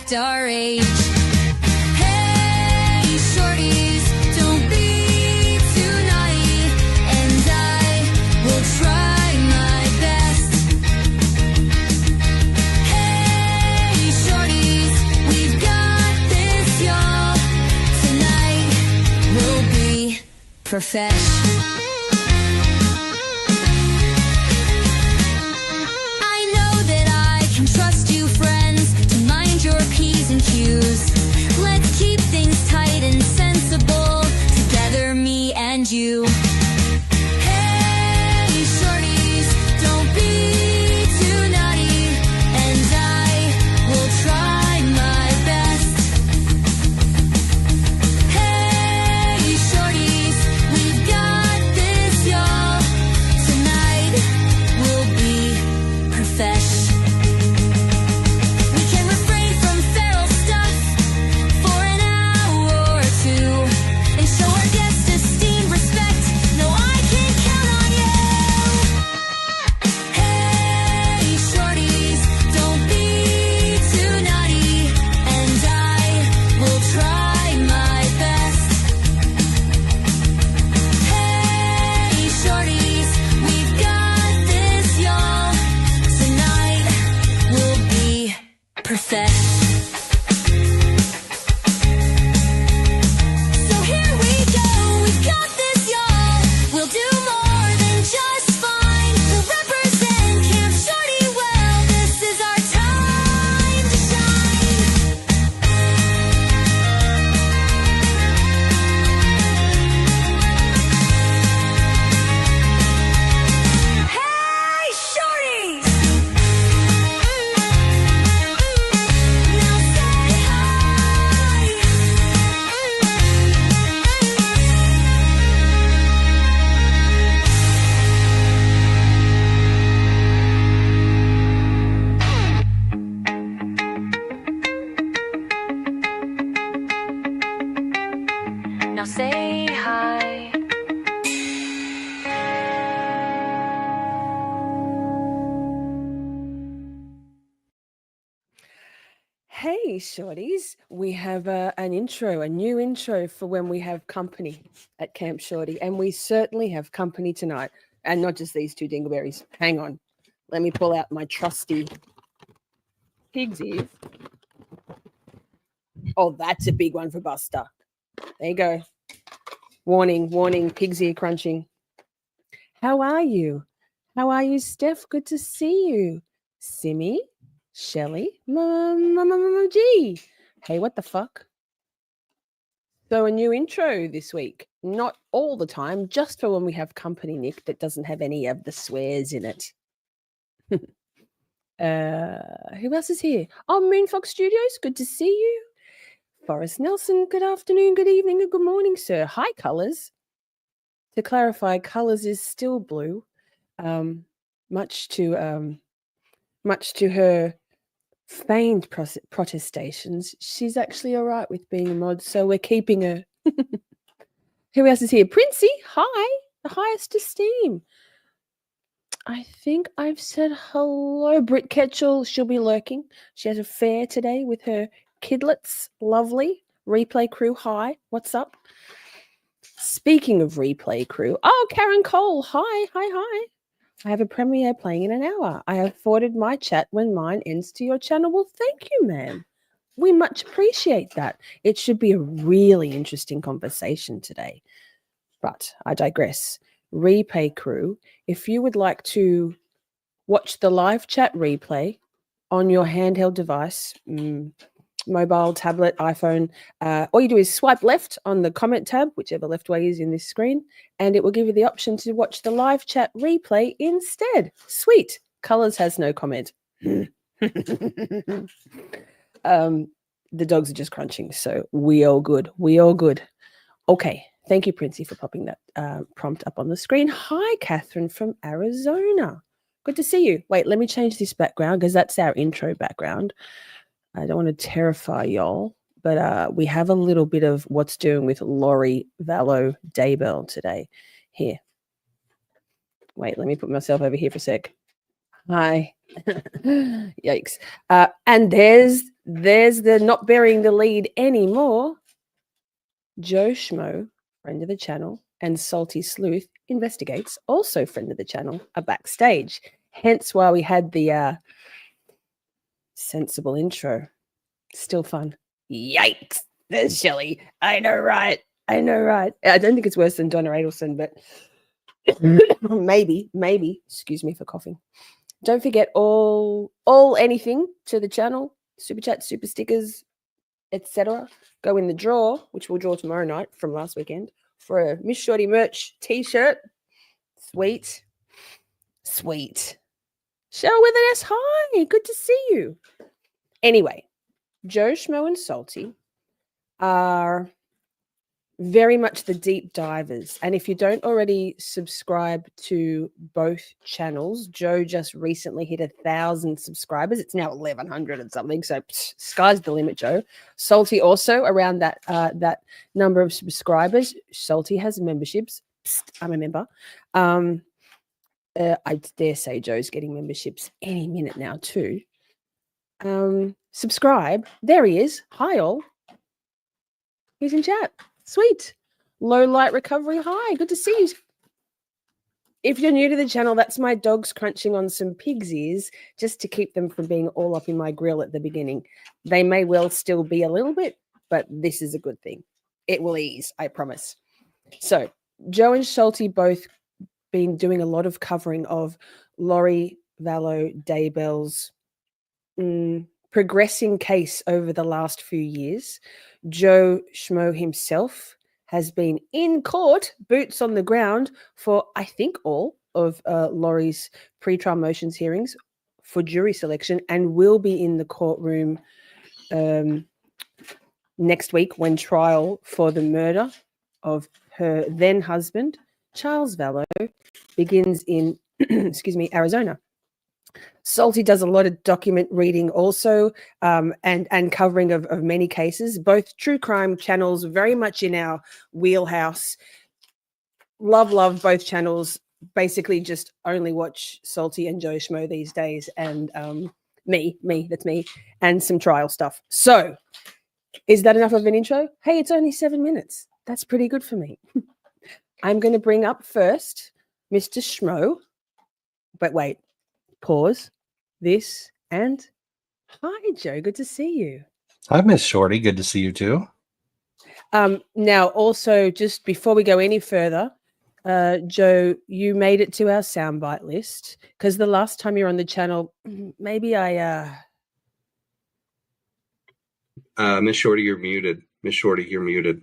act our age. Hey, shorties, don't be too naughty, and I will try my best. Hey, shorties, we've got this, y'all. Tonight will be professional. Let's keep things tight and sensible together, me and you. Hey, shorties, don't be too naughty, and I will try my best. Hey, shorties, we've got this, y'all. Tonight will be professional. Hey, shorties, we have a new intro for when we have company at Camp Shorty, and we certainly have company tonight, and not just these two dingleberries. Hang on, let me pull out my trusty pig's ears. Oh, that's a big one for Buster. There you go. Warning, warning, pig's ear crunching. How are you? How are you, Steph? Good to see you. Simmy? Shelly, G. Hey, what the fuck? So a new intro this week. Not all the time, just for when we have company, Nick, that doesn't have any of the swears in it. Who else is here? Oh, Moonfox Studios, good to see you. Forrest Nelson, good afternoon, good evening, and good morning, sir. Hi, Colours. To clarify, Colours is still blue, much to her feigned protestations. She's actually all right with being a mod, so we're keeping her. Who else is here? Princey, hi, the highest esteem. I think I've said hello. Britt Ketchell, she'll be lurking. She has a fair today with her kidlets. Lovely. Replay crew, hi. What's up? Speaking of replay crew, oh, Karen Cole, hi. I have a premiere playing in an hour. I have forwarded my chat when mine ends to your channel. Well, thank you, ma'am. We much appreciate that. It should be a really interesting conversation today. But I digress. Replay crew, if you would like to watch the live chat replay on your handheld device, mobile, tablet, iPhone, all you do is swipe left on the comment tab, whichever left way is in this screen, and it will give you the option to watch the live chat replay instead. Sweet. Colours has no comment. The dogs are just crunching, so we all good. Okay. Thank you, Princey, for popping that prompt up on the screen. Hi, Catherine from Arizona. Good to see you. Wait, let me change this background because that's our intro background. I don't want to terrify y'all, but we have a little bit of what's doing with Lori Vallow Daybell today. Here. Wait, let me put myself over here for a sec. Hi. Yikes. And there's there's the not burying the lead anymore. Joe Schmo, friend of the channel, and Salty Sleuth Investigates, also friend of the channel, are backstage. Hence why we had the sensible intro. Still fun. Yikes. There's Shelley. I know, right? I know, right? I don't think it's worse than Donna Adelson, but maybe. Excuse me for coughing. Don't forget all anything to the channel, super chat, super stickers, etc. Go in the draw, which we'll draw tomorrow night from last weekend for a Miss Shorty merch t-shirt. Sweet. Cheryl with an S, hi. Good to see you. Anyway, Joe Schmo and Salty are very much the deep divers. And if you don't already subscribe to both channels, Joe just recently hit 1,000 subscribers. It's now 1,100 and something. So sky's the limit, Joe. Salty also around that number of subscribers. Salty has memberships. Psst, I'm a member. I dare say Joe's getting memberships any minute now too. Subscribe. There he is. Hi all. He's in chat. Sweet. Low light recovery. Hi. Good to see you. If you're new to the channel, that's my dogs crunching on some pig's ears just to keep them from being all up in my grill at the beginning. They may well still be a little bit, but this is a good thing. It will ease, I promise. So Joe and Schulte both been doing a lot of covering of Lori Vallow Daybell's progressing case over the last few years. Joe Schmo himself has been in court, boots on the ground, for I think all of Lori's pretrial motions hearings for jury selection, and will be in the courtroom next week when trial for the murder of her then husband, Charles Vallow, begins in Arizona. Salty does a lot of document reading also, and covering of many cases, both true crime channels, very much in our wheelhouse. Love both channels. Basically just only watch Salty and Joe Schmo these days, and that's me, and some trial stuff. So is that enough of an intro? Hey, it's only 7 minutes. That's pretty good for me. I'm going to bring up first Mr. Schmo, but wait, pause. This and hi, Joe. Good to see you. Hi, Miss Shorty. Good to see you too. Now, also, just before we go any further, Joe, you made it to our soundbite list because the last time you were on the channel, maybe I. Miss Shorty, you're muted. Miss Shorty, you're muted.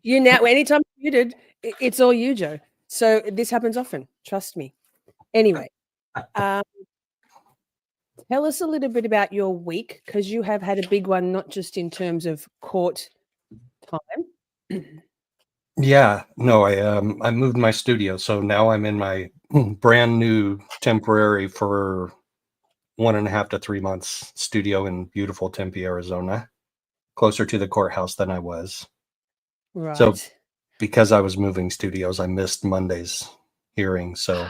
You now, anytime you're muted, it's all you, Joe. So this happens often. Trust me. Anyway, tell us a little bit about your week, because you have had a big one, not just in terms of court time. Yeah, no, I moved my studio, so now I'm in my brand new temporary for 1.5 to 3 months studio in beautiful Tempe, Arizona, closer to the courthouse than I was. Right. So because I was moving studios, I missed Monday's hearing. So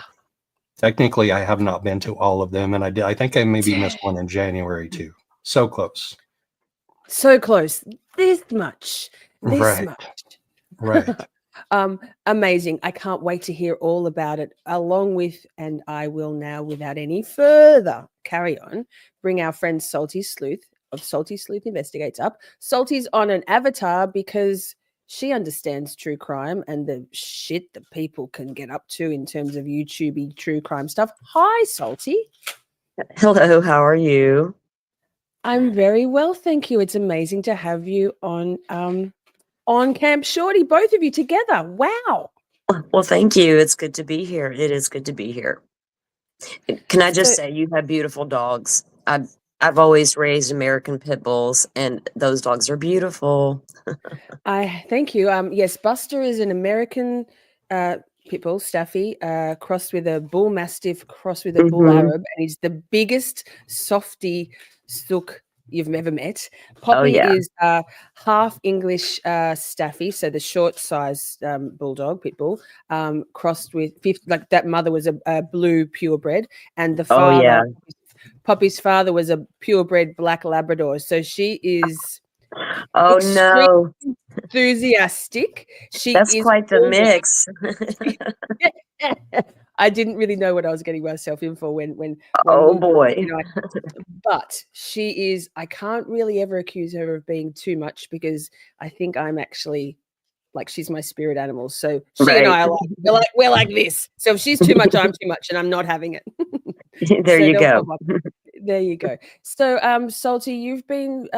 technically, I have not been to all of them, and I think I maybe missed one in January too. So close. So close. This much. Right. Amazing. I can't wait to hear all about it, along with, and I will now, without any further carry on, bring our friend Salty Sleuth of Salty Sleuth Investigates up. Salty's on an avatar because she understands true crime and the shit that people can get up to in terms of YouTube true crime stuff. Hi, Salty. Hello, how are you? I'm very well, thank you. It's amazing to have you on Camp Shorty, both of you together. Wow. Well, thank you. It's good to be here. It is good to be here. Can I just say you have beautiful dogs? I've always raised American pit bulls, and those dogs are beautiful. I thank you. Yes, Buster is an American pit bull, Staffy, crossed with a bull mastiff, crossed with a bull Arab, and he's the biggest softy sook you've ever met. Poppy is half English Staffy, so the short size bulldog, pit bull, crossed with like that mother was a blue purebred, and the father Poppy's father was a purebred black Labrador, so she is Oh extremely no, enthusiastic. She that's is quite the always- mix. I didn't really know what I was getting myself in for when Oh we- boy. you know, but she is. I can't really ever accuse her of being too much because I think I'm actually like she's my spirit animal. So she and I are we're like this. So if she's too much, I'm too much, and I'm not having it. There So you they'll go. pop up. There you go. So Salty, you've been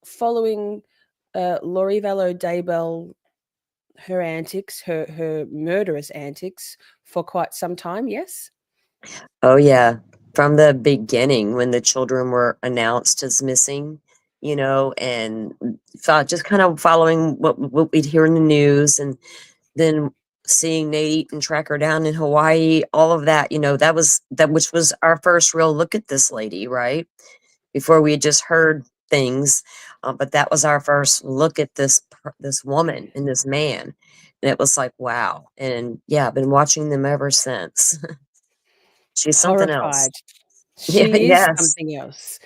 following Lori Vallow Daybell, her antics, her murderous antics for quite some time, yes? Oh yeah, from the beginning when the children were announced as missing, you know, and just kind of following what we'd hear in the news, and then seeing Nate and track her down in Hawaii, all of that, you know, which was our first real look at this lady, right? Before we had just heard things, but that was our first look at this woman and this man, and it was like wow. And yeah, I've been watching them ever since. She's something else. Horrified. Yeah, She is yes. something else.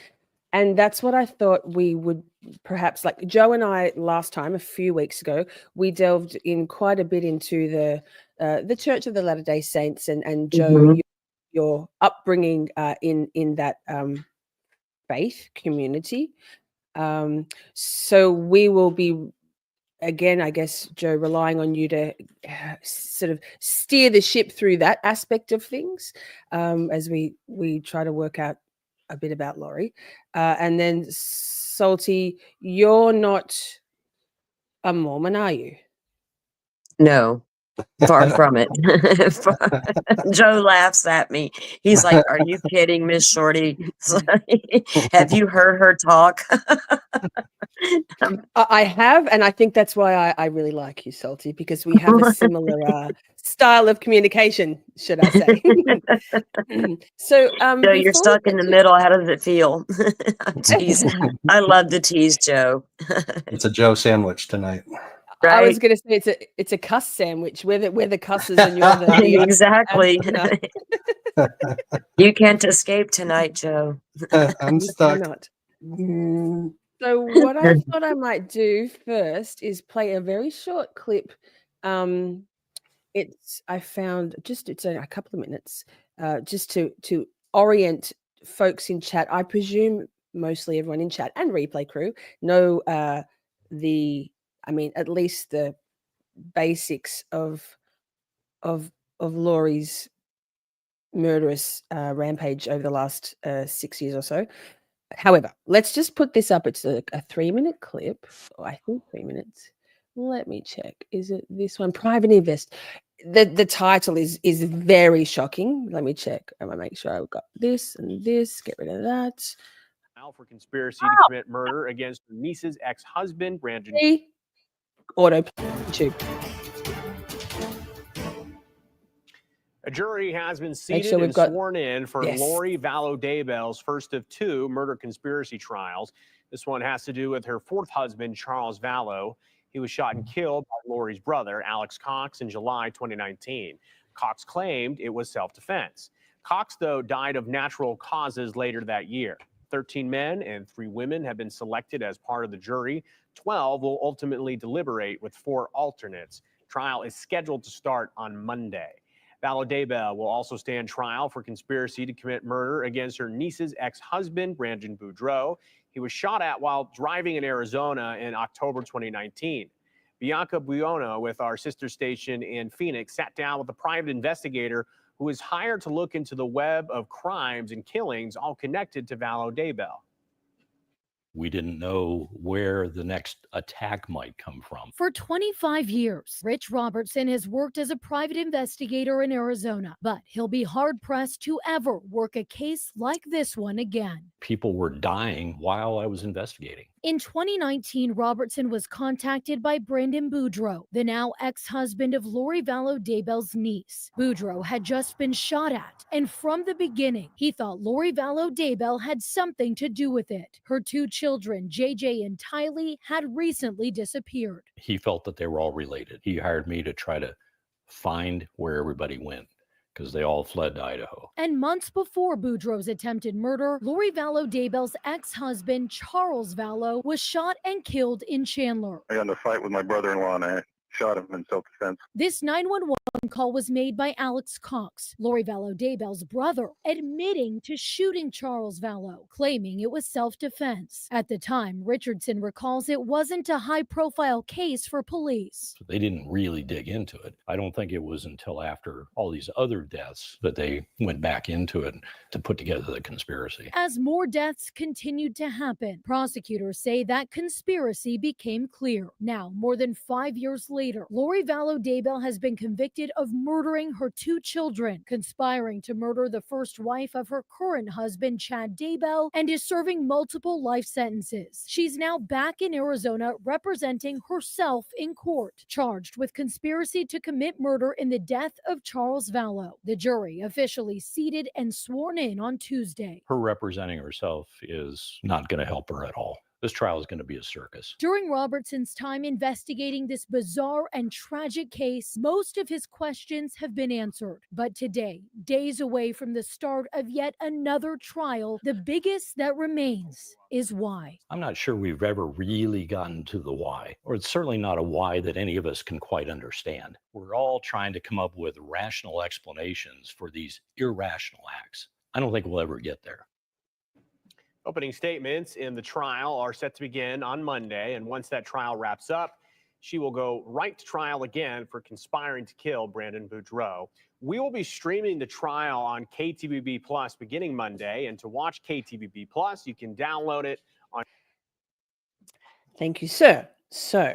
And that's what I thought we would perhaps like Joe and I last time, a few weeks ago, we delved in quite a bit into the Church of the Latter-day Saints and Joe, Mhm. your upbringing in that faith community. So we will be again, I guess, Joe, relying on you to sort of steer the ship through that aspect of things as we try to work out a bit about Lori. And then Salty, you're not a Mormon, are you? No, far from it. Joe laughs at me. He's like, "Are you kidding, Miss Shorty? Have you heard her talk?" I have, and I think that's why I really like you, Salty, because we have a similar style of communication, should I say. So, Joe, you're before we stuck in get the to- middle. How does it feel? I'm teasing. I love to tease Joe. It's a Joe sandwich tonight. I was Right? going to say it's a cuss sandwich. We're the cusses, and you're the Exactly. no, You can't escape tonight, Joe. I'm you stuck. cannot. Mm, So what I thought I might do first is play a very short clip. I found it's a couple of minutes, just to orient folks in chat. I presume mostly everyone in chat and replay crew know at least the basics of Laurie's murderous rampage over the last 6 years or so. However, let's just put this up. It's a 3-minute clip. I think 3 minutes. Let me check. Is it this one? Private Invest. The title is very shocking. Let me check. I'm gonna make sure I've got this and this. Get rid of that. Now for conspiracy to commit murder against her niece's ex-husband, Brandon. Auto tube. A jury has been Make seated sure we've and got sworn in for yes. Lori Vallow Daybell's first of 2 murder conspiracy trials. This one has to do with her 4th husband, Charles Vallow. He was shot and killed by Lori's brother, Alex Cox, in July 2019. Cox claimed it was self-defense. Cox, though, died of natural causes later that year. 13 men and 3 women have been selected as part of the jury. 12 will ultimately deliberate with 4 alternates. Trial is scheduled to start on Monday. Vallow Daybell will also stand trial for conspiracy to commit murder against her niece's ex-husband, Brandon Boudreaux. He was shot at while driving in Arizona in October 2019. Bianca Buono with our sister station in Phoenix sat down with a private investigator who was hired to look into the web of crimes and killings all connected to Vallow Daybell. We didn't know where the next attack might come from. For 25 years, Rich Robertson has worked as a private investigator in Arizona, but he'll be hard-pressed to ever work a case like this one again. People were dying while I was investigating. In 2019, Robertson was contacted by Brandon Boudreaux, the now ex-husband of Lori Vallow Daybell's niece. Boudreaux had just been shot at, and from the beginning, he thought Lori Vallow Daybell had something to do with it. Her 2 children, JJ and Tylee, had recently disappeared. He felt that they were all related. He hired me to try to find where everybody went. because they all fled to Idaho. And months before Boudreaux's attempted murder, Lori Vallow Daybell's ex-husband, Charles Vallow, was shot and killed in Chandler. I got in a fight with my brother-in-law and I shot him in self-defense. This 911 call was made by Alex Cox, Lori Vallow Daybell's brother, admitting to shooting Charles Vallow, claiming it was self-defense. At the time, Richardson recalls it wasn't a high-profile case for police. So they didn't really dig into it. I don't think it was until after all these other deaths that they went back into it to put together the conspiracy. As more deaths continued to happen, prosecutors say that conspiracy became clear. Now, more than 5 years later, Lori Vallow Daybell has been convicted of murdering her 2 children, conspiring to murder the first wife of her current husband, Chad Daybell, and is serving multiple life sentences. She's now back in Arizona representing herself in court, charged with conspiracy to commit murder in the death of Charles Vallow. The jury officially seated and sworn in on Tuesday. Her representing herself is not going to help her at all. This trial is going to be a circus. During Robertson's time investigating this bizarre and tragic case, most of his questions have been answered. But today, days away from the start of yet another trial, the biggest that remains is why. I'm not sure we've ever really gotten to the why, or it's certainly not a why that any of us can quite understand. We're all trying to come up with rational explanations for these irrational acts. I don't think we'll ever get there. Opening statements in the trial are set to begin on Monday, and once that trial wraps up, she will go right to trial again for conspiring to kill Brandon Boudreaux. We will be streaming the trial on KTVB Plus beginning Monday, and to watch KTVB Plus, you can download it on. Thank you, sir. So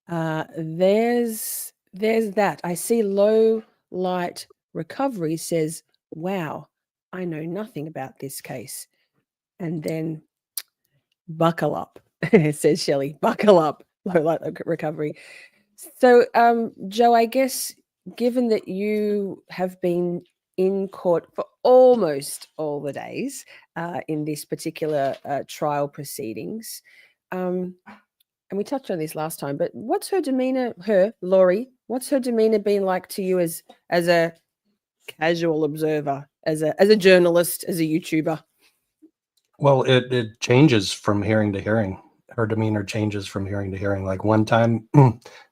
there's that. I see Low Light Recovery says, wow, I know nothing about this case. And then buckle up, says Shelley, buckle up, Low Light Recovery. So, Joe, I guess given that you have been in court for almost all the days in this particular trial proceedings, and we touched on this last time, but what's her demeanor, Lori, what's her demeanor been like to you as a casual observer, as a journalist, as a YouTuber? Well, it changes from hearing to hearing. Her demeanor changes from hearing to hearing. Like one time,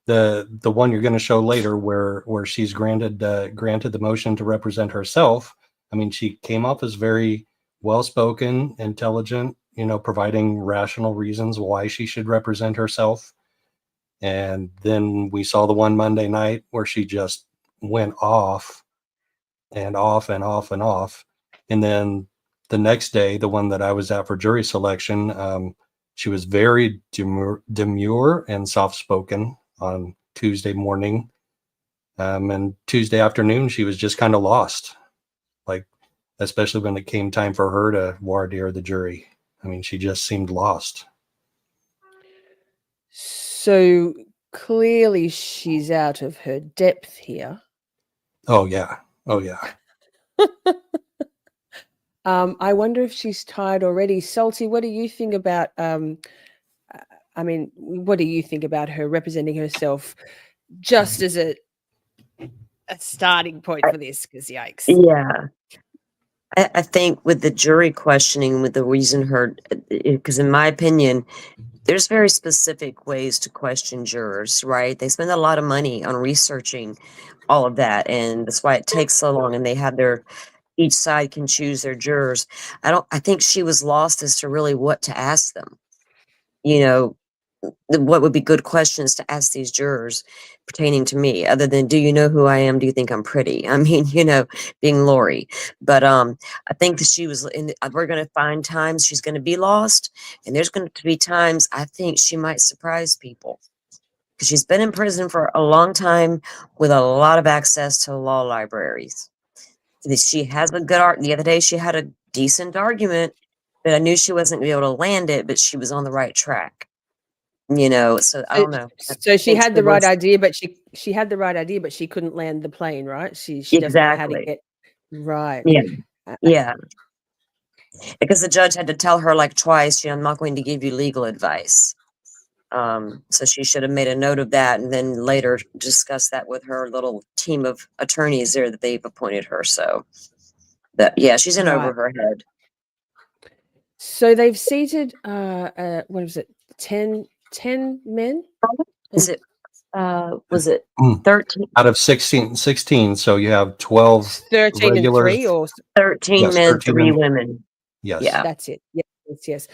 the one you're going to show later, where she's granted the motion to represent herself. I mean, she came off as very well-spoken, intelligent, providing rational reasons why she should represent herself. And then we saw the one Monday night where she just went off and off and off and off. And then the next day, the one that I was at for jury selection, she was very demure and soft-spoken on Tuesday morning. And Tuesday afternoon, she was just kind of lost, like, especially when it came time for her to voir dire the jury. I mean, she just seemed lost. So clearly she's out of her depth here. Oh, yeah. Oh, yeah. I wonder if she's tired already. Salty, what do you think about, what do you think about her representing herself just as a starting point for this? Because yikes. Yeah. I think with the jury questioning, with the reason her, because in my opinion, there's very specific ways to question jurors, right? They spend a lot of money on researching all of that, and that's why it takes so long, and they have each side can choose their jurors. I think she was lost as to really what to ask them. What would be good questions to ask these jurors pertaining to me, other than, do you know who I am? Do you think I'm pretty? I mean, being Lori. But I think that she was we're going to find times she's going to be lost, and there's going to be times I think she might surprise people, because she's been in prison for a long time with a lot of access to law libraries. She has a good art. The other day she had a decent argument, but I knew she wasn't going to be able to land it, but she was on the right track. So I don't know. So she had the right idea, but she had the right idea, but she couldn't land the plane, right? She doesn't know how to get right. Yeah. Yeah. Because the judge had to tell her like twice, I'm not going to give you legal advice. So she should have made a note of that and then later discuss that with her little team of attorneys there that they've appointed her. So that, yeah, she's in over Right. her head. So they've seated what was it? 10 men? Is it, was it Mm. 13? Out of 16, so you have 12 13 regulars. and 3 or 13 Yes, men, 13 3 men. women. Yes. Yeah. that's it. Yes.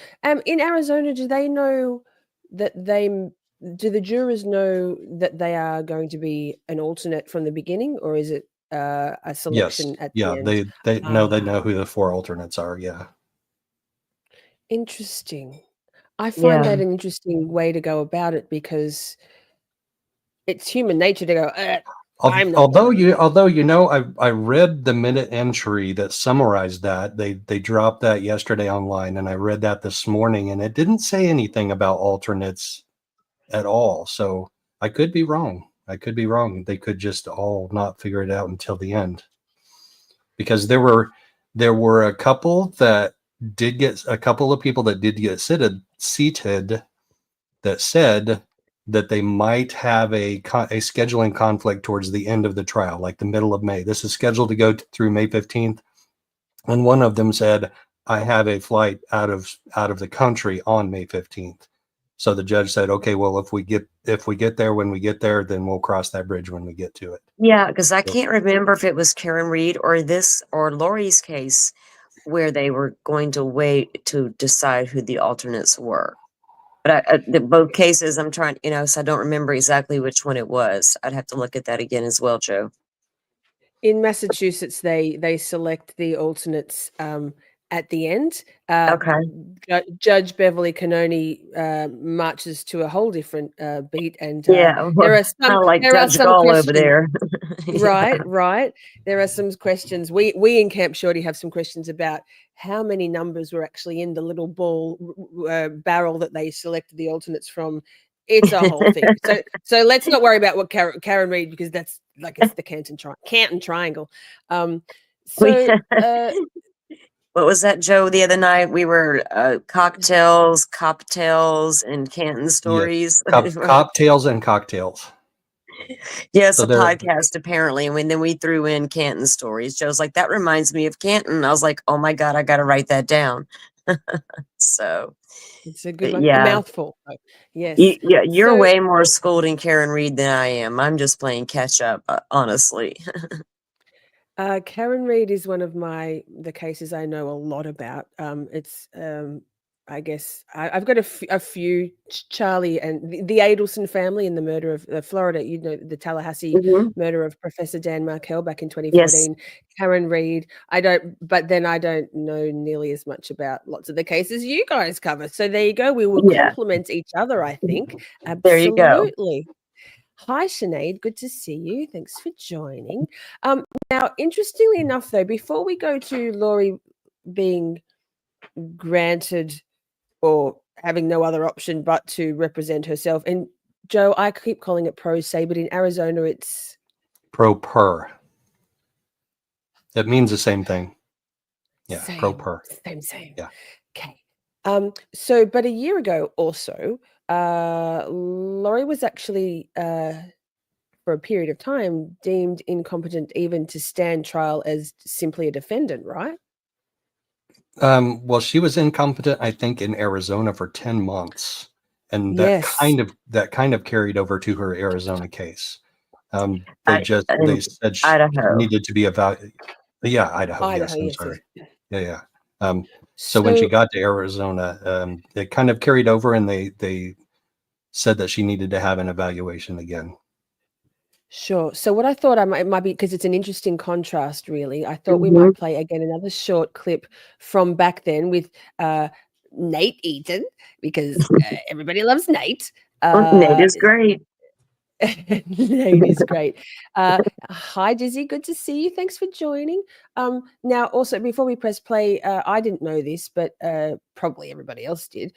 In Arizona, do they know that do the jurors know that they are going to be an alternate from the beginning, or is it a Yes. selection at Yeah. the end? They know who the 4 alternates are. Yeah. Interesting. I find Yeah. that an interesting way to go about it because it's human nature to go, I'm not Although gonna-" I read the minute entry that summarized that. They dropped that yesterday online, and I read that this morning, and it didn't say anything about alternates at all. So I could be wrong. They could just all not figure it out until the end, because there were a couple of people that did get seated that said that they might have a scheduling conflict towards the end of the trial, like the middle of May. This is scheduled to go through May 15th. And one of them said, I have a flight out of the country on May 15th. So the judge said, okay, well, if we get there when we get there, then we'll cross that bridge when we get to it. Yeah, because I can't remember if it was Karen Reed or Lori's case where they were going to wait to decide who the alternates were. But both cases, I'm trying, so I don't remember exactly which one it was. I'd have to look at that again as well, Joe. In Massachusetts, they select the alternates at the end. Okay. Judge Beverly Canoni marches to a whole different beat, and Yeah, there are kind of like Judge some Gall questions. over there. Yeah. Right. There are some questions. We in Camp Shorty have some questions about how many numbers were actually in the little ball barrel that they selected the alternates from. It's a whole thing. So let's not worry about what Karen Reed, because that's like it's the Canton Triangle. What was that, Joe? The other night we were cocktails, and Canton stories. Yes. Cocktails and cocktails. Yes, So a podcast apparently. And then we threw in Canton stories. Joe's like, that reminds me of Canton. I was like, oh my God, I got to write that down. So it's a good one. Yeah. A mouthful. Yes. You're So- way more schooled in Karen Reed than I am. I'm just playing catch up, honestly. Karen Reed is one of the cases I know a lot about. It's I guess I've got a few. Charlie and the Adelson family and the murder of Florida. The Tallahassee murder of Professor Dan Markell back in 2014. Yes. Karen Reed. But then I don't know nearly as much about lots of the cases you guys cover. So there you go. We will complement each other, I think. Absolutely. There you go. Hi, Sinead. Good to see you. Thanks for joining. Now, interestingly enough, though, before we go to Lori being granted or having no other option but to represent herself, and Joe, I keep calling it pro se, but in Arizona, it's pro per. It means the same thing. Yeah, pro per. Same. Yeah. Okay. So, but a year ago or so, Lori was actually, for a period of time, deemed incompetent even to stand trial as simply a defendant, right? Well, she was incompetent, I think, in Arizona for 10 months, and that kind of carried over to her Arizona case. They said she Idaho. needed to be evaluated. Yeah, Idaho. Yes, I'm sorry. Yeah. So when she got to Arizona, it kind of carried over, and they said that she needed to have an evaluation again. Sure. So what I thought it might be, because it's an interesting contrast, really, I thought we might play again another short clip from back then with Nate Eaton, because everybody loves Nate. Nate is great. Nate is great. Hi, Dizzy. Good to see you. Thanks for joining. Now, also, before we press play, I didn't know this, but probably everybody else did.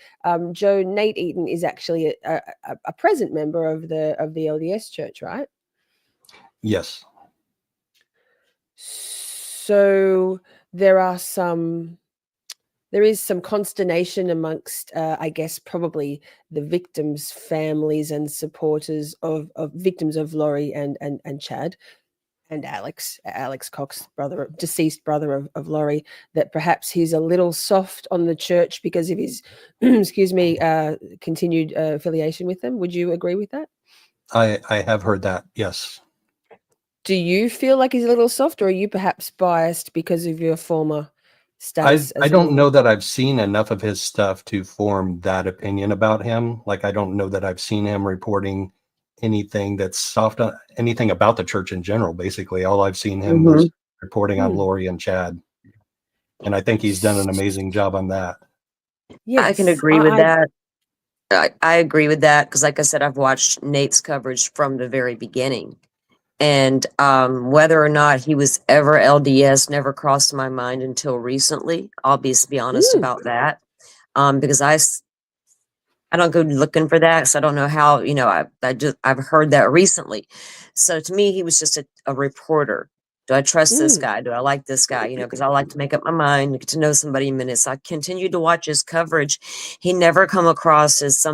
Joe, Nate Eaton is actually a present member of the LDS Church, right? Yes. So there are some there is some consternation amongst, I guess, probably the victims' families and supporters of victims of Lori and Chad and Alex Cox, deceased brother of Lori, that perhaps he's a little soft on the church because of his, excuse me, continued affiliation with them. Would you agree with that? I have heard that, yes. Do you feel like he's a little soft, or are you perhaps biased because of your former status? I don't know that I've seen enough of his stuff to form that opinion about him. Like, I don't know that I've seen him reporting anything that's soft on anything about the church in general. Basically, all I've seen him is reporting on Lori and Chad. And I think he's done an amazing job on that. Yes, I can agree with that. I agree with that because, like I said, I've watched Nate's coverage from the very beginning. And whether or not he was ever LDS never crossed my mind until recently. I'll be honest about that. Because I don't go looking for that, so I don't know how, you know, I've heard that recently. So to me, he was just a reporter. Do I trust this guy? Do I like this guy? You know, because I like to make up my mind, get to know somebody in minutes. I continued to watch his coverage. He never come across as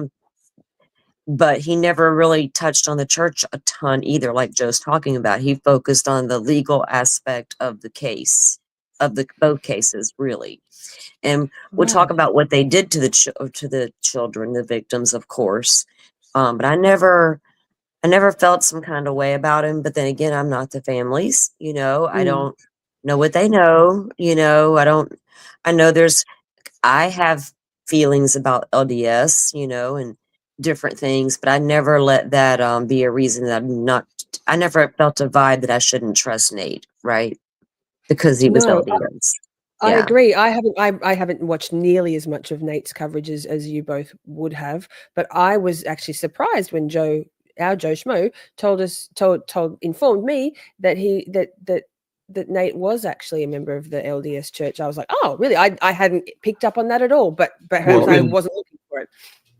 but he never really touched on the church a ton either, like Joe's talking about. He focused on the legal aspect of the case, of both cases, really. And we'll talk about what they did to the children, the victims, of course. But I never felt some kind of way about him. But then again, I'm not the families, you know. I don't know what they know, you know. I have feelings about LDS, you know, and different things, but I never let that be a reason that I never felt a vibe that I shouldn't trust Nate, right? Because he was LDS. I agree. I haven't watched nearly as much of Nate's coverage as you both would have, but I was actually surprised when our Joe Schmo informed me that that Nate was actually a member of the LDS church. I was like, oh, really? I hadn't picked up on that at all, but perhaps I wasn't looking for it.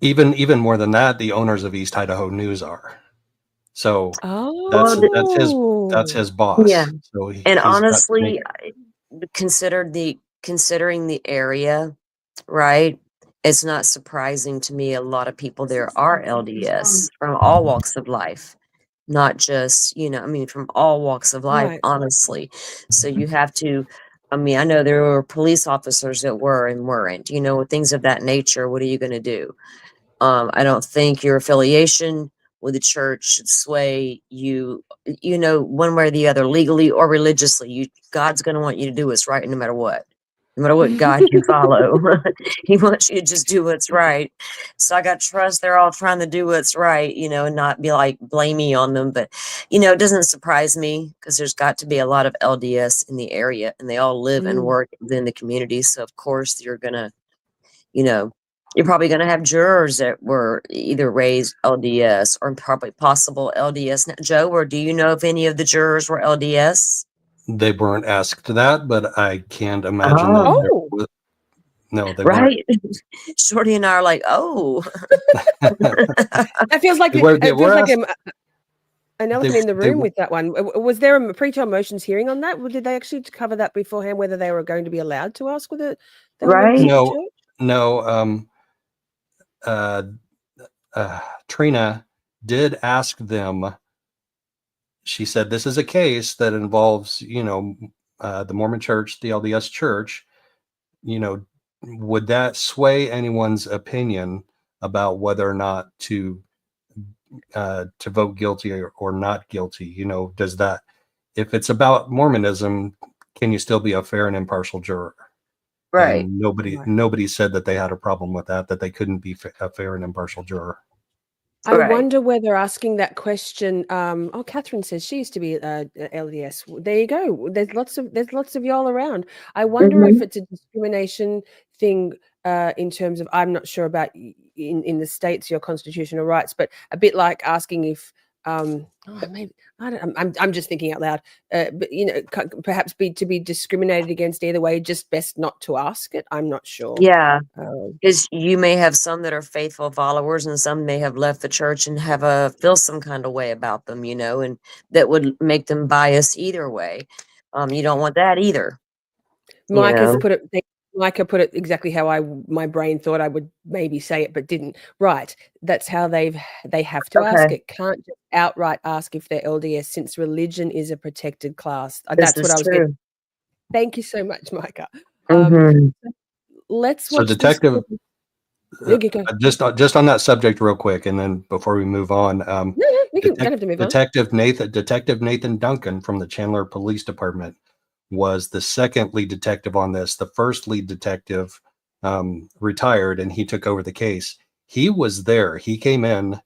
Even more than that, the owners of East Idaho News are. So that's his boss. Yeah. So and honestly, considering the area, right? It's not surprising to me. A lot of people there are LDS from all walks of life, not just, you know, I mean, from all walks of life, honestly. So you have to, I mean, I know there were police officers that were and weren't, you know, things of that nature. What are you going to do? I don't think your affiliation with the church should sway you, you know, one way or the other, legally or religiously. God's going to want you to do what's right no matter what. No matter what God you follow, he wants you to just do what's right. So I got trust they're all trying to do what's right, you know, and not be like blaming on them. But, you know, it doesn't surprise me because there's got to be a lot of LDS in the area and they all live and work within the community. So, of course, you're going to, you know, you're probably going to have jurors that were either raised LDS or probably possible LDS. Now, Joe, or do you know if any of the jurors were LDS? They weren't asked that, but I can't imagine that. No, they weren't. Shorty and I are like, That feels like an elephant in the room with that one. Was there a pretrial motions hearing on that? Did they actually cover that beforehand, whether they were going to be allowed to ask whether they were members of the church? No. Trina did ask them. She said, this is a case that involves, you know, the Mormon church, the LDS church. You know, would that sway anyone's opinion about whether or not to vote guilty or not guilty? You know, does that, if it's about Mormonism, can you still be a fair and impartial juror? Right. And nobody said that they had a problem with that they couldn't be a fair and impartial juror. I wonder whether asking that question. Catherine says she used to be LDS. There you go. There's lots of y'all around. I wonder if it's a discrimination thing in terms of, I'm not sure about in the States your constitutional rights, but a bit like asking if maybe I don't. I'm just thinking out loud. But you know, perhaps to be discriminated against either way, just best not to ask it. I'm not sure. Yeah, because you may have some that are faithful followers, and some may have left the church and feel some kind of way about them. You know, and that would make them biased either way. You don't want that either. Mike has put it. Micah put it exactly how my brain thought I would maybe say it, but didn't. Right. That's how they have to ask Okay. it. Can't just outright ask if they're LDS, since religion is a protected class. This That's what is I was getting. true. Thank you so much, Micah. Mhm. Let's So watch this. detective, Okay, go. just on that subject real quick, and then before we move on, No, we don't have to move on. Detective Nathan Duncan from the Chandler Police Department was the second lead detective on this. The first lead detective retired, and he took over the case. He was there. He came in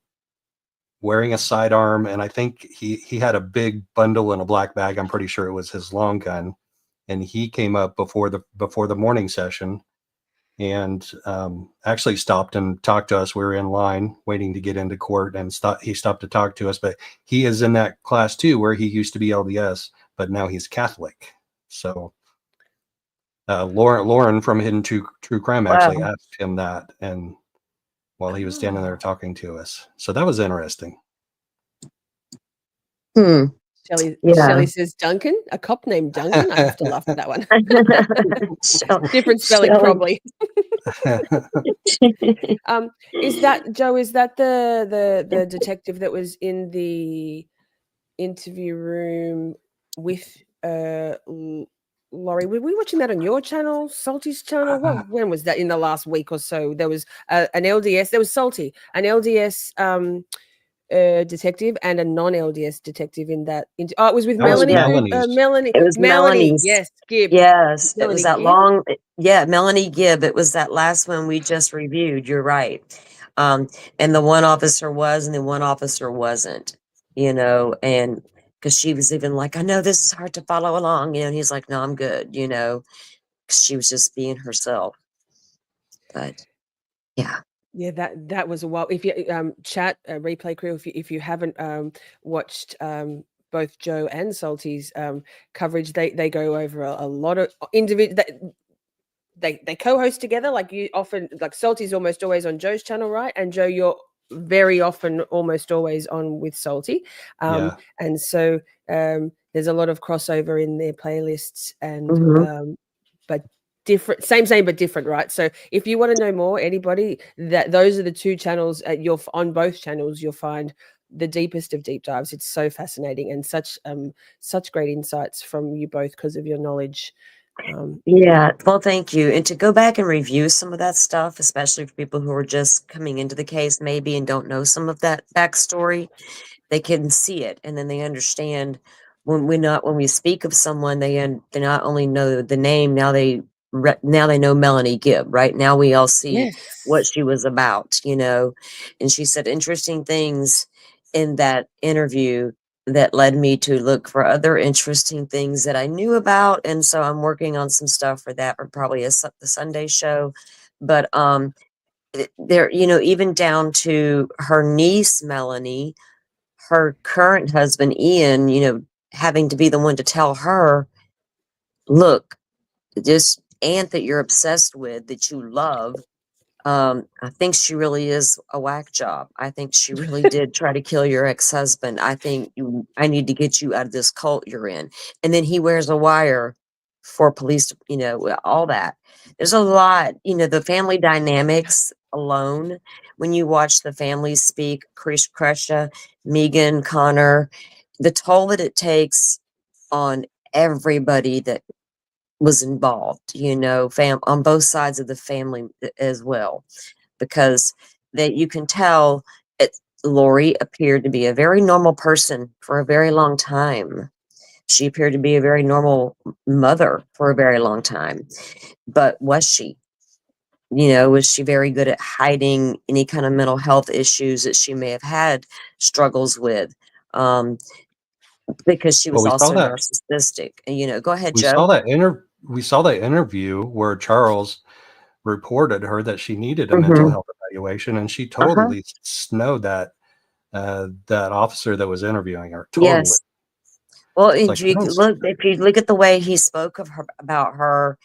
wearing a sidearm, and I think he had a big bundle in a black bag. I'm pretty sure it was his long gun, and he came up before the morning session, and actually stopped and talked to us. We were in line waiting to get into court, and he stopped to talk to us. But he is in that class too, where he used to be LDS, but now he's Catholic. So Lauren from Hidden True Crime actually asked him that, and while he was standing there talking to us, so that was interesting. Shelley says Duncan, a cop named Duncan. I have to laugh at that one. Different spelling, probably. Is that Joe? Is that the detective that was in the interview room with Laurie? Were we watching that on your channel, Salty's channel? When was that? In the last week or so? There was an LDS. There was Salty, an LDS detective and a non-LDS detective in that. It was with Melanie. Melanie. It was Melanie's. Yes, Gibb. Yes, Melanie it was that Gibb? long. Yeah, Melanie Gibb. It was that last one we just reviewed. You're right. And the one officer was, and the one officer wasn't. And because she was even like, I know this is hard to follow along. And he's like, no, I'm good. 'Cause she was just being herself. But yeah. Yeah, that was a while. If you chat replay crew, if you haven't watched both Joe and Salty's coverage, they go over a lot of individual. They co-host together. Like you often, like Salty's almost always on Joe's channel, right? And Joe, you're very often almost always on with Salty. And so there's a lot of crossover in their playlists, and but different, same but different, right? So if you want to know more, anybody, those are the two channels on both channels, you'll find the deepest of deep dives. It's so fascinating, and such great insights from you both because of your knowledge. Yeah, well, thank you. And to go back and review some of that stuff, especially for people who are just coming into the case maybe and don't know some of that backstory, they can see it, and then they understand when we speak of someone, they not only know the name, now they know Melanie Gibb, right? Now we all see what she was about, and she said interesting things in that interview that led me to look for other interesting things that I knew about. And so I'm working on some stuff for that, or probably the Sunday show. But there, even down to her niece, Melanie, her current husband, Ian, having to be the one to tell her, look, this aunt that you're obsessed with, that you love, I think she really is a whack job. I think she really did try to kill your ex-husband. I think I need to get you out of this cult you're in. And then he wears a wire for police, all that. There's a lot, the family dynamics alone. When you watch the families speak, Kresha, Megan, Connor, the toll that it takes on everybody that was involved, on both sides of the family as well, because that you can tell Lori appeared to be a very normal person for a very long time. She appeared to be a very normal mother for a very long time. But was she? Was she very good at hiding any kind of mental health issues that she may have had struggles with? Because she was also narcissistic. Go ahead, Joe. We saw that interview where Charles reported her that she needed a mental health evaluation, and she totally snowed that officer that was interviewing her. Totally. Yes. Well, if you look at the way he spoke about her,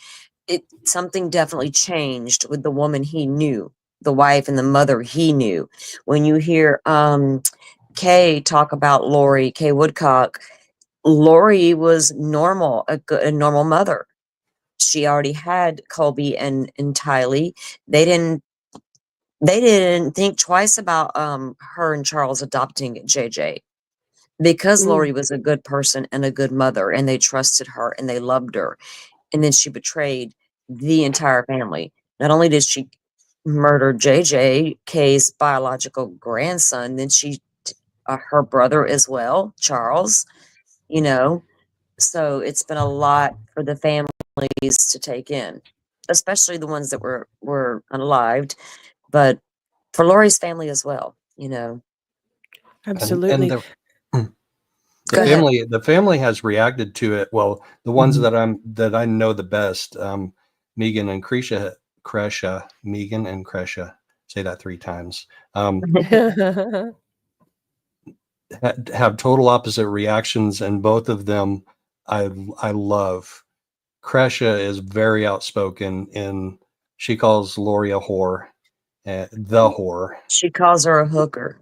something definitely changed with the woman he knew, the wife and the mother he knew. When you hear Kay talk about Lori, Kay Woodcock, Lori was normal, a normal mother. she already had Colby and Tylee. They didn't think twice about her and Charles adopting JJ because Lori was a good person and a good mother, and they trusted her and they loved her. And then she betrayed the entire family. Not only did she murder JJ, Kay's biological grandson, then she her brother as well, Charles, you know. So it's been a lot for the families to take in, especially the ones that were unalived, but for Lori's family as well, you know. Absolutely. And Go ahead. the family has reacted to it. Well, the ones that I know the best, Megan and Kresha, Megan and Kresha, say that 3 times, have total opposite reactions, and both of them I love. Kresha is very outspoken, and she calls Lori a whore, the whore. She calls her a hooker.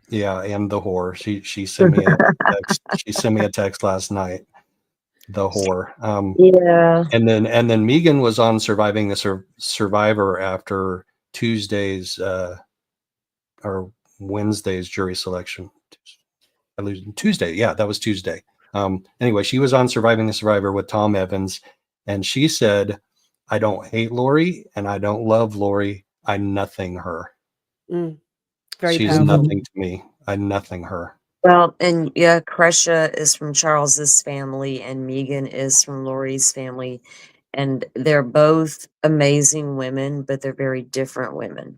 Yeah, and the whore. She sent me a text. She sent me a text last night. The whore. Yeah. And then Megan was on Surviving the Survivor after Tuesday's or Wednesday's jury selection. Tuesday. Yeah, that was Tuesday. Anyway, she was on Surviving the Survivor with Tom Evans, and she said, "I don't hate Lori and I don't love Lori. I nothing her. She's powerful. nothing to me. I nothing her." Well, and yeah, Kresha is from Charles's family and Megan is from Lori's family. And they're both amazing women, but they're very different women.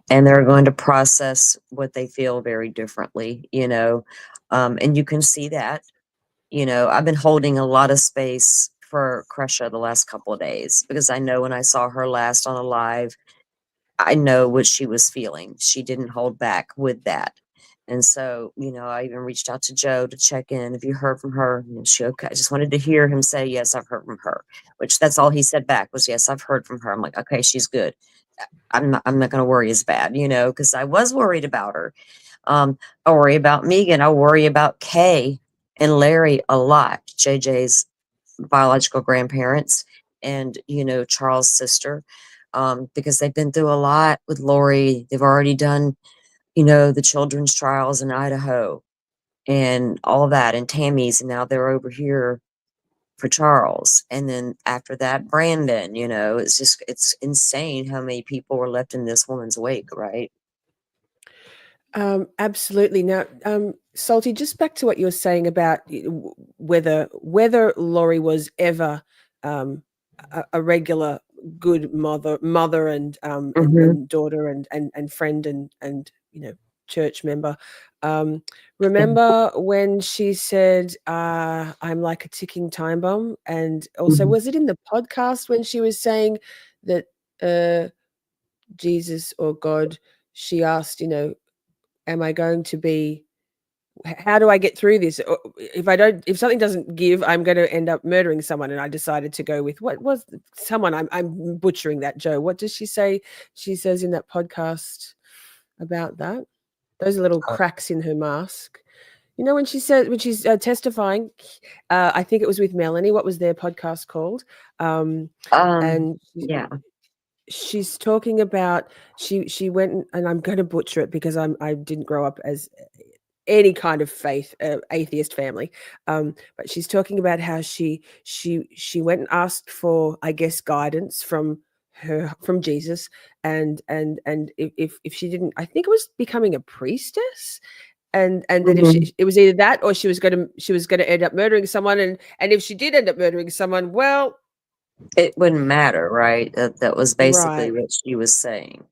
And they're going to process what they feel very differently, you know. And you can see that, you know, I've been holding a lot of space for Kresha the last couple of days because I know when I saw her last on a live, I know what she was feeling. She didn't hold back with that. And so, you know, I even reached out to Joe to check in. Have you heard from her? And is she okay? I just wanted to hear him say, yes, I've heard from her, which that's all he said back was, yes, I've heard from her. I'm like, okay, she's good. I'm not going to worry as bad, you know, because I was worried about her. I worry about Megan. I worry about Kay and Larry a lot. JJ's biological grandparents and, you know, Charles' sister, because they've been through a lot with Lori. They've already done, you know, the children's trials in Idaho and all that, and Tammy's, and now they're over here for Charles. And then after that, Brandon, you know, it's insane how many people were left in this woman's wake, right? Absolutely. Now, Salty, just back to what you were saying about whether Lori was ever a regular good mother and and daughter and friend and you know, church member. Remember when she said, "I'm like a ticking time bomb," and also was it in the podcast when she was saying that Jesus or God? She asked, you know, am I going to be, how do I get through this? If something doesn't give, I'm going to end up murdering someone. And I decided to go with what was someone, I'm butchering that, Joe. What does she say? She says in that podcast about that, those little cracks in her mask. You know, when she's testifying, I think it was with Melanie. What was their podcast called? And yeah. She's talking about she went, and I'm going to butcher it because I didn't grow up as any kind of faith atheist family, but she's talking about how she went and asked for, I guess, guidance from Jesus, and if she didn't, I think it was becoming a priestess, and that if it was either that or she was going to end up murdering someone, and if she did end up murdering someone, well, it wouldn't matter, right? That was basically right. what she was saying.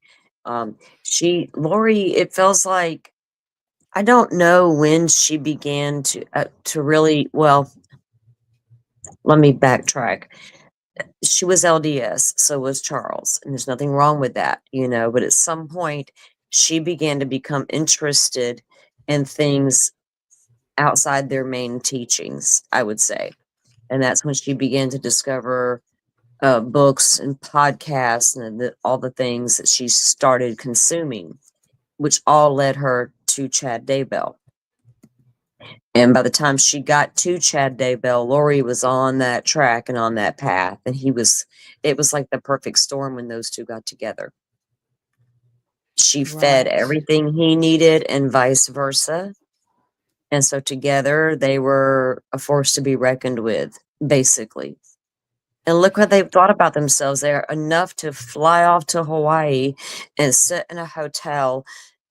Lori, it feels like, I don't know when she began to really, well, let me backtrack. She was LDS, so was Charles, and there's nothing wrong with that, you know, but at some point she began to become interested in things outside their main teachings, I would say. And that's when she began to discover books and podcasts and all the things that she started consuming, which all led her to Chad Daybell. And by the time she got to Chad Daybell, Lori was on that track and on that path. And it was like the perfect storm when those two got together. She fed Right. everything he needed and vice versa. And so together they were a force to be reckoned with, basically. And look what they've thought about themselves. They're enough to fly off to Hawaii and sit in a hotel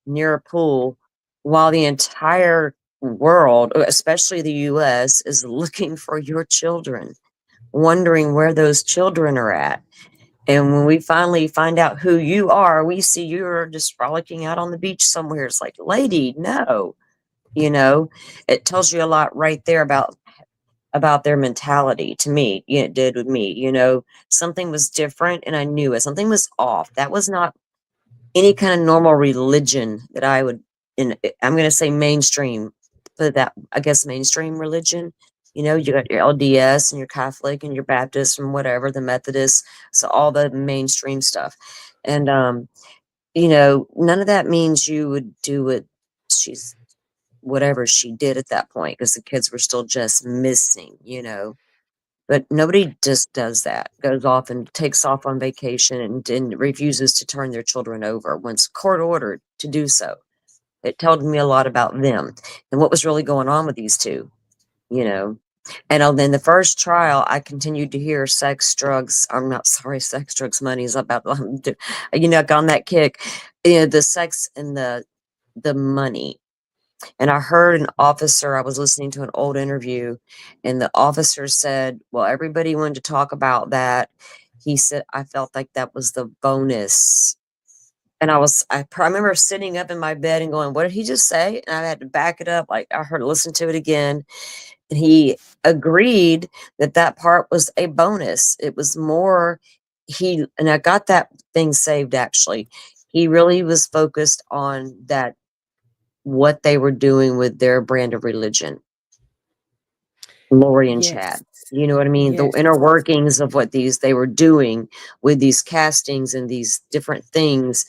near a pool while the entire world, especially the US, is looking for your children, wondering where those children are at. And when we finally find out who you are, we see you're just frolicking out on the beach somewhere. It's like, lady, no. You know, it tells you a lot right there about their mentality. To me, it did with me. You know, something was different and I knew it. Something was off. That was not any kind of normal religion that I would, I'm going to say mainstream, but that, I guess, mainstream religion. You know, you got your LDS and your Catholic and your Baptist and whatever, the Methodist, so all the mainstream stuff. And, you know, none of that means you would do what whatever she did at that point, because the kids were still just missing, you know. But nobody just does that, goes off and takes off on vacation and refuses to turn their children over once court ordered to do so. It told me a lot about them and what was really going on with these two, you know. And then the first trial, I continued to hear sex, drugs. I'm not sorry, sex, drugs, money is about, you know, on that kick. You know, the sex and the money. And I heard an officer, I was listening to an old interview, and the officer said, well, everybody wanted to talk about that. He said, I felt like that was the bonus. And I remember sitting up in my bed and going, what did he just say? And I had to back it up. Like I heard, listen to it again. And he agreed that that part was a bonus. It was more, and I got that thing saved actually. He really was focused on that, what they were doing with their brand of religion. Lori and Chad. Yes. You know what I mean? Yes. The inner workings of what they were doing with these castings and these different things.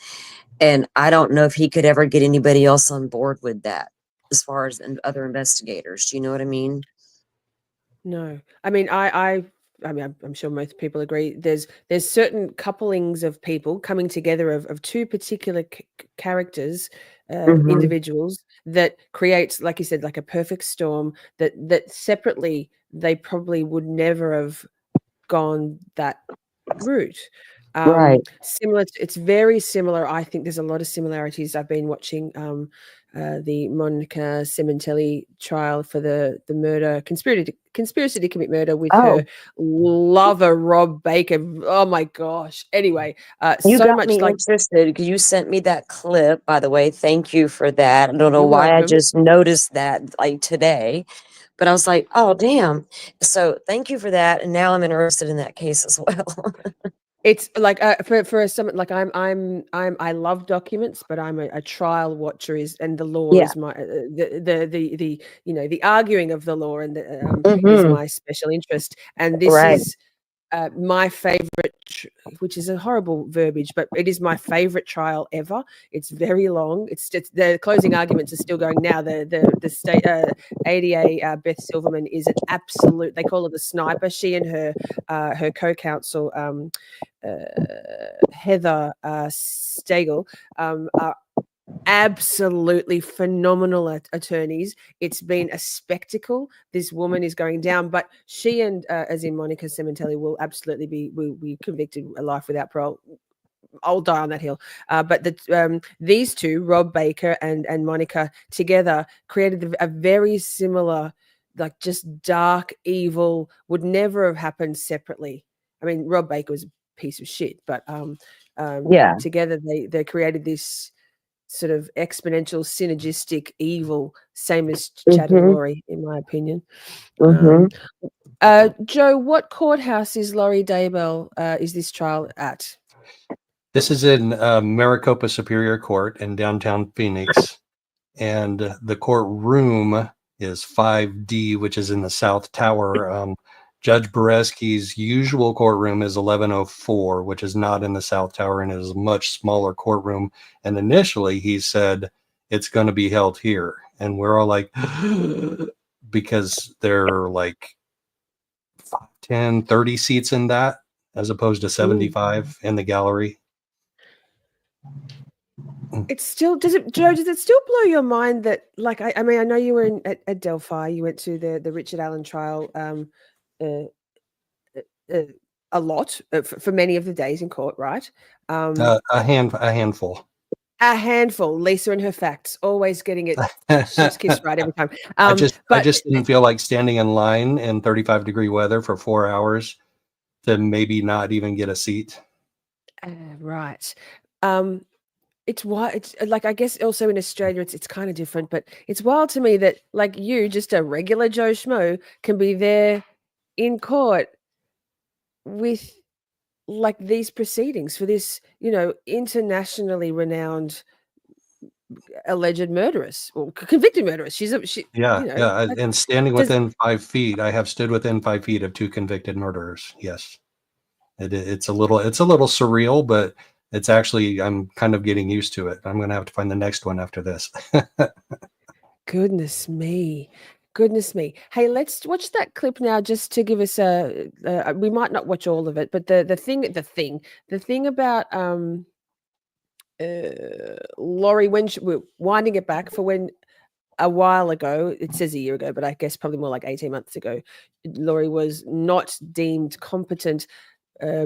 And I don't know if he could ever get anybody else on board with that, as far as other investigators. Do you know what I mean? No, I mean, I'm sure most people agree. There's certain couplings of people coming together of two particular characters, individuals, that creates, like you said, like a perfect storm. That separately they probably would never have gone that route. Right. Similar, it's very similar. I think there's a lot of similarities. I've been watching the Monica Semintelli trial for the murder conspiracy to commit murder with her lover Rob Baker. Oh my gosh! Anyway, You so got much me like interested because you sent me that clip. By the way, thank you for that. I don't know you're why I welcome. just noticed that like today, but I was like, oh damn! So thank you for that, and now I'm interested in that case as well. It's like for some, like I love documents, but I'm a trial watcher, and the law Yeah. is my the you know, the arguing of the law and is Mhm. my special interest. And this Right. is my favorite, which is a horrible verbiage, but it is my favorite trial ever. It's very long. It's the closing arguments are still going now. The state ADA Beth Silverman is an absolute. They call her the sniper. She and her co-counsel Heather Stagel are absolutely phenomenal attorneys. It's been a spectacle. This woman is going down, but she and as in Monica Semintelli will absolutely be convicted life without parole. I'll die on that hill. But these two, Rob Baker and Monica, together created a very similar, like just dark, evil, would never have happened separately. I mean, Rob Baker was a piece of shit, but Yeah. together they created this sort of exponential, synergistic evil, same as Chad and Mhm. Lori, in my opinion. Mhm. Joe, what courthouse is Lori Daybell? Is this trial at? This is in Maricopa Superior Court in downtown Phoenix, and the courtroom is 5D, which is in the South Tower. Judge Bereski's usual courtroom is 1104, which is not in the South Tower and is a much smaller courtroom. And initially he said it's going to be held here. And we're all like, because there are like 10, 30 seats in that, as opposed to 75 in the gallery. It's still, does it still blow your mind that, like, I mean, I know you were at Delphi, you went to the Richard Allen trial a lot for many of the days in court, right? A handful. A handful. Lisa and her facts, always getting it chef's kiss right every time. I just didn't feel like standing in line in 35-degree weather for 4 hours to maybe not even get a seat. Right. It's like, I guess also in Australia it's kind of different, but it's wild to me that, like, you, just a regular Joe Schmo, can be there in court with, like, these proceedings for this, internationally renowned alleged murderess or convicted murderess. And standing within 5 feet, I have stood within 5 feet of 2 convicted murderers. Yes, it's a little surreal, but it's actually, I'm kind of getting used to it. I'm going to have to find the next one after this. Goodness me. Hey, let's watch that clip now, just to give us we might not watch all of it, but the thing about Lori, when we're winding it back for when a while ago, it says a year ago, but I guess probably more like 18 months ago, Lori was not deemed competent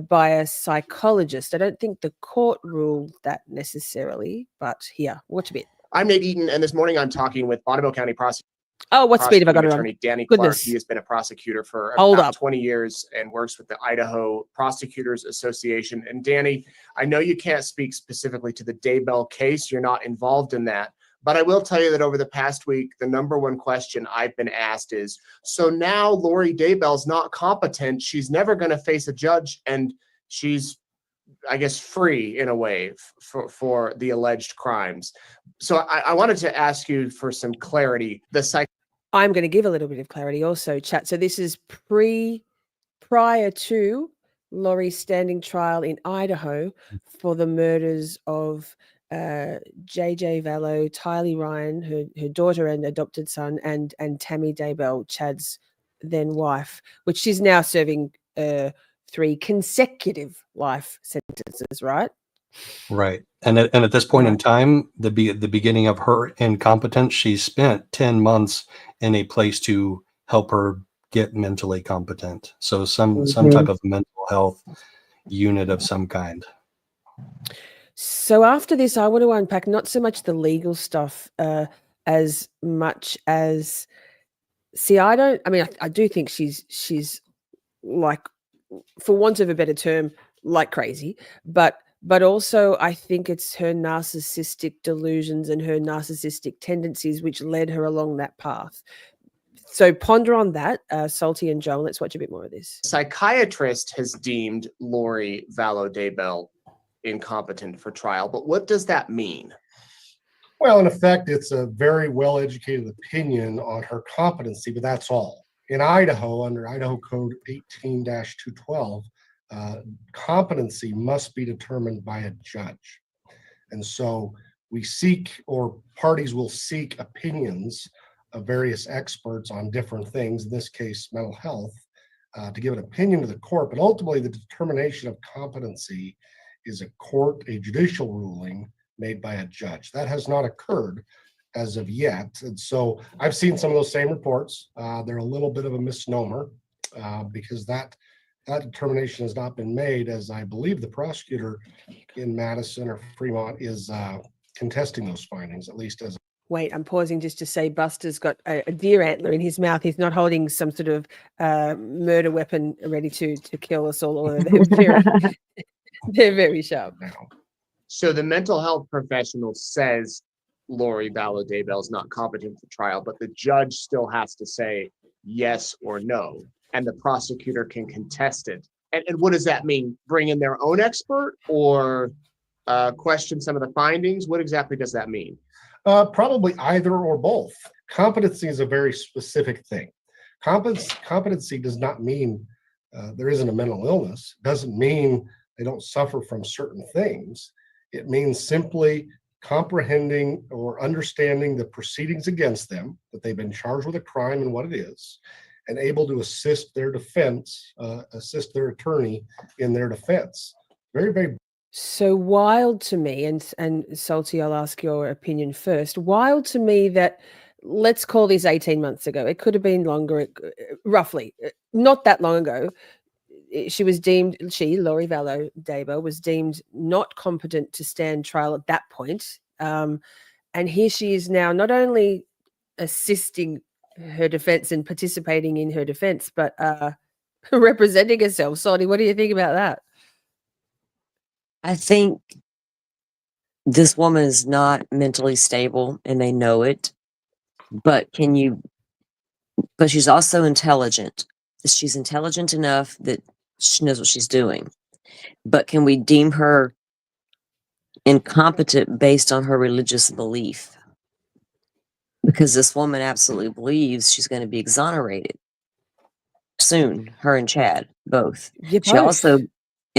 by a psychologist. I don't think the court ruled that necessarily, but here, watch a bit. I'm Nate Eaton, and this morning I'm talking with Bonneville County Prosecutor. Oh, what speed have I got it on? Attorney Danny Goodness. Clark. He has been a prosecutor for Hold about up. 20 years and works with the Idaho Prosecutors Association. And Danny, I know you can't speak specifically to the Daybell case. You're not involved in that. But I will tell you that over the past week, the number one question I've been asked is, so now Lori Daybell's not competent. She's never going to face a judge, and she's, I guess, free in a way for the alleged crimes. So I wanted to ask you for some clarity. I'm going to give a little bit of clarity also, chat. So this is prior to Lori's standing trial in Idaho for the murders of JJ Vallow, Tylee Ryan, her daughter and adopted son, and Tammy Daybell, Chad's then wife, which she's now serving 3 consecutive life sentences, right? Right. And at this point in time, the beginning of her incompetence, she spent 10 months in a place to help her get mentally competent. So some type of mental health unit of some kind. So after this, I want to unpack not so much the legal stuff as much as, I do think she's like, for want of a better term, like crazy, but also I think it's her narcissistic delusions and her narcissistic tendencies which led her along that path. So ponder on that, Salty and Joel. Let's watch a bit more of this. Psychiatrist has deemed Lori Vallow Daybell incompetent for trial, but what does that mean? Well, in effect, it's a very well-educated opinion on her competency, but that's all. In Idaho, under Idaho Code 18-212, competency must be determined by a judge. And so we seek, or parties will seek, opinions of various experts on different things, in this case, mental health, to give an opinion to the court. But ultimately, the determination of competency is a judicial ruling made by a judge. That has not occurred as of yet. And so I've seen some of those same reports. They're a little bit of a misnomer because that determination has not been made, as I believe the prosecutor in Madison or Fremont is contesting those findings, at least as. Wait, I'm pausing just to say Buster's got a deer antler in his mouth. He's not holding some sort of murder weapon ready to kill us all. Although they're very sharp now. So the mental health professional says Lori Vallow Daybell is not competent for trial, but the judge still has to say yes or no, and the prosecutor can contest it. And what does that mean? Bring in their own expert or question some of the findings? What exactly does that mean? Probably either or both. Competency is a very specific thing. Competency does not mean there isn't a mental illness. It doesn't mean they don't suffer from certain things. It means simply comprehending or understanding the proceedings against them, that they've been charged with a crime and what it is, and able to assist their defense, assist their attorney in their defense. Very, very. So wild to me, and Salty, I'll ask your opinion first. Wild to me that, let's call this 18 months ago. It could have been longer, roughly, not that long ago. She, Lori Vallow Daybell, was deemed not competent to stand trial at that point. And here she is now, not only assisting her defense and participating in her defense, but representing herself. Salty, what do you think about that? I think this woman is not mentally stable and they know it, but she's also intelligent. She's intelligent enough that she knows what she's doing, but can we deem her incompetent based on her religious belief? Because this woman absolutely believes she's going to be exonerated soon, her and Chad, both.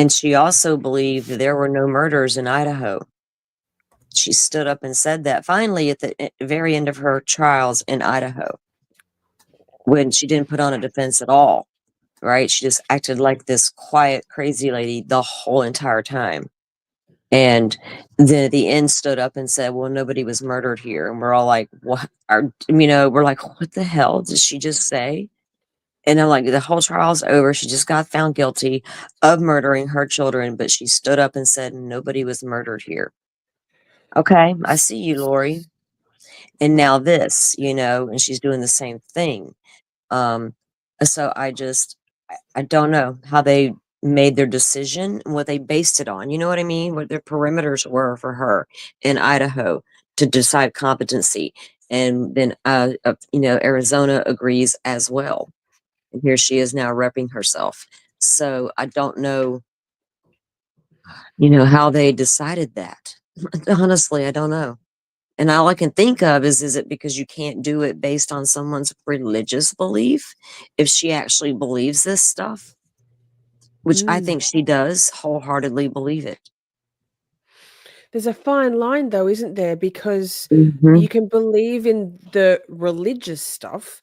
She also believed that there were no murders in Idaho. She stood up and said that finally at the very end of her trials in Idaho, when she didn't put on a defense at all, right? She just acted like this quiet, crazy lady the whole entire time. And then at the end stood up and said, well, nobody was murdered here. And we're all like, what? We're like, what the hell did she just say? And I'm like, the whole trial's over. She just got found guilty of murdering her children, but she stood up and said, nobody was murdered here. Okay, I see you, Lori. And now this, and she's doing the same thing. So I don't know how they made their decision and what they based it on. You know what I mean? What their perimeters were for her in Idaho to decide competency. And then, Arizona agrees as well. And here she is now repping herself. So I don't know, how they decided that. Honestly, I don't know. And all I can think of is it because you can't do it based on someone's religious belief? If she actually believes this stuff, which I think she does wholeheartedly believe it. There's a fine line, though, isn't there? Because you can believe in the religious stuff.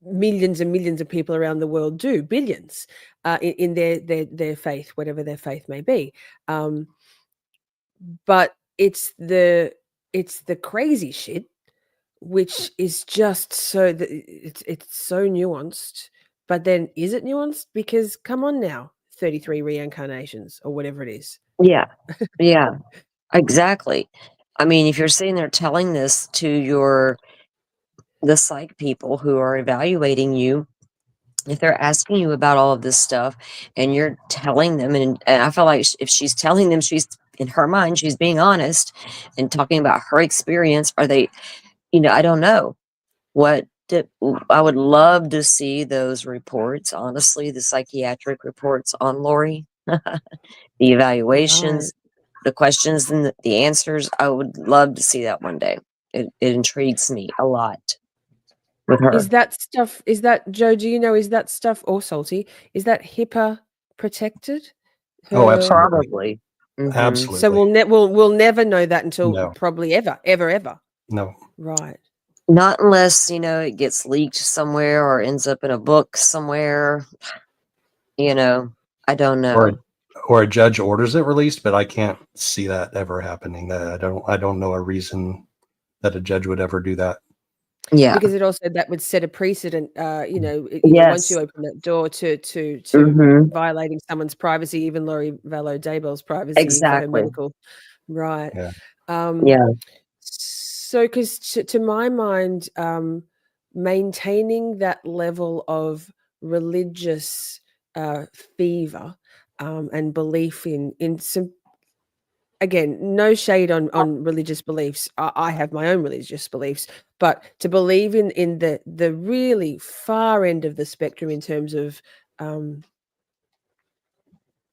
Millions and millions of people around the world do, billions, in their faith, whatever their faith may be. But it's the crazy shit, which is just so it's so nuanced. But then, is it nuanced? Because come on now, 33 reincarnations or whatever it is. Yeah, yeah, exactly. I mean, if you're sitting there telling this to the psych people who are evaluating you, if they're asking you about all of this stuff and you're telling them, and I feel like if she's telling them, she's in her mind, she's being honest and talking about her experience. Are they, I don't know I would love to see those reports, honestly, the psychiatric reports on Lori, the evaluations, the questions and the answers. I would love to see that one day. It intrigues me a lot. With her. Is that Joe, do you know, is that stuff, or Salty, is that HIPAA protected? Oh, absolutely. Probably. Absolutely. So we'll never know that until probably ever. No. Right. Not unless, it gets leaked somewhere or ends up in a book somewhere. I don't know. Or a judge orders it released, but I can't see that ever happening. I don't know a reason that a judge would ever do that. Yeah, because it also that would set a precedent. Once you open that door to violating someone's privacy, even Lori Vallow Daybell's privacy for her medical, right? Yeah. So, because to my mind, maintaining that level of religious fever and belief in some. Again, no shade on religious beliefs. I have my own religious beliefs, but to believe in the really far end of the spectrum in terms of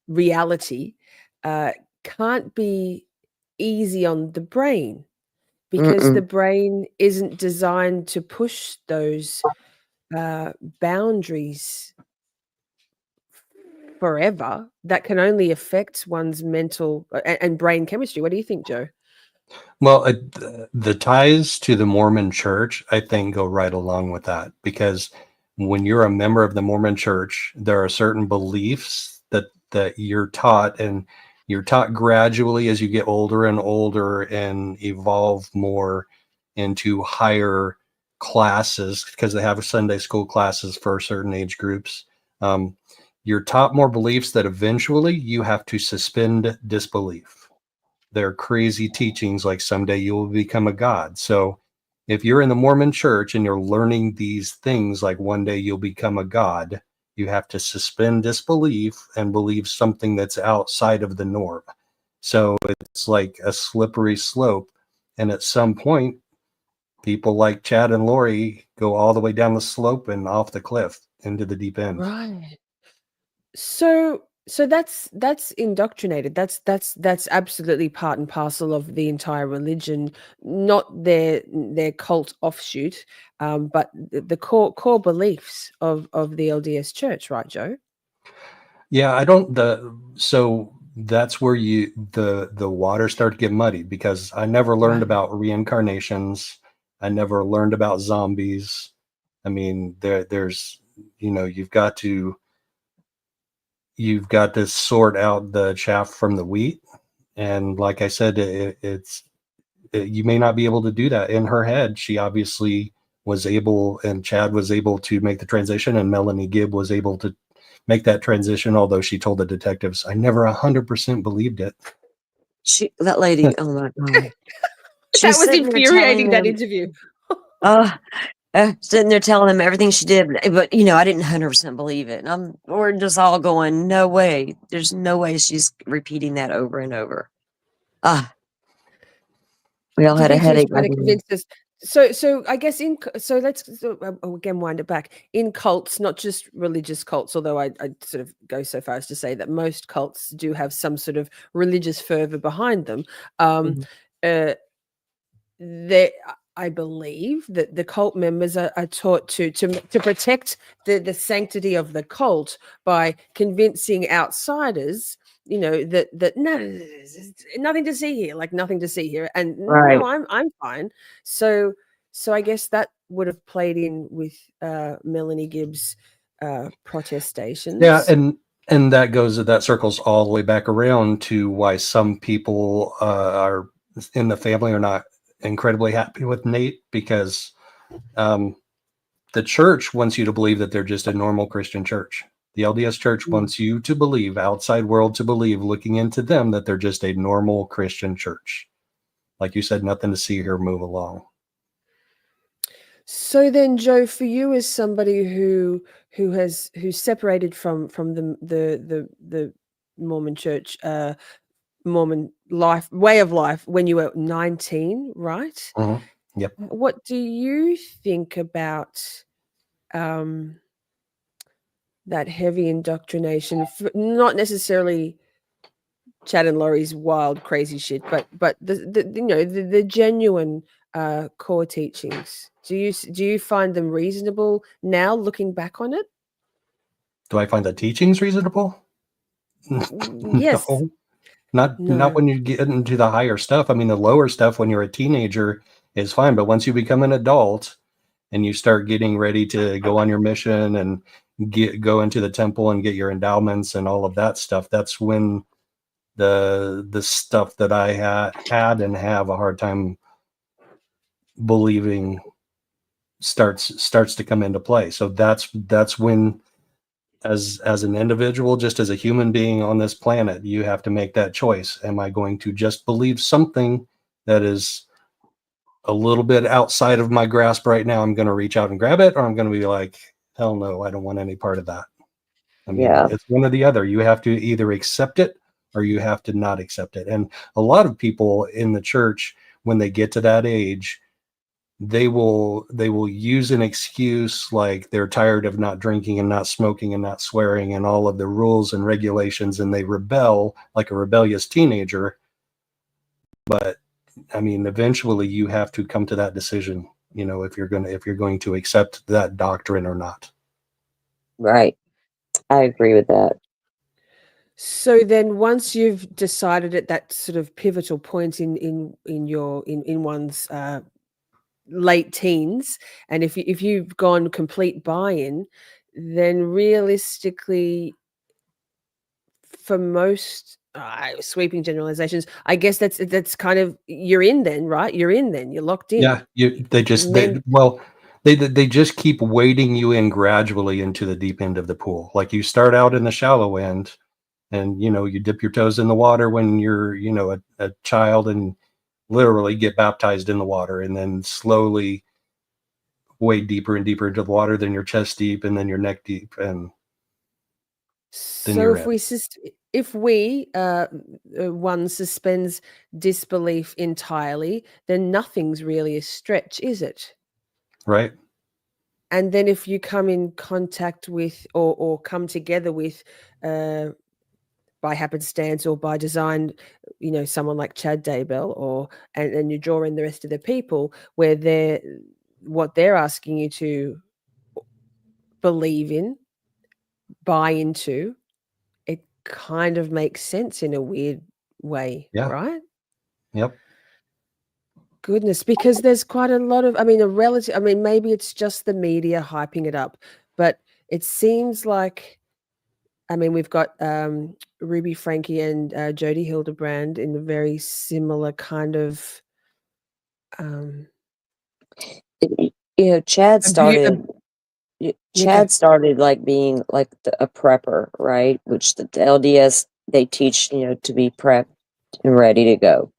reality can't be easy on the brain, because the brain isn't designed to push those boundaries forever. That can only affect one's mental and brain chemistry. What do you think, Joe? Well, the ties to the Mormon Church, I think, go right along with that, because when you're a member of the Mormon Church, there are certain beliefs that you're taught, and you're taught gradually as you get older and older and evolve more into higher classes, because they have Sunday school classes for certain age groups. You're taught more beliefs that eventually you have to suspend disbelief. They're crazy teachings like someday you will become a god. So if you're in the Mormon Church and you're learning these things like one day you'll become a god, you have to suspend disbelief and believe something that's outside of the norm. So it's like a slippery slope. And at some point, people like Chad and Lori go all the way down the slope and off the cliff into the deep end. Right. So that's indoctrinated. That's absolutely part and parcel of the entire religion, not their cult offshoot, but the core beliefs of the LDS Church, right, Joe? Yeah, so that's where the water started to get muddy, because I never learned Right. about reincarnations. I never learned about zombies. I mean, there's, you've got to sort out the chaff from the wheat. And like I said, you may not be able to do that. In her head, she obviously was able, and Chad was able to make the transition, and Melanie Gibb was able to make that transition, although she told the detectives, I never 100% believed it. That lady, oh my God. That was sitting there telling infuriating, that them, interview. sitting there telling them everything she did, but I didn't 100% believe it. And we're just all going, no way. There's no way she's repeating that over and over. We all Do you had a think she was headache. trying to convince us? So I guess let's again wind it back. In cults, not just religious cults, although I sort of go so far as to say that most cults do have some sort of religious fervor behind them. I believe that the cult members are taught to protect the sanctity of the cult by convincing outsiders, that no, nothing to see here, like nothing to see here, and Right. no, I'm fine. So I guess that would have played in with Melanie Gibb's protestations. Yeah, and that circles all the way back around to why some people are in the family are not incredibly happy with Nate, because the church wants you to believe that they're just a normal Christian church. The LDS Church wants you to believe, outside world to believe, looking into them, that they're just a normal Christian church. Like you said, nothing to see here, move along. So then, Joe, for you as somebody who's separated from the Mormon Church, Mormon way of life when you were 19, right? Mm-hmm. Yep. What do you think about that heavy indoctrination? Not necessarily Chad and Lori's wild, crazy shit, but the genuine core teachings. Do you find them reasonable now, looking back on it? Do I find the teachings reasonable? Yes. No, not when you get into the higher stuff. I mean, the lower stuff when you're a teenager is fine, but once you become an adult and you start getting ready to go on your mission and go into the temple and get your endowments and all of that stuff, that's when the stuff that I had and have a hard time believing starts to come into play. So that's when, as an individual, just as a human being on this planet, you have to make that choice. Am I going to just believe something that is a little bit outside of my grasp right now? I'm going to reach out and grab it, or I'm going to be like, hell no, I don't want any part of that. I mean, it's one or the other. You have to either accept it or you have to not accept it. And a lot of people in the church, when they get to that age, they will use an excuse like they're tired of not drinking and not smoking and not swearing and all of the rules and regulations, and they rebel like a rebellious teenager. But I mean, eventually you have to come to that decision, if you're going to accept that doctrine or not. Right. I agree with that. So then once you've decided at that sort of pivotal point in one's late teens, and if you've gone complete buy-in, then realistically, for most sweeping generalizations, I guess that's kind of you're in then, right? You're in then. You're locked in. Yeah, they just keep wading you in gradually into the deep end of the pool. Like you start out in the shallow end, and you dip your toes in the water when you're a child, and literally get baptized in the water, and then slowly wade deeper and deeper into the water, then you're chest deep, and then you're neck deep, and then So you're if one suspends disbelief entirely, then nothing's really a stretch, is it? right. And then if you come in contact with or come together with by happenstance or by design, someone like Chad Daybell, and you draw in the rest of the people where what they're asking you to believe in, buy into, it kind of makes sense in a weird way, Yeah. right? Yep. Goodness, because there's quite a lot of, maybe it's just the media hyping it up, but it seems like, we've got Ruby Franke and Jodie Hildebrandt in a very similar kind of Chad abu- started. Yeah, Chad started like being like a prepper, right? Which the LDS they teach, to be prepped and ready to go.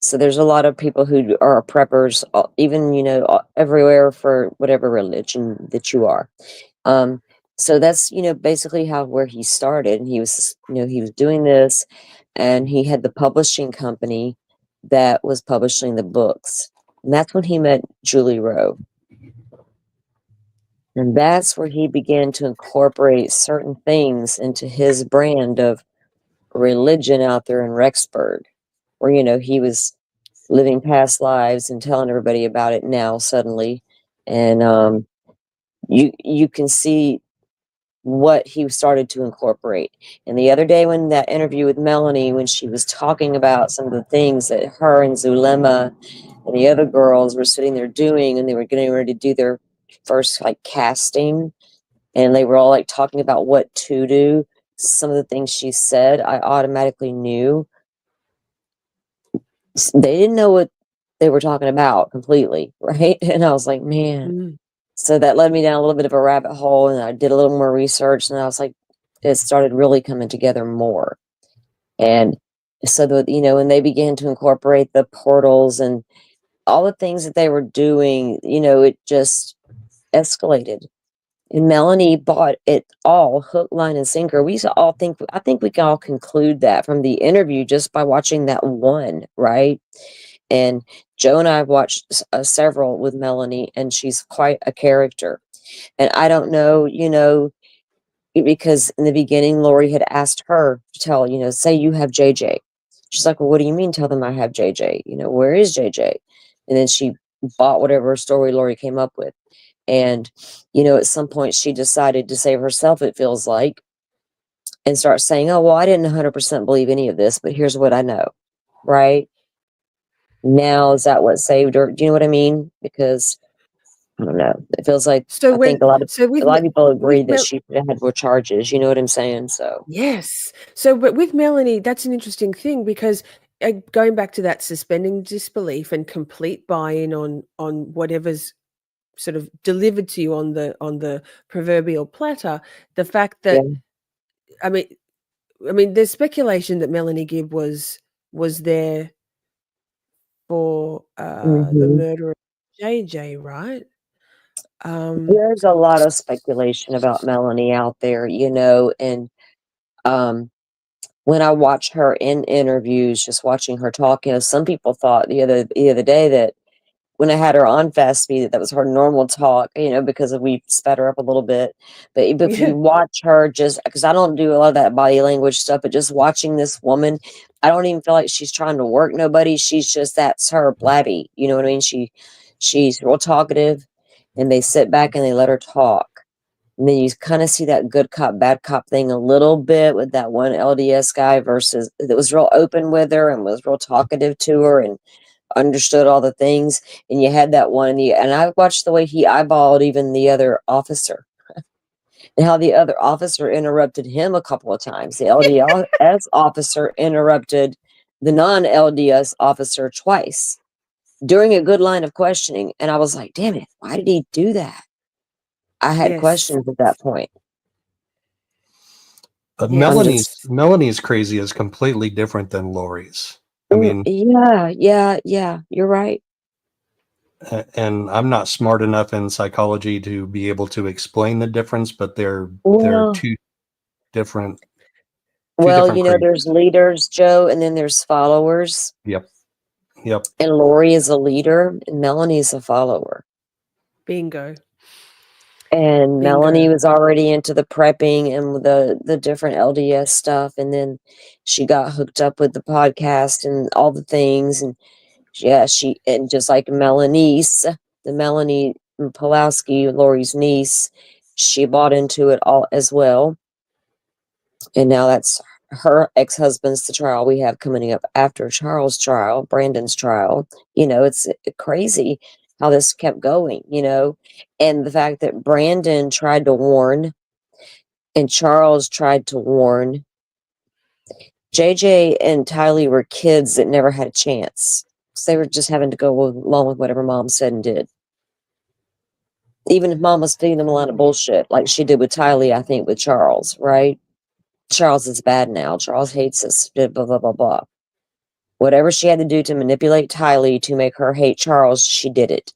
So there's a lot of people who are preppers, even everywhere for whatever religion that you are. So that's basically where he started. He was he was doing this, and he had the publishing company that was publishing the books, and that's when he met Julie Rowe. And that's where he began to incorporate certain things into his brand of religion out there in Rexberg, where, he was living past lives and telling everybody about it now suddenly. And you can see what he started to incorporate. And the other day when that interview with Melanie, when she was talking about some of the things that her and Zulema and the other girls were sitting there doing, and they were getting ready to do their first casting, and they were all talking about what to do, some of the things she said, I automatically knew they didn't know what they were talking about completely, right? And I was like, man. So that led me down a little bit of a rabbit hole, and I did a little more research, and I was like, it started really coming together more. And so when they began to incorporate the portals and all the things that they were doing, it just escalated. And Melanie bought it all, hook, line, and sinker. I think we can all conclude that from the interview just by watching that one, right? And Joe and I have watched several with Melanie, and she's quite a character. And I don't know, because in the beginning, Lori had asked her to tell, say you have JJ. She's like, well, what do you mean tell them I have JJ? Where is JJ? And then she bought whatever story Lori came up with. And, at some point she decided to save herself, it feels like, and start saying, oh, well, I didn't 100% believe any of this, but here's what I know, right? Now, is that what saved her? Do you know what I mean? Because, I don't know. It feels like, I think a lot of people agree that she had more charges. You know what I'm saying? So yes. So, but with Melanie, that's an interesting thing because going back to that suspending disbelief and complete buy-in on whatever's sort of delivered to you on the proverbial platter, the fact that I mean, there's speculation that Melanie Gibb was there for the murder of JJ, right? There's a lot of speculation about Melanie out there, and when I watch her in interviews, just watching her talk, some people thought the other day that when I had her on Fast Speed, that was her normal talk, because we sped her up a little bit. But if you watch her, just because I don't do a lot of that body language stuff, but just watching this woman, I don't even feel like she's trying to work nobody. She's just, that's her blabby. You know what I mean? She's real talkative, and they sit back and they let her talk. And then you kind of see that good cop, bad cop thing a little bit with that one LDS guy versus that was real open with her and was real talkative to her and understood all the things. And you had that one, and I watched the way he eyeballed even the other officer and how the other officer interrupted him a couple of times. The LDS officer interrupted the non-LDS officer twice during a good line of questioning. And I was like, damn it, why did he do that? I had Yes. questions at that point. But Yeah. Melanie's crazy is completely different than Lori's. I mean, yeah, you're right. and I'm not smart enough in psychology to be able to explain the difference, but they're Well, two different well, different there's crazies. leaders, Joe, and then there's followers. Yep. And Lori is a leader, and Melanie's a follower. Bingo. And Bingo. Melanie was already into the prepping and the different LDS stuff, and then she got hooked up with the podcast and all the things, and and just like the Melanie Pulowski, Lori's niece, she bought into it all as well. And now that's her ex-husband's the trial we have coming up after Charles' trial, Brandon's trial. It's crazy how this kept going, and the fact that Brandon tried to warn and Charles tried to warn. JJ and Tylee were kids that never had a chance. So they were just having to go along with whatever mom said and did. Even if mom was feeding them a lot of bullshit, like she did with Tylee, I think, with Charles, right? Charles is bad now. Charles hates us, blah, blah, blah, blah. Whatever she had to do to manipulate Tylee to make her hate Charles, she did it.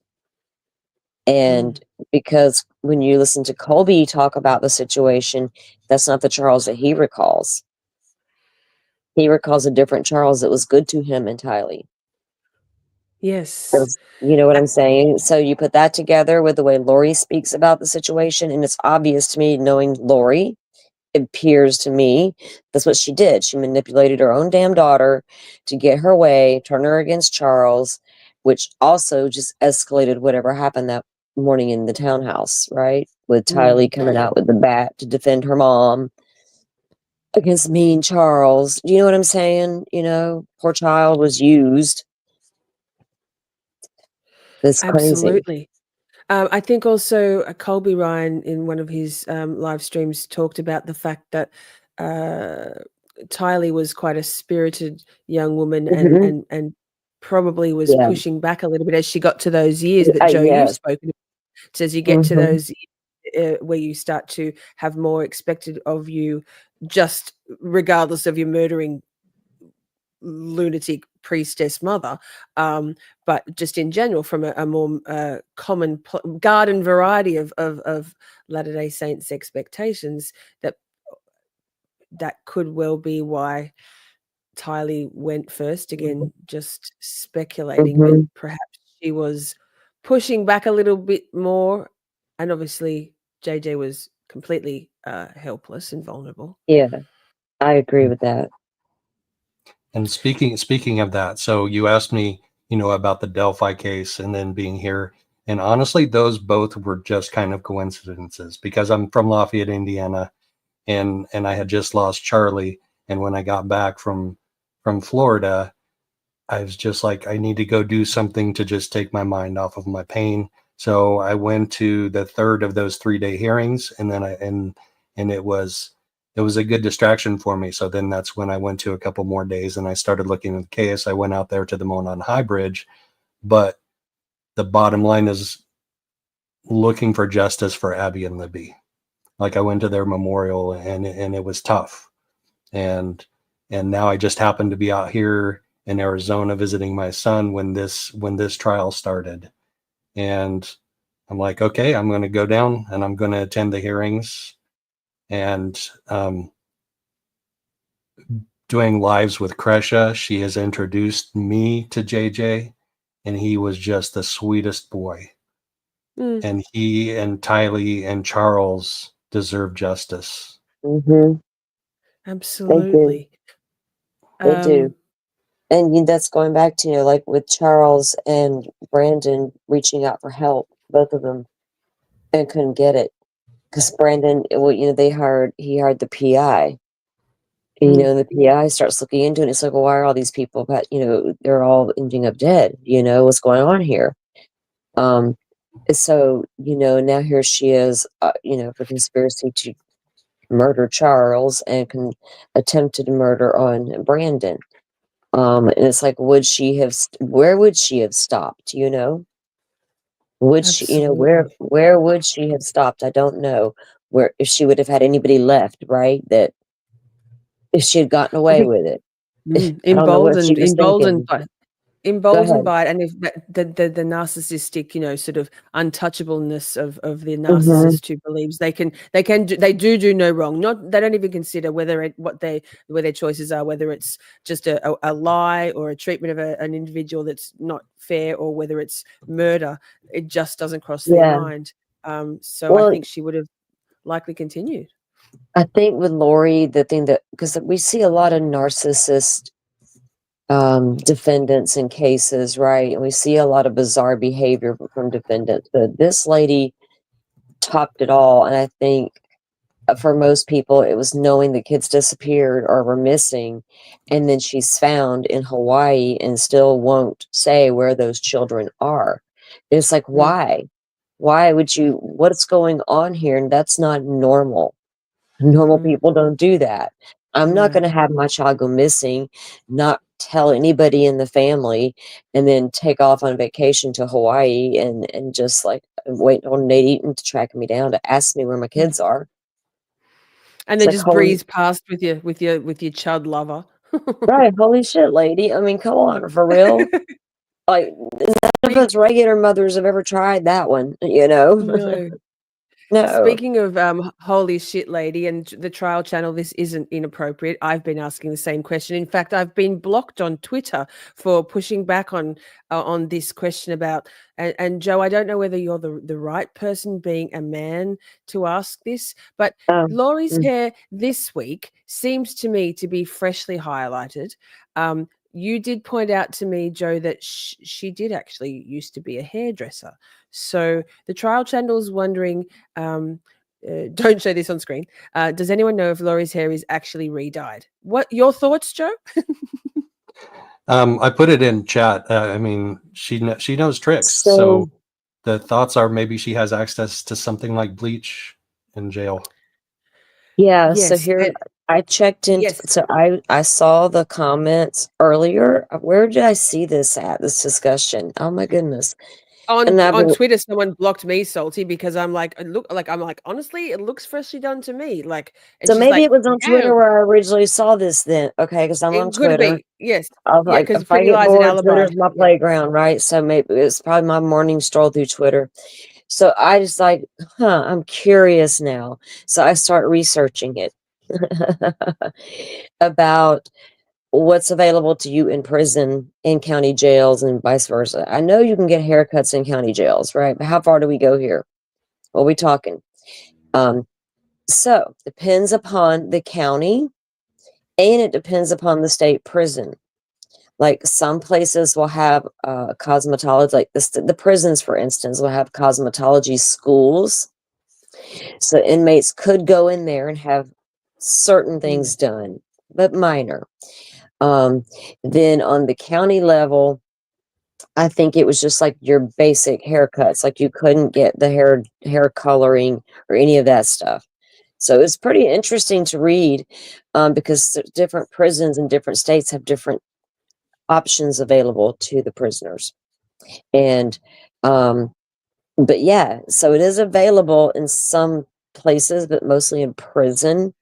And because when you listen to Colby talk about the situation, that's not the Charles that he recalls. He recalls a different Charles that was good to him and Tylee. Yes. You know what I'm saying? So you put that together with the way Lori speaks about the situation, and it's obvious to me, knowing Lori, it appears to me that's what she did. She manipulated her own damn daughter to get her way, turn her against Charles, which also just escalated whatever happened that morning in the townhouse, right? With Tylee coming out with the bat to defend her mom against mean Charles. Do you know what I'm saying? Poor child was used. That's crazy. Absolutely. I think also Colby Ryan in one of his live streams talked about the fact that Tylee was quite a spirited young woman and probably was pushing back a little bit as she got to those years that Joe you've spoken about. So as you get to those where you start to have more expected of you, just regardless of your murdering lunatic priestess mother, but just in general from a more common garden variety of Latter-day Saints expectations, that could well be why Tylee went first. Again, just speculating, but perhaps she was pushing back a little bit more, and obviously JJ was completely helpless and vulnerable. Yeah, I agree with that. And speaking of that, so you asked me, about the Delphi case and then being here. And honestly, those both were just kind of coincidences because I'm from Lafayette, Indiana, and I had just lost Charlie. And when I got back from Florida, I was just like, I need to go do something to just take my mind off of my pain. So I went to the third of those 3-day hearings, and then and it was a good distraction for me. So then that's when I went to a couple more days and I started looking at the case. I went out there to the Monon High Bridge, but the bottom line is looking for justice for Abby and Libby. Like I went to their memorial and it was tough. And now I just happened to be out here in Arizona visiting my son when this trial started. And I'm like, okay, I'm going to go down and I'm going to attend the hearings. And doing lives with Kresha, she has introduced me to JJ, and he was just the sweetest boy. And he and Tylee and Charles deserve justice. Absolutely. They do. And that's going back to, like with Charles and Brandon reaching out for help, both of them, and couldn't get it. because Brandon, well, he hired the PI. And, Mm. and the PI starts looking into it. And it's like, well, why are all these people, but they're all ending up dead. What's going on here? So, now here she is, for conspiracy to murder Charles and attempted murder on Brandon. And it's like, where would she have stopped? Would she, where would she have stopped? I don't know if she would have had anybody left, right? That if she had gotten I away think with it. I don't know what she was thinking. Go emboldened ahead. by it, and if the narcissistic, sort of untouchableness of the Mhm. narcissist who believes they do no wrong. They don't even consider where their choices are, whether it's just a lie or a treatment of an individual that's not fair, or whether it's murder. It just doesn't cross their Yeah. mind. So I Well, think she would have likely continued. I think with Lori, the thing because we see a lot of narcissist defendants in cases, right? And we see a lot of bizarre behavior from defendants. But this lady topped it all. And I think for most people, it was knowing the kids disappeared or were missing. And then she's found in Hawaii and still won't say where those children are. It's like, why? Why would you? What's going on here? And that's not normal. Normal people don't do that. I'm not going to have my child go missing, not tell anybody in the family, and then take off on vacation to Hawaii and just like wait on Nate Eaton to track me down to ask me where my kids are. And then just breeze past with your chud lover. Right, holy shit, lady. I mean, come on, for real. Like, none of us regular mothers have ever tried that one, No. No. Speaking of holy shit, lady, and the trial channel, this isn't inappropriate. I've been asking the same question. In fact, I've been blocked on Twitter for pushing back on this question about. And Joe, I don't know whether you're the right person, being a man, to ask this, but Lori's hair this week seems to me to be freshly highlighted. You did point out to me, Joe, that she did actually used to be a hairdresser. So the trial channel's wondering, don't show this on screen. Does anyone know if Lori's hair is actually re-dyed? What your thoughts, Joe? I put it in chat. I mean, she knows tricks. So the thoughts are maybe she has access to something like bleach in jail. Yeah, Yes, so here I checked in. yes. So I saw the comments earlier. Where did I see this at? This discussion. Oh my goodness. On Twitter, someone blocked me, Salty, because I'm like, honestly, it looks freshly done to me. Like, and So she's maybe like, it was on Twitter "Damn, where I originally saw this then. Okay, because I'm on it could Twitter. be, yes, I was yeah, like, because if I Pretty get Lies and bored, Alibi." Twitter's my playground, right? So maybe it's probably my morning stroll through Twitter. So I just like, I'm curious now. So I start researching it about what's available to you in prison, in county jails, and vice versa. I know you can get haircuts in county jails, right? But how far do we go here? What are we talking? So depends upon the county, and it depends upon the state prison. Like some places will have cosmetology, like the prisons, for instance, will have cosmetology schools. So inmates could go in there and have certain things done, but minor. Then on the county level, I think it was just like your basic haircuts. Like you couldn't get the hair coloring or any of that stuff. So it's pretty interesting to read because different prisons in different states have different options available to the prisoners. And but yeah, so it is available in some places, but mostly in prison.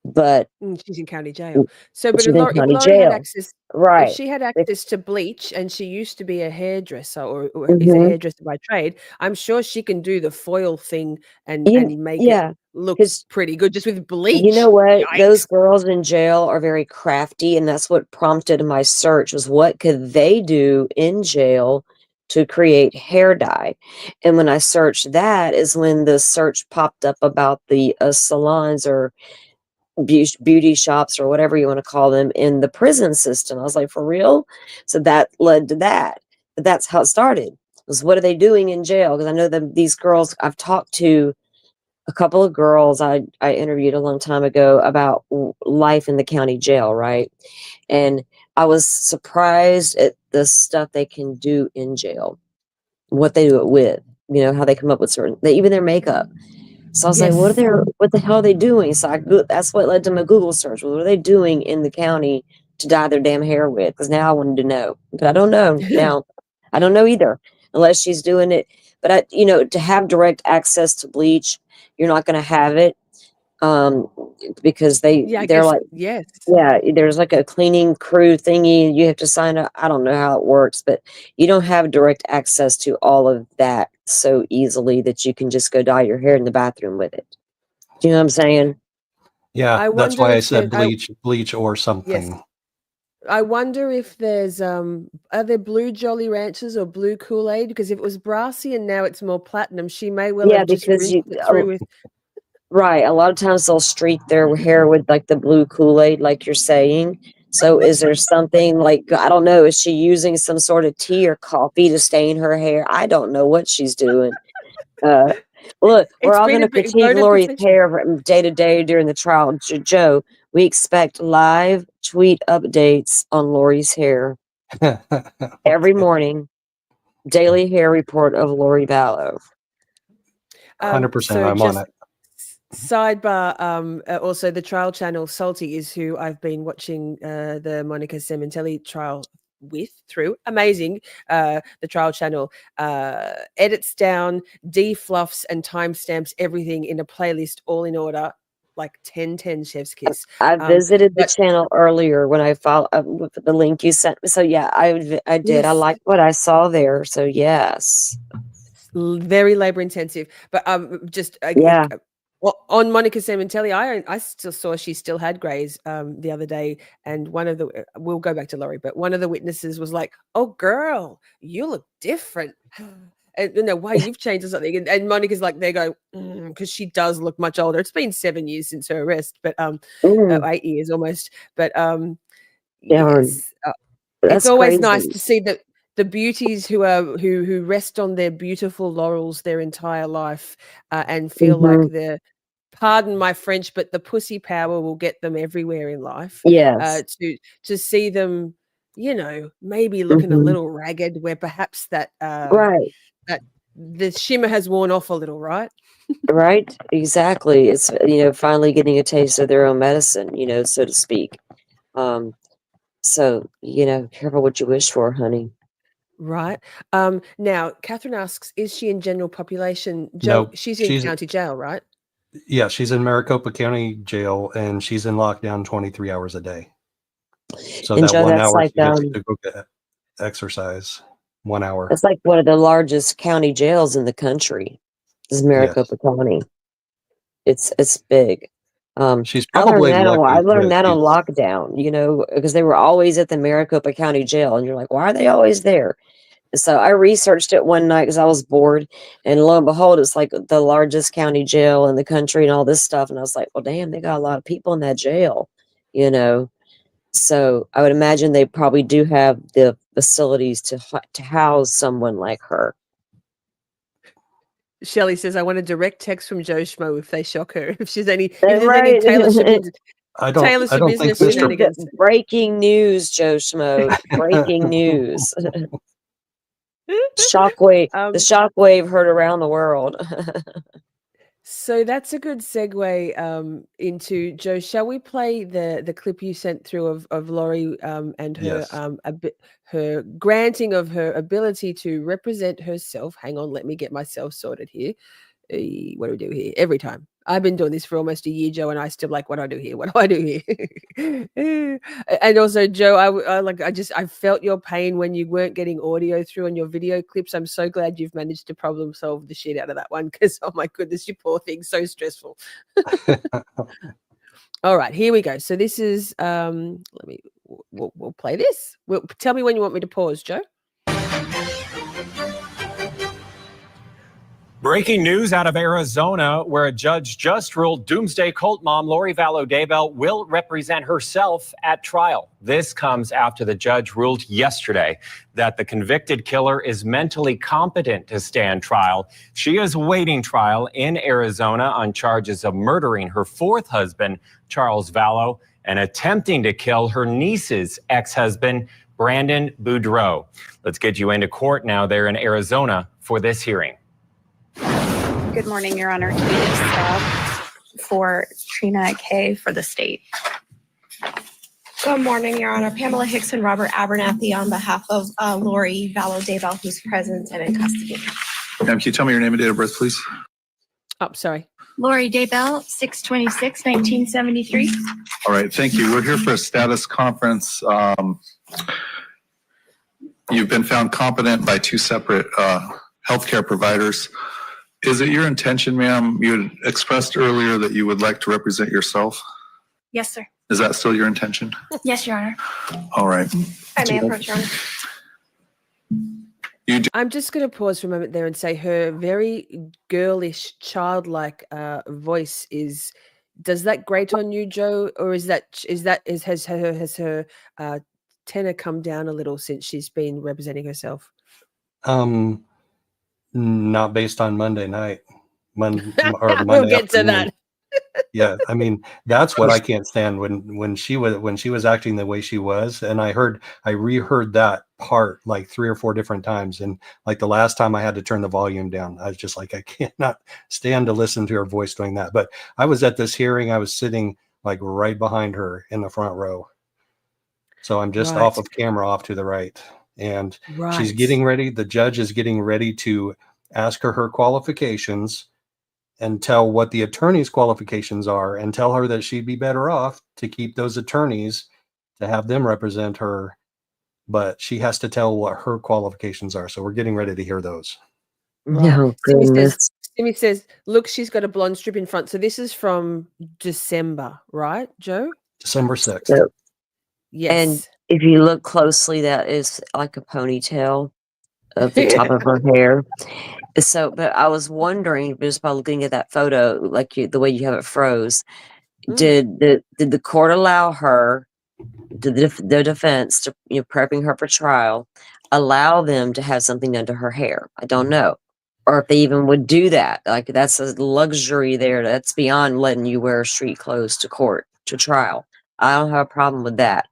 But she's in county jail. So, but she's if in Lori county had jail, access, right? if she had access to bleach, and she used to be a hairdresser or is a Mhm. hairdresser by trade, I'm sure she can do the foil thing and make Yeah, it look 'cause pretty good just with bleach. you know what? Yikes. Those girls in jail are very crafty, and that's what prompted my search was what could they do in jail to create hair dye. And when I searched that is when the search popped up about the salons or beauty shops or whatever you want to call them in the prison system. I was like, for real? So that led to that. But that's how it started. Was what are they doing in jail? Because I know that these girls I've talked to a couple of girls I interviewed a long time ago about life in the county jail, right? And I was surprised at the stuff they can do in jail, what they do it with, you know, how they come up with even their makeup. So I was like, Yes. what the hell are they doing? So that's what led to my Google search. What are they doing in the county to dye their damn hair with? Because now I wanted to know, but I don't know now. I don't know either, unless she's doing it. But to have direct access to bleach, you're not going to have it, because Yeah, I they're guess like, yes. yeah, there's like a cleaning crew thingy. You have to sign up. I don't know how it works, but you don't have direct access to all of that so easily that you can just go dye your hair in the bathroom with it. Do you know what I'm saying? Yeah, I that's wonder why I if said there, I, bleach or yes. something. I wonder if there's are there blue Jolly Ranchers or blue Kool-Aid? Because if it was brassy and now it's more platinum, she may well Yeah, have just because rinsed it through with. right. A lot of times they'll streak their hair with like the blue Kool-Aid, like you're saying. So is there something like, I don't know, is she using some sort of tea or coffee to stain her hair? I don't know what she's doing. Look, we're It's all been going a to bit critique loaded Lori's potential. hair from day to day during the trial. Joe, we expect live tweet updates on Lori's hair every morning. Daily hair report of Lori Vallow. 100%. So I'm on just it. sidebar, also the trial channel Salty is who I've been watching the Monica Semintelli trial through. Amazing. The trial channel edits down, defluffs and timestamps everything in a playlist all in order, like 10 chef's kiss. I visited the but channel earlier when I followed with the link you sent me. So yeah, I did. I yes, liked what I saw there. So yes. very labor intensive, but just Yeah. on Monica Semintelli, I still saw she still had grays the other day, and one of the we'll go back to Lori, but one of the witnesses was like, "Oh, girl, you look different." And why you've changed or something, and Monica's like, they go, because she does look much older. It's been 7 years since her arrest, but 8 years almost. But Yeah, yes, it's that's always nice crazy. to see that the beauties who rest on their beautiful laurels their entire life and feel like the, pardon my French, but the pussy power will get them everywhere in life. Yes. To see them, maybe looking a little ragged, where perhaps that Right. that the shimmer has worn off a little, right? Right. Exactly. It's finally getting a taste of their own medicine, so to speak. So careful what you wish for, honey. Right. Now, Catherine asks, is she in general population? Joe, No, she's in county jail, right? Yeah, she's in Maricopa County Jail, and she's in lockdown 23 hours a day. So And that Joe, 1 that's hour like she gets to go get exercise. 1 hour. that's like one of the largest county jails in the country. Is Maricopa County. It's big. She's I learned probably that lucky that on she's lockdown, because they were always at the Maricopa County Jail, and you're like, why are they always there? So I researched it one night because I was bored, and lo and behold, it's like the largest county jail in the country and all this stuff. And I was like, well, damn, they got a lot of people in that jail, So I would imagine they probably do have the facilities to house someone like her. Shelley says, I want a direct text from Joe Schmo if they shock her. If there's any Taylor Shabazz, I don't think This is shenanigans. breaking news, Joe Schmo. Breaking news. Shockwave. The shockwave heard around the world. So that's a good segue into Joe. Shall we play the clip you sent through of Lori and her her granting of her ability to represent herself? Hang on, let me get myself sorted here. What do we do here? Every time. I've been doing this for almost a year, Joe, and I still like, what do I do here? What do I do here? And also, Joe, I felt your pain when you weren't getting audio through on your video clips. I'm so glad you've managed to problem solve the shit out of that one, because oh my goodness, you poor thing, so stressful. All right, here we go. So this is we'll play this. Tell me when you want me to pause, Joe. Breaking news out of Arizona, where a judge just ruled doomsday cult mom Lori Vallow Daybell will represent herself at trial. This comes after the judge ruled yesterday that the convicted killer is mentally competent to stand trial. She is awaiting trial in Arizona on charges of murdering her fourth husband, Charles Vallow, and attempting to kill her niece's ex-husband, Brandon Boudreaux. Let's get you into court now there in Arizona for this hearing. Good morning, Your Honor. Kate Staub for Trina K for the state. Good morning, Your Honor. Pamela Hicks and Robert Abernathy on behalf of Lori Vallow Daybell, who's present and in custody. Ma'am, can you tell me your name and date of birth, please? Oh, sorry. Lori Daybell, 6/26/1973. All right, thank you. We're here for a status conference. You've been found competent by two separate healthcare providers. Is it your intention, ma'am, you had expressed earlier that you would like to represent yourself? Yes, sir. Is that still your intention? Yes, Your Honor. All right. I may approach, Your Honor. I'm just going to pause for a moment there and say her very girlish, childlike voice does that grate on you, Joe, or has her tenor come down a little since she's been representing herself? Not based on Monday night. Monday we'll get to that. Yeah, I mean, that's what I can't stand when she was acting the way she was, and I reheard that part like 3 or 4 different times, and like the last time I had to turn the volume down. I was just like, I cannot stand to listen to her voice doing that. But I was at this hearing, I was sitting like right behind her in the front row, so I'm just off of camera, off to the right, and she's getting ready. The judge is getting ready to ask her qualifications and tell what the attorney's qualifications are, and tell her that she'd be better off to keep those attorneys to have them represent her, but she has to tell what her qualifications are. So we're getting ready to hear those. No goodness. Timmy says, look, she's got a blonde strip in front. So this is from December, right, Joe? December 6th. So, yes. And if you look closely, that is like a ponytail of the top of her hair. So, but I was wondering, just by looking at that photo, like the way you have it froze, did the court allow her, did the defense, to prepping her for trial, allow them to have something done to her hair? I don't know, or if they even would do that. Like, that's a luxury there. That's beyond letting you wear street clothes to court to trial. I don't have a problem with that.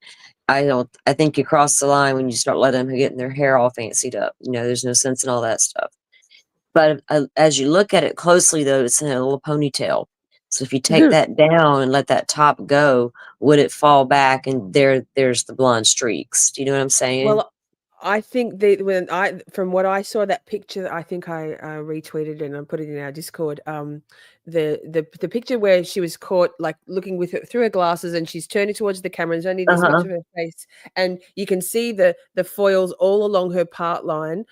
I think you cross the line when you start letting them getting their hair all fancied up. There's no sense in all that stuff. But as you look at it closely, though, it's in a little ponytail. So if you take that down and let that top go, would it fall back and there's the blonde streaks? Do you know what I'm saying? Well, I think from what I saw, that picture, I think I retweeted and I put it in our Discord. The picture where she was caught, like looking through her glasses, and she's turning towards the camera, and there's only this much of her face, and you can see the foils all along her part line,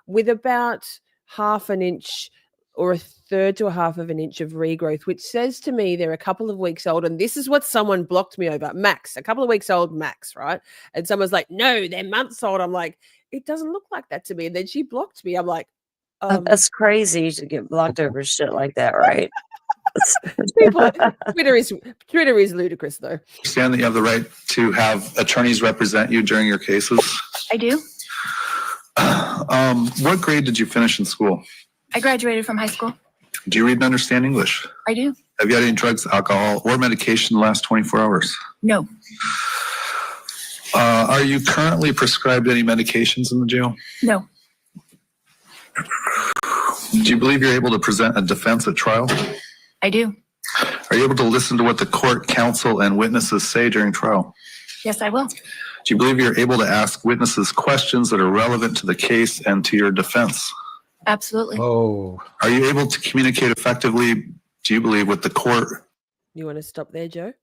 with about half an inch or a third to a half of an inch of regrowth, which says to me they're a couple of weeks old. And this is what someone blocked me over. Max, a couple of weeks old, max, right? And someone's like, no, they're months old. I'm like, it doesn't look like that to me. And then she blocked me. I'm like, that's crazy to get blocked over shit like that, right? Twitter is ludicrous, though. Understand that you have the right to have attorneys represent you during your cases? I do. What grade did you finish in school? I graduated from high school. Do you read and understand English? I do. Have you had any drugs, alcohol, or medication in the last 24 hours? No. Are you currently prescribed any medications in the jail? No. Do you believe you're able to present a defense at trial? I do. Are you able to listen to what the court, counsel, and witnesses say during trial? Yes, I will. Do you believe you're able to ask witnesses questions that are relevant to the case and to your defense? Absolutely. Oh. Are you able to communicate effectively, do you believe, with the court? You want to stop there, Joe?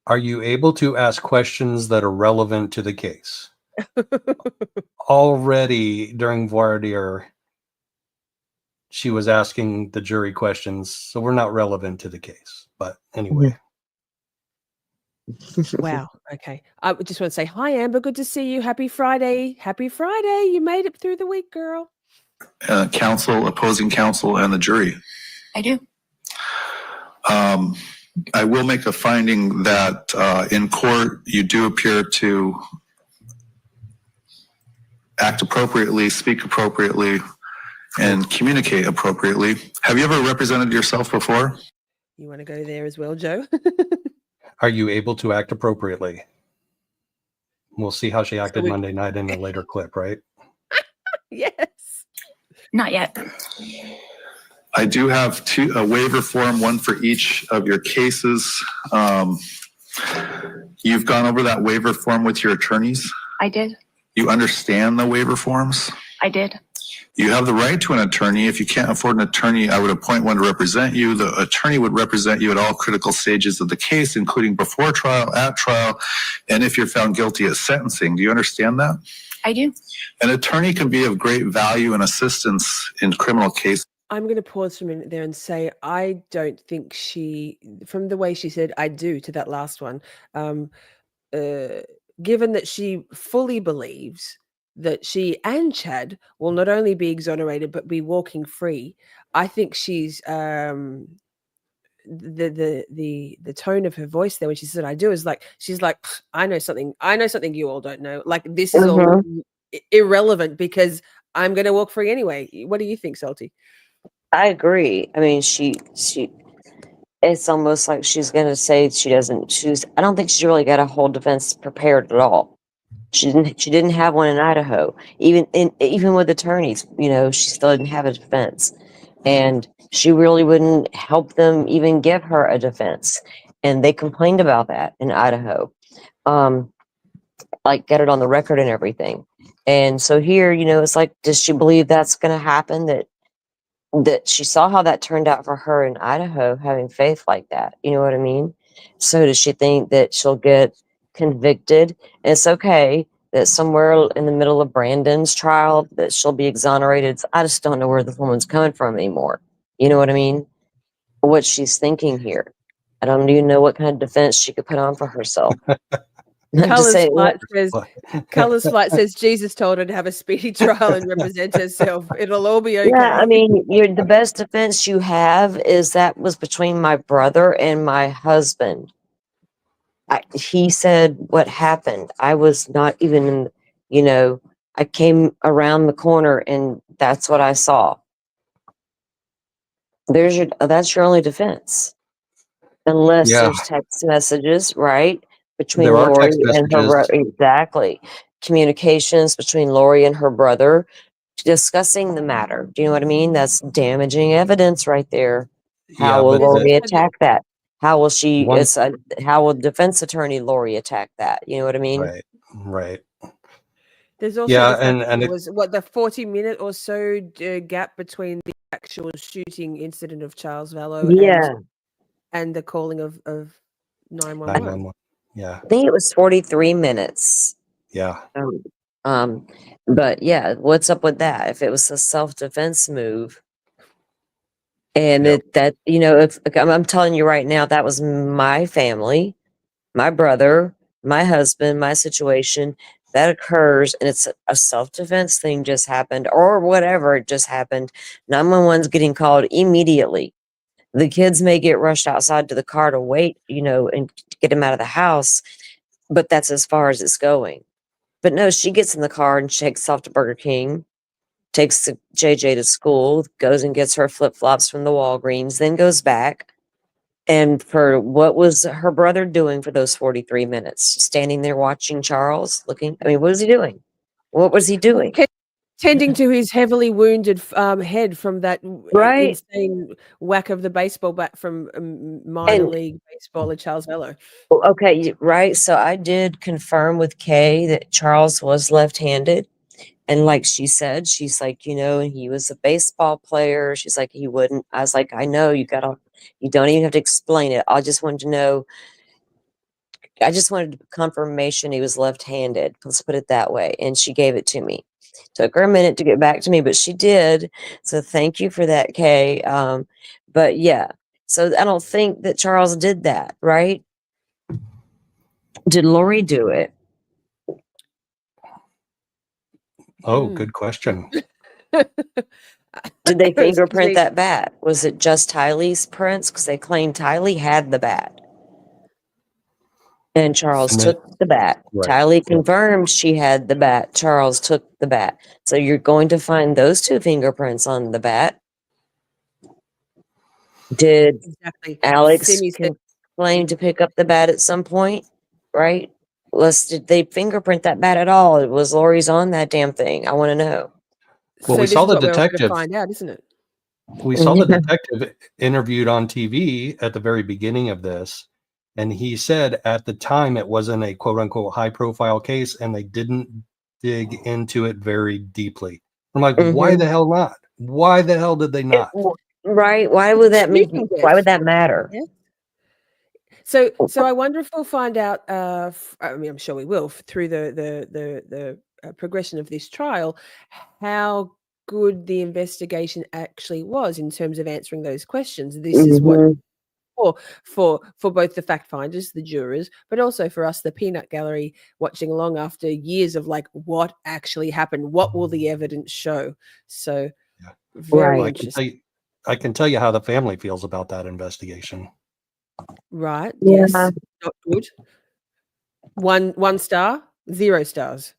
Are you able to ask questions that are relevant to the case? Already during voir dire, she was asking the jury questions, so we're not relevant to the case. But anyway. Wow. Okay. I just want to say hi, Amber. Good to see you. Happy Friday. Happy Friday. You made it through the week, girl. counsel, opposing counsel, and the jury? I do. I will make a finding that in court you do appear to act appropriately, speak appropriately, and communicate appropriately. Have you ever represented yourself before? You want to go there as well, Joe? Are you able to act appropriately? We'll see how she acted we- Monday night in a later clip, right? Yes. Not yet. I do have a waiver form, one for each of your cases. You've gone over that waiver form with your attorneys. I did. You understand the waiver forms. I did. You have the right to an attorney. If you can't afford an attorney, I would appoint one to represent you. The attorney would represent you at all critical stages of the case, including before trial, at trial, and if you're found guilty at sentencing. Do you understand that? I do. An attorney can be of great value and assistance in criminal cases. I'm going to pause for a minute there and say I don't think she, from the way she said I do to that last one, given that she fully believes that she and Chad will not only be exonerated but be walking free, I think she's the tone of her voice there when she said I do is like she's like, I know something you all don't know. Like this is all irrelevant because I'm going to walk free anyway. What do you think, Salty? I agree. I mean, she it's almost like she's going to say she doesn't choose. I don't think she's really got a whole defense prepared at all. She didn't have one in Idaho. Even with attorneys, you know, she still didn't have a defense. And she really wouldn't help them even give her a defense. And they complained about that in Idaho. Like get it on the record and everything. And so here, you know, it's like, does she believe that's going to happen? That she saw how that turned out for her in Idaho, having faith like that. You know what I mean? So does she think that she'll get convicted? And it's okay that somewhere in the middle of Brandon's trial that she'll be exonerated. I just don't know where the woman's coming from anymore. You know what I mean? What she's thinking here. I don't even know what kind of defense she could put on for herself. Colors Flight says Jesus told her to have a speedy trial and represent herself. It'll all be okay. Yeah, I mean, the best defense you have is that was between my brother and my husband. He said what happened. I was not even, you know, I came around the corner and that's what I saw. That's your only defense. Unless there's text messages, right? Between Lori and her brother. Exactly. Communications between Lori and her brother discussing the matter. Do you know what I mean? That's damaging evidence right there. How will Lori attack that? How will she, how will defense attorney Lori attack that? You know what I mean? Right. There's also it was the 40-minute or so gap between the actual shooting incident of Charles Vallow and the calling of 911. Yeah. I think it was 43 minutes. Yeah. But yeah, what's up with that? If it was a self-defense move, and you know, if I'm telling you right now, that was my family, my brother, my husband, my situation that occurs, and it's a self-defense thing just happened, or whatever it just happened. 911's getting called immediately. The kids may get rushed outside to the car to wait, you know, and get them out of the house, but that's as far as it's going. But no, she gets in the car and takes off to Burger King, takes JJ to school, goes and gets her flip-flops from the Walgreens, then goes back. And for what was her brother doing for those 43 minutes? Standing there watching Charles, looking. I mean, what was he doing? What was he doing? Tending to his heavily wounded head from that insane whack of the baseball bat from minor league baseballer Charles Vallow. Okay, right. So I did confirm with Kay that Charles was left-handed. And like she said, she's like, you know, he was a baseball player. She's like, he wouldn't. I was like, I know, you don't even have to explain it. I just wanted confirmation he was left-handed. Let's put it that way. And she gave it to me. Took her a minute to get back to me, but she did. So thank you for that, Kay. But yeah, so I don't think that Charles did that, right? Did Lori do it? Oh, good question. Did they Excuse fingerprint me. that bat? Was it just Tylee's prints? Because they claimed Tylee had the bat. And Charles And then, took the bat. right. Tylee Yep. confirmed she had the bat. Charles took the bat. So you're going to find those two fingerprints on the bat. Did Exactly. Alex Simi said, claim to pick up the bat at some point? Right? Did they fingerprint that bat at all? Was Lori's on that damn thing? I want to know. Well, so we this saw is the what we're going to detective. find out, isn't it? We saw the detective interviewed on TV at the very beginning of this, and he said at the time it wasn't a quote unquote high profile case, and they didn't dig into it very deeply. I'm like, why the hell not? Why the hell did they not? Right? Why would that make? Speaking Why of- would that matter? Yeah. So I wonder if we'll find out. I mean, I'm sure we will through the progression of this trial, how good the investigation actually was in terms of answering those questions. This is what for both the fact finders, the jurors, but also for us, the peanut gallery, watching along after years of like what actually happened. What will the evidence show? So very interesting. I can tell you how the family feels about that investigation. Right. Yeah. Yes. Not good. One star, 0 stars.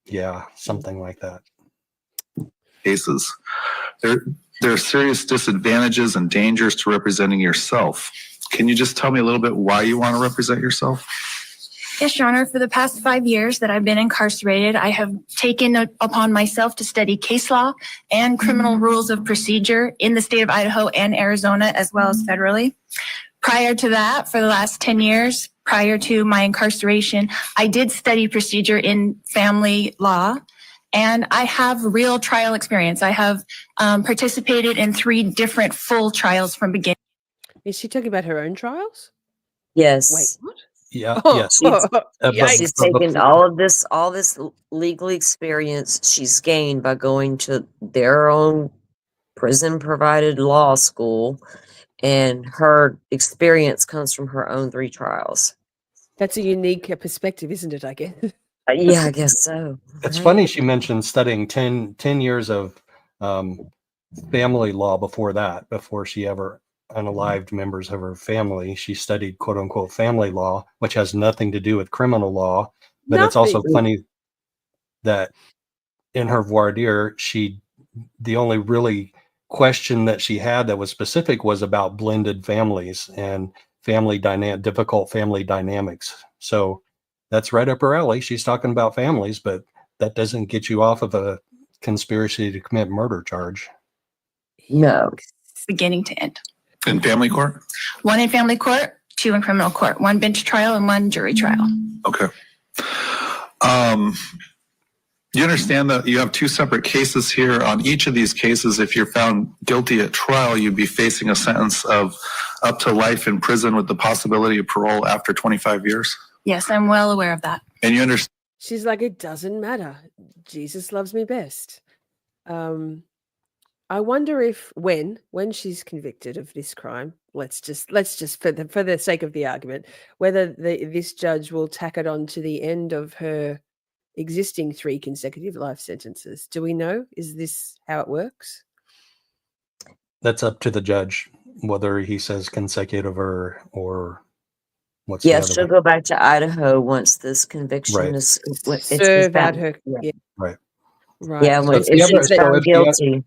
Yeah, something like that. Cases. There are serious disadvantages and dangers to representing yourself. Can you just tell me a little bit why you want to represent yourself? Yes, Your Honor. For the past 5 years that I've been incarcerated, I have taken upon myself to study case law and criminal rules of procedure in the state of Idaho and Arizona, as well as federally. Prior to that, for the last 10 years, prior to my incarceration, I did study procedure in family law, and I have real trial experience. I have participated in 3 different full trials from beginning. Is she talking about her own trials? Yes. Wait, what? Yeah. Oh, Yes. She's taken all this legal experience she's gained by going to their own prison provided law school, and her experience comes from her own 3 trials. That's a unique perspective, isn't it? I guess. Yeah, I guess so. It's funny she mentioned studying 10 years of family law before she ever unalived members of her family. She studied quote unquote family law, which has nothing to do with criminal law. But it's also funny that in her voir dire, the only really question that she had that was specific was about blended families and difficult family dynamics. So that's right up her alley. She's talking about families, but that doesn't get you off of a conspiracy to commit murder charge. No. Beginning to end. In family court? 1 in family court, 2 in criminal court, 1 bench trial and 1 jury trial. Okay. You understand that you have 2 separate cases here. On each of these cases, if you're found guilty at trial, you'd be facing a sentence of up to life in prison with the possibility of parole after 25 years. Yes, I'm well aware of that. And you understand? She's like, it doesn't matter. Jesus loves me best. I wonder if when she's convicted of this crime, let's just for the sake of the argument, whether this judge will tack it on to the end of her existing 3 consecutive life sentences. Do we know? Is this how it works? That's up to the judge, whether he says consecutive or what's Yes, the she'll other go back to Idaho once this conviction is serve out her. Yeah. Right. Right. Yeah, So if if she's the found other- guilty.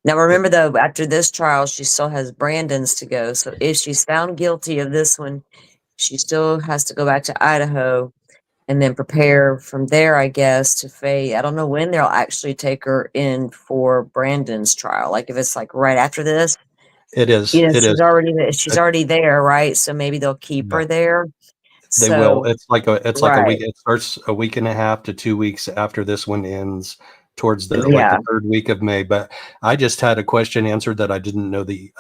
Now remember though, after this trial, she still has Brandon's to go. So if she's found guilty of this one, she still has to go back to Idaho and then prepare from there, I guess, to face. I don't know when they'll actually take her in for Brandon's trial. Like if it's like right after this. It is. You know, It is. she's already there, right? So maybe they'll keep her there. They So, will. It's like a right. week. It starts a week and a half to 2 weeks after this one ends, towards the Yeah. the 3rd week of May. But I just had a question answered that I didn't know the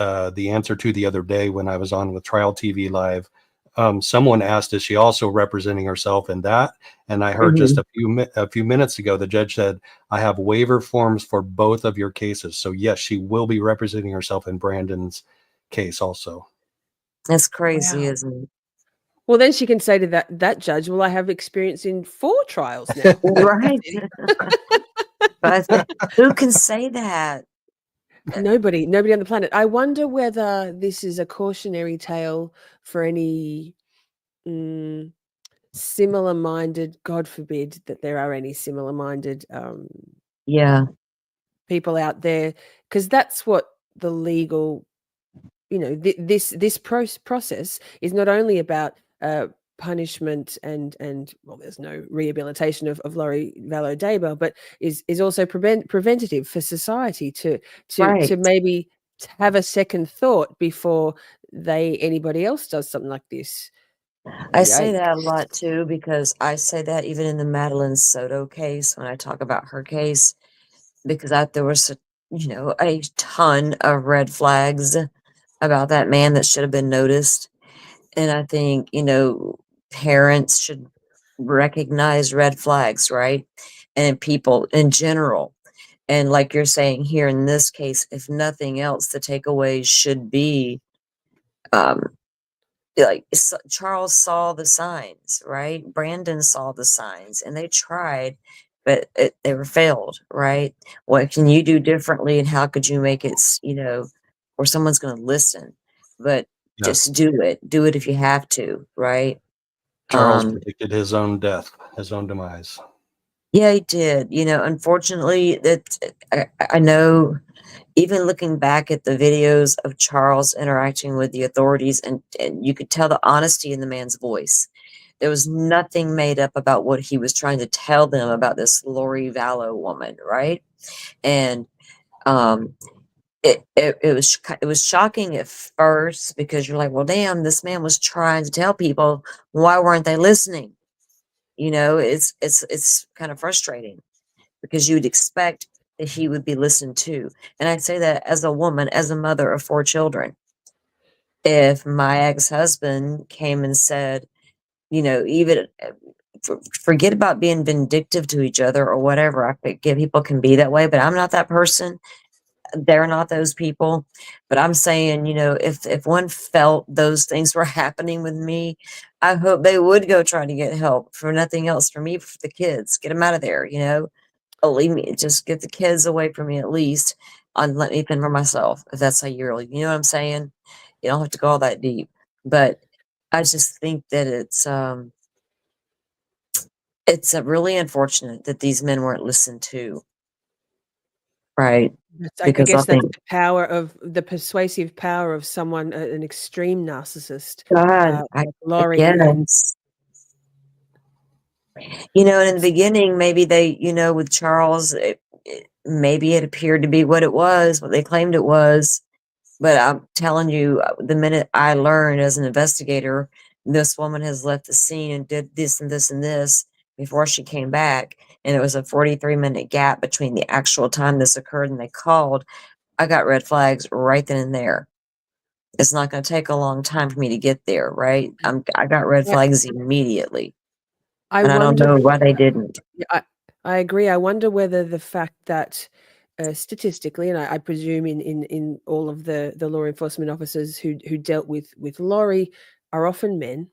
answer to the other day when I was on with Trial TV Live. Someone asked, is she also representing herself in that? And I heard just a few minutes ago, the judge said, I have waiver forms for both of your cases. So yes, she will be representing herself in Brandon's case also. That's crazy, Wow. isn't it? Well, then she can say to that judge, well, I have experience in 4 trials now. Right. But who can say that? Nobody on the planet. I wonder whether this is a cautionary tale for any similar-minded, God forbid that there are any similar-minded Yeah. people out there, because that's what the legal, this process is not only about punishment and well, there's no rehabilitation of Lori Vallow Daybell, but is also preventative for society to Right. maybe have a second thought before anybody else does something like this. I say Yikes. that a lot too, because I say that even in the Madeline Soto case when I talk about her case, because there was a ton of red flags about that man that should have been noticed. And I think, parents should recognize red flags, right? And people in general. And like you're saying here in this case, if nothing else, the takeaways should be Charles saw the signs, right? Brandon saw the signs and they tried, but they were failed, right? What can you do differently and how could you make it, where someone's going to listen? But just do it if you have to, right? Charles predicted his own death, his own demise. Yeah, he did. Unfortunately, I know, even looking back at the videos of Charles interacting with the authorities, and you could tell the honesty in the man's voice. There was nothing made up about what he was trying to tell them about this Lori Vallow woman, right? And it was shocking at first, because you're like, well, damn, this man was trying to tell people, why weren't they listening? It's kind of frustrating, because you'd expect that he would be listened to. And I'd say that as a woman, as a mother of 4 children. If my ex-husband came and said, even forget about being vindictive to each other or whatever. I think people can be that way, but I'm not that person. They're not those people. But I'm saying, if one felt those things were happening with me, I hope they would go try to get help, for nothing else, for me, for the kids. Get them out of there, leave me, just get the kids away from me at least, and let me fend for myself, if that's how you really, you know what I'm saying? You don't have to go all that deep. But I just think that it's really unfortunate that these men weren't listened to. Right. I Because guess that's the persuasive power of someone, an extreme narcissist. God, Lori. guess. And in the beginning, maybe they, with Charles, maybe it appeared to be what they claimed it was. But I'm telling you, the minute I learned as an investigator, this woman has left the scene and did this and this and this before she came back, and it was a 43-minute gap between the actual time this occurred and they called, I got red flags right then and there. It's not going to take a long time for me to get there, right? I got red flags immediately. And I don't know why they didn't. I agree. I wonder whether the fact that statistically, and I presume in all of the law enforcement officers who dealt with Lori are often men,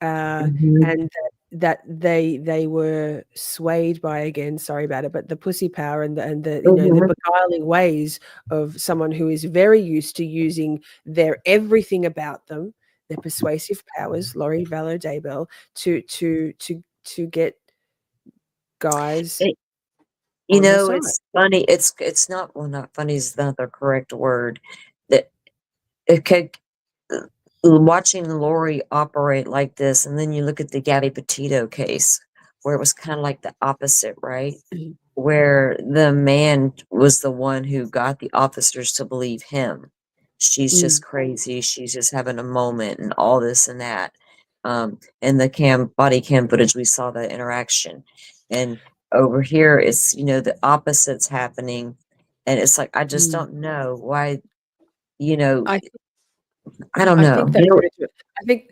and that they were swayed by, again, sorry about it, but the pussy power and the the beguiling ways of someone who is very used to using their everything about them, their persuasive powers, Lori Vallow Daybell, to get guys. It's funny. It's not, well, not funny is not the correct word. That it could, watching Lori operate like this, and then you look at the Gabby Petito case, where it was kind of like the opposite, right? Where the man was the one who got the officers to believe him. She's just crazy. She's just having a moment and all this and that. In the body cam footage, we saw that interaction. And over here, it's, the opposite's happening. And it's like, I just don't know why, I don't know.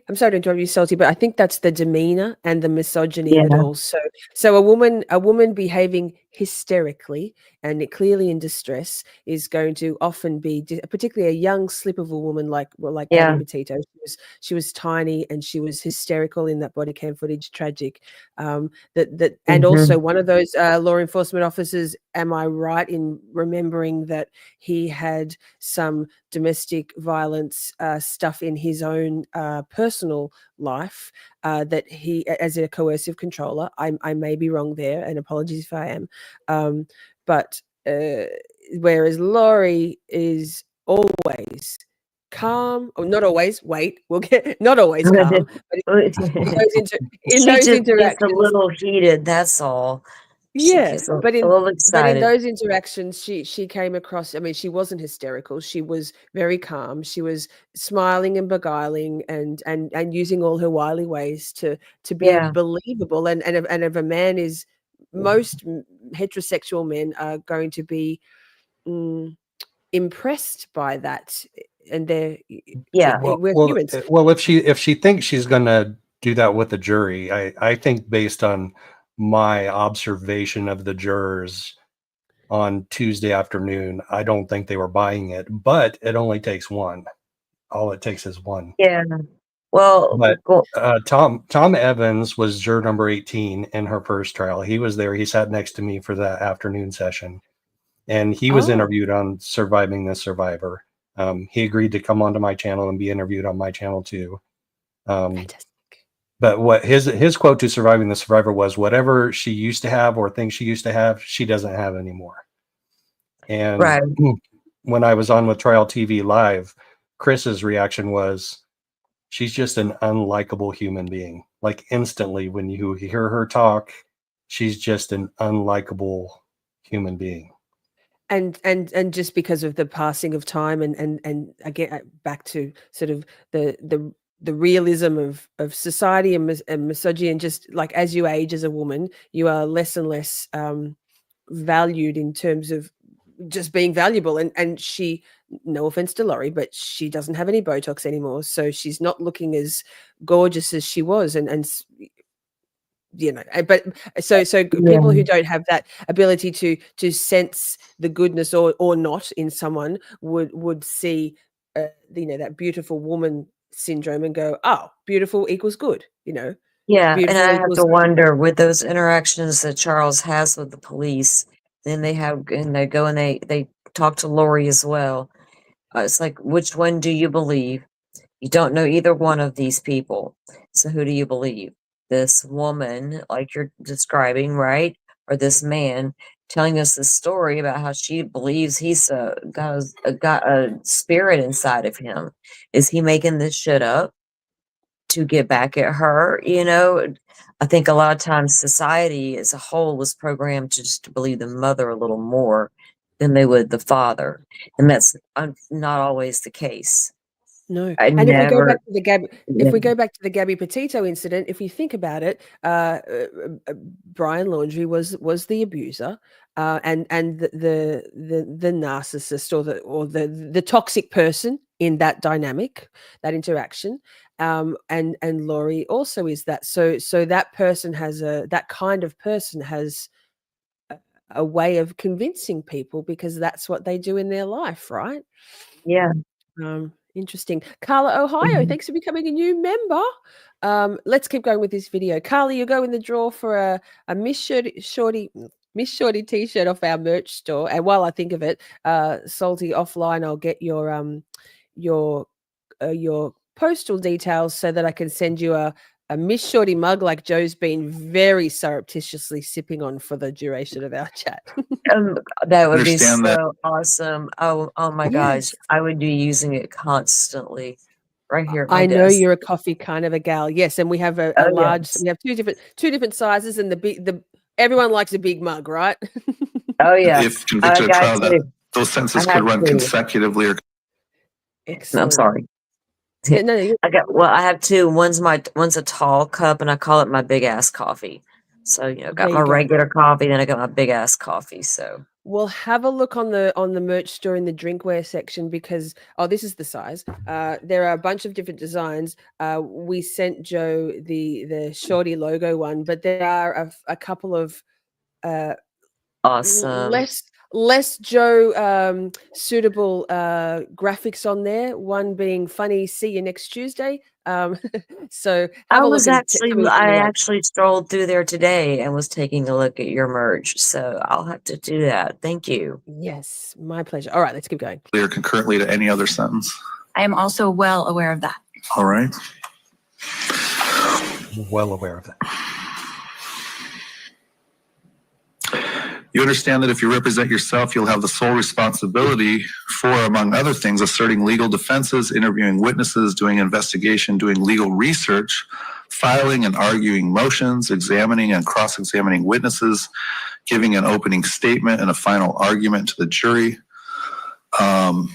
I'm sorry to interrupt you, Salty, but I think that's the demeanor and the misogyny of it all. So a woman behaving hysterically and clearly in distress is going to often be, particularly a young slip of a woman like Yeah. Gabby Petito. She was tiny and she was hysterical in that body cam footage. Tragic. And also one of those law enforcement officers. Am I right in remembering that he had some domestic violence stuff in his own personal life that he, as a coercive controller? I may be wrong there, and apologies if I am. But whereas Lori is always calm, or not always. Wait, we'll get not always calm, but in She those just gets a interactions, little heated. That's all. She yeah. gets a But in little excited. those interactions, she came across. I mean, she wasn't hysterical. She was very calm. She was smiling and beguiling, and using all her wily ways to be Yeah. believable. And if a man is, most heterosexual men are going to be impressed by that, and they're we're humans. Well, if she thinks she's going to do that with the jury, I think based on my observation of the jurors on Tuesday afternoon, I don't think they were buying it. But it only takes one. All it takes is one. Yeah. Well, But Tom Evans was juror number 18 in her first trial. He was there. He sat next to me for that afternoon session, and he was interviewed on Surviving the Survivor. He agreed to come onto my channel and be interviewed on my channel too. Fantastic. But what his quote to Surviving the Survivor was, whatever she used to have or things she used to have, she doesn't have anymore. And right. when I was on with Trial TV Live, Chris's reaction was, she's just an unlikable human being. Like instantly when you hear her talk, she's just an unlikable human being. And just because of the passing of time and again back to sort of the realism of society and misogyny, and just like as you age as a woman, you are less and less valued in terms of just being valuable. And she, no offense to Lori, but she doesn't have any Botox anymore, so she's not looking as gorgeous as she was. And you know, but so people who don't have that ability to sense the goodness or not in someone would see that beautiful woman syndrome and go, oh, beautiful equals good, Yeah, and beautiful I have equals to wonder with those interactions that Charles has with the police, then they go and they talk to Lori as well. It's like, which one do you believe? You don't know either one of these people. So who do you believe? This woman, like you're describing, right? Or this man telling us this story about how she believes he's got a spirit inside of him. Is he making this shit up to get back at her? I think a lot of times society as a whole was programmed to believe the mother a little more than they would the father. And that's not always the case. No. I And if we go never. back to the Yeah. if we go back to the Gabby Petito incident, if you think about it, Brian Laundrie was the abuser, and the narcissist or the toxic person in that dynamic, that interaction. And Lori also is that. So that person has that kind of person has a way of convincing people because that's what they do in their life, right? Yeah. Interesting. Carla, Ohio, thanks for becoming a new member. Let's keep going with this video. Carla, you go in the draw for a Miss Shorty t-shirt off our merch store. And while I think of it, Salty, offline, I'll get your postal details so that I can send you a Miss Shorty mug like Joe's been very surreptitiously sipping on for the duration of our chat. That would be Understand that. so awesome. Oh my gosh. I would be using it constantly right here at my I know desk. you're a coffee kind of a gal. Yes, and we have a Oh, large. yes. We have two different sizes, and everyone likes a big mug, right? Oh yeah. If convicted of got trial, that two. those sentences I could have run two. consecutively or Excellent. I'm sorry. Yeah, no, I have two. One's a tall cup, and I call it my big ass coffee. So got There my you go. regular coffee, then I got my big ass coffee. So We'll have a look on the merch store in the drinkware section because this is the size. There are a bunch of different designs. We sent Joe the Shorty logo one, but there are a couple of Awesome. Less Joe suitable graphics on there. One being funny. See you next Tuesday. So have a look and tell me what you I like. actually strolled through there today and was taking a look at your merch. So I'll have to do that. Thank you. Yes, my pleasure. All right, let's keep going. Clear concurrently to any other sentence. I am also well aware of that. All right. Well aware of that. You understand that if you represent yourself, you'll have the sole responsibility for, among other things, asserting legal defenses, interviewing witnesses, doing investigation, doing legal research, filing and arguing motions, examining and cross-examining witnesses, giving an opening statement and a final argument to the jury. Do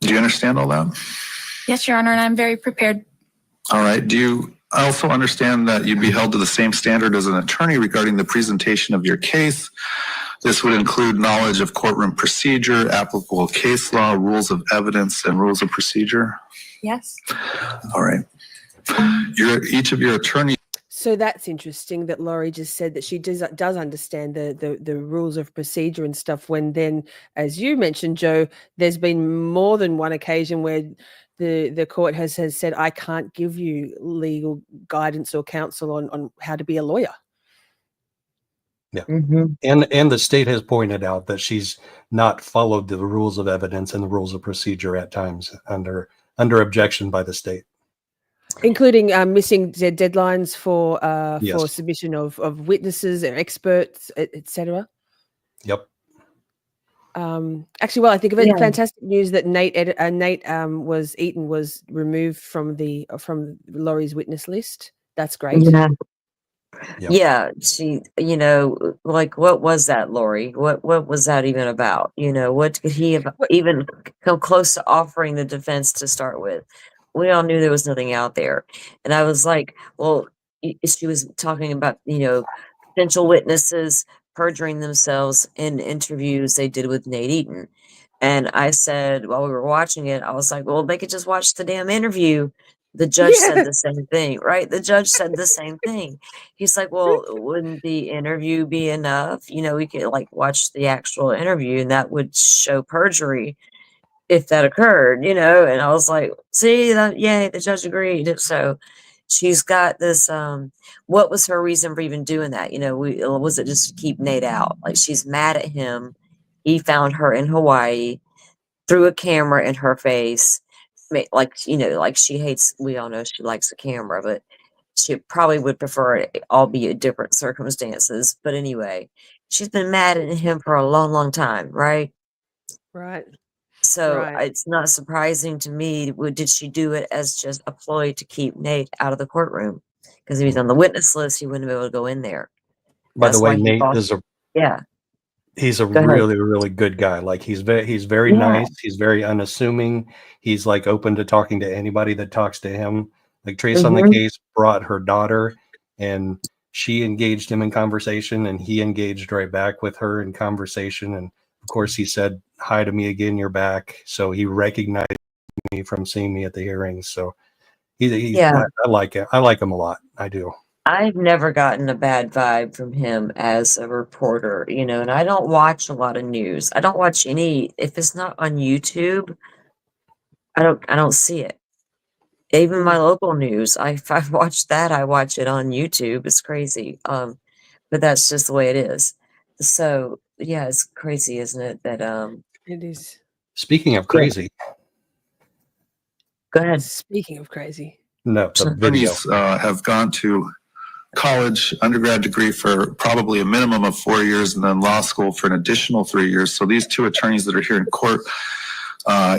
you understand all that? Yes, Your Honor, and I'm very prepared. All right. Do you also understand that you'd be held to the same standard as an attorney regarding the presentation of your case? This would include knowledge of courtroom procedure, applicable case law, rules of evidence, and rules of procedure? Yes. All right. Each of your attorneys. So that's interesting that Lori just said that she does understand the rules of procedure and stuff, when then, as you mentioned, Joe, there's been more than one occasion where the court has said, I can't give you legal guidance or counsel on how to be a lawyer. Yeah. And the state has pointed out that she's not followed the rules of evidence and the rules of procedure at times under objection by the state. Including missing deadlines for Yes. submission of witnesses or experts, etc. Yep. Actually, well, I think of it. Yeah. Fantastic news that Nate was removed from Laurie's witness list. That's great. Yeah. Yep. Yeah. She, like, what was that, Lori? What was that even about? What could he have even come close to offering the defense to start with? We all knew there was nothing out there. And I was like, well, she was talking about, potential witnesses perjuring themselves in interviews they did with Nate Eaton. And I said, while we were watching it, I was like, well, they could just watch the damn interview. The judge said the same thing, right? The judge said the same thing. He's like, well, wouldn't the interview be enough? We could watch the actual interview and that would show perjury if that occurred, and I was like, see, yay, the judge agreed. So she's got this, what was her reason for even doing that? Was it just to keep Nate out? Like, she's mad at him. He found her in Hawaii, threw a camera in her face. Like she hates, we all know she likes the camera, but she probably would prefer it, albeit different circumstances. But anyway, she's been mad at him for a long, long time, right? Right. So it's not surprising to me. Did she do it as just a ploy to keep Nate out of the courtroom? Because if he's on the witness list, he wouldn't be able to go in there. By the way, Nate is he's a really, really good guy. Like, he's very nice. He's very unassuming. He's open to talking to anybody that talks to him. Like, Trace on the case brought her daughter, and she engaged him in conversation, and he engaged right back with her in conversation. And of course, he said hi to me again, you're back. So he recognized me from seeing me at the hearings. So I like it. I like him a lot. I do. I've never gotten a bad vibe from him as a reporter, and I don't watch a lot of news. I don't watch any, if it's not on YouTube, I don't see it. Even my local news, if I watch that, I watch it on YouTube. It's crazy. But that's just the way it is. So yeah, it's crazy, isn't it? That it is. Speaking of crazy. Go ahead. Speaking of crazy. No, the video. Have gone to college, undergrad degree for probably a minimum of 4 years, and then law school for an additional 3 years. So these two attorneys that are here in court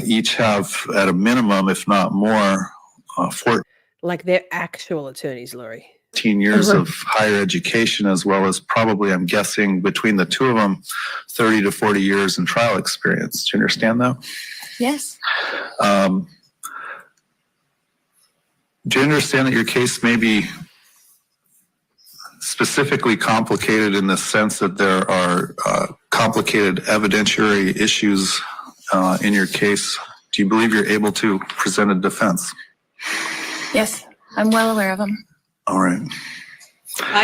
each have, at a minimum, if not more, 14 like they're actual attorneys, Lori. years of higher education, as well as probably, I'm guessing, between the two of them, 30 to 40 years in trial experience. Do you understand that? Yes. Do you understand that your case may be specifically complicated in the sense that there are complicated evidentiary issues in your case? Do you believe you're able to present a defense? Yes, I'm well aware of them. All right.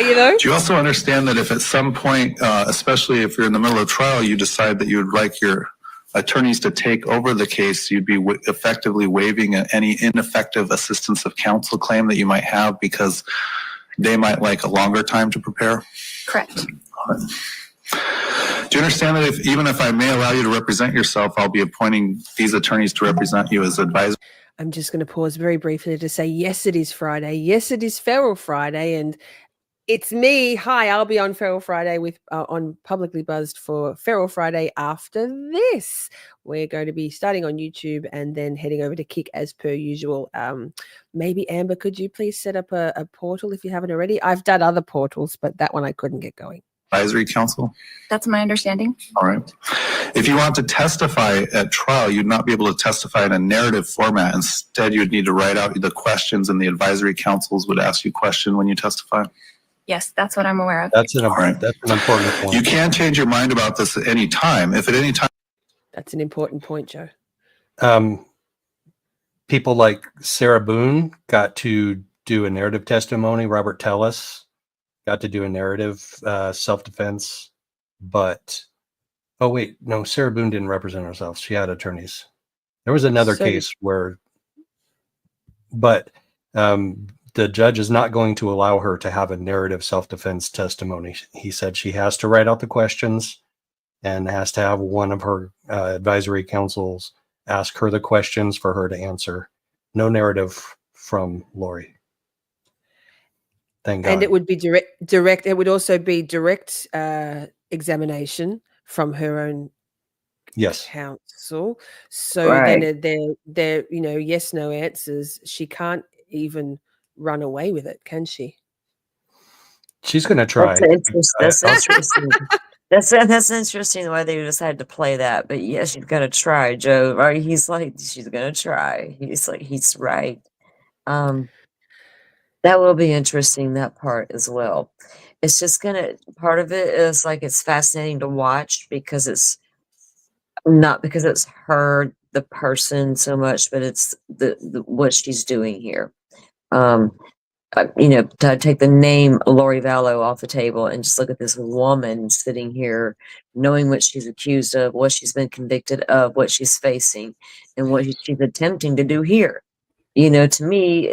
You know? Do you also understand that if at some point, especially if you're in the middle of trial, you decide that you would like your attorneys to take over the case, you'd be effectively waiving any ineffective assistance of counsel claim that you might have because they might like a longer time to prepare? Correct. Do you understand that even if I may allow you to represent yourself, I'll be appointing these attorneys to represent you as advisors? I'm just going to pause very briefly to say, yes, it is Friday. Yes, it is Feral Friday. And it's me. Hi, I'll be on Feral Friday with on Publicly Buzzed for Feral Friday after this. We're going to be starting on YouTube and then heading over to Kick as per usual. Maybe, Amber, could you please set up a portal if you haven't already? I've done other portals, but that one I couldn't get going. Advisory council? That's my understanding. All right. If you want to testify at trial, you'd not be able to testify in a narrative format. Instead, you would need to write out the questions and the advisory councils would ask you question when you testify. Yes, that's what I'm aware of. That's an important point. You can change your mind about this at any time. If at any time. That's an important point, Joe. People like Sarah Boone got to do a narrative testimony. Robert Tellis got to do a narrative self-defense. But, oh, wait, no, Sarah Boone didn't represent herself. She had attorneys. There was another case where, but the judge is not going to allow her to have a narrative self-defense testimony. He said she has to write out the questions and has to have one of her advisory councils ask her the questions for her to answer. No narrative from Lori. Thank God. And it would be direct. It would also be direct examination from her own counsel. So then they're yes, no answers. She can't even run away with it, can she? She's going to try. That's interesting. That's interesting the way they decided to play that. But yeah, she's going to try, Joe. Right? He's like, she's going to try. He's like, he's right. That will be interesting, that part as well. It's just part of it is like, it's fascinating to watch because it's not because it's her, the person so much, but it's the what she's doing here. To take the name Lori Vallow off the table and just look at this woman sitting here, knowing what she's accused of, what she's been convicted of, what she's facing, and what she's attempting to do here. To me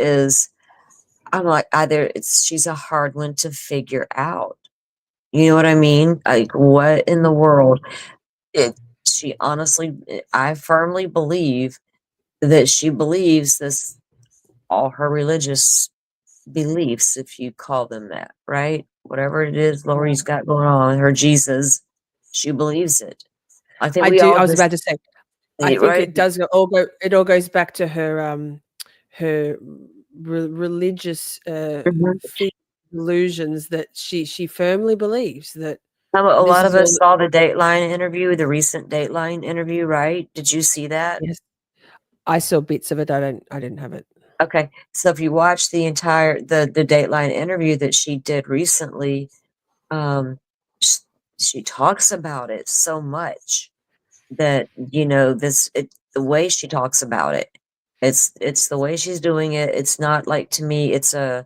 I'm like, she's a hard one to figure out. You know what I mean? Like, what in the world? She honestly, I firmly believe that she believes this, all her religious beliefs, if you call them that, right? Whatever it is Lori's got going on, her Jesus, she believes it. I think I was about to say, I think it does all go. It all goes back to her her religious illusions that she firmly believes that. A lot of us saw the Dateline interview, the recent Dateline interview, right? Did you see that? Yes, I saw bits of it. I didn't have it. Okay, so if you watch the entire the Dateline interview that she did recently, she talks about it so much that the way she talks about it, it's the way she's doing it. It's not like, to me, it's I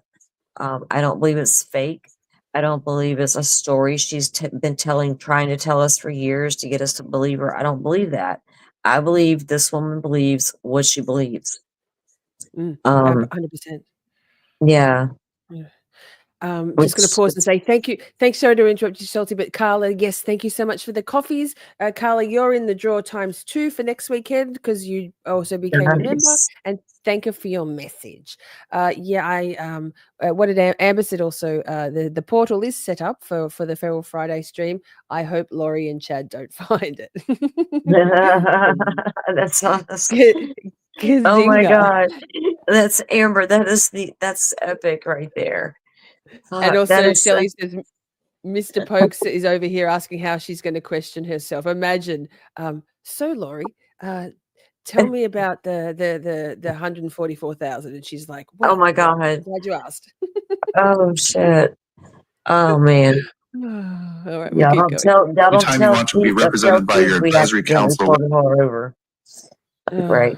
don't believe it's fake. I don't believe it's a story she's been trying to tell us for years to get us to believe her. I don't believe that. I believe this woman believes what she believes. 100%. Yeah. Just going to pause and say thank you. Thanks, sorry to interrupt you, Salty, but Carla, yes, thank you so much for the coffees. Carla, you're in the draw ×2 for next weekend because you also became a member. And thank you for your message. What did Amber said also? The portal is set up for the Feral Friday stream. I hope Lori and Chad don't find it. That's awesome. Oh my God, that's Amber. That's epic right there. And also, Shelly says, Mr. Pokes is over here asking how she's going to question herself. Imagine, so Lori, tell me about the 144,000, and she's like, "Oh my God, glad you asked." Oh shit! Oh man. All right, yeah, don't tell. Anytime you want to be represented by your advisory council. Over. Right.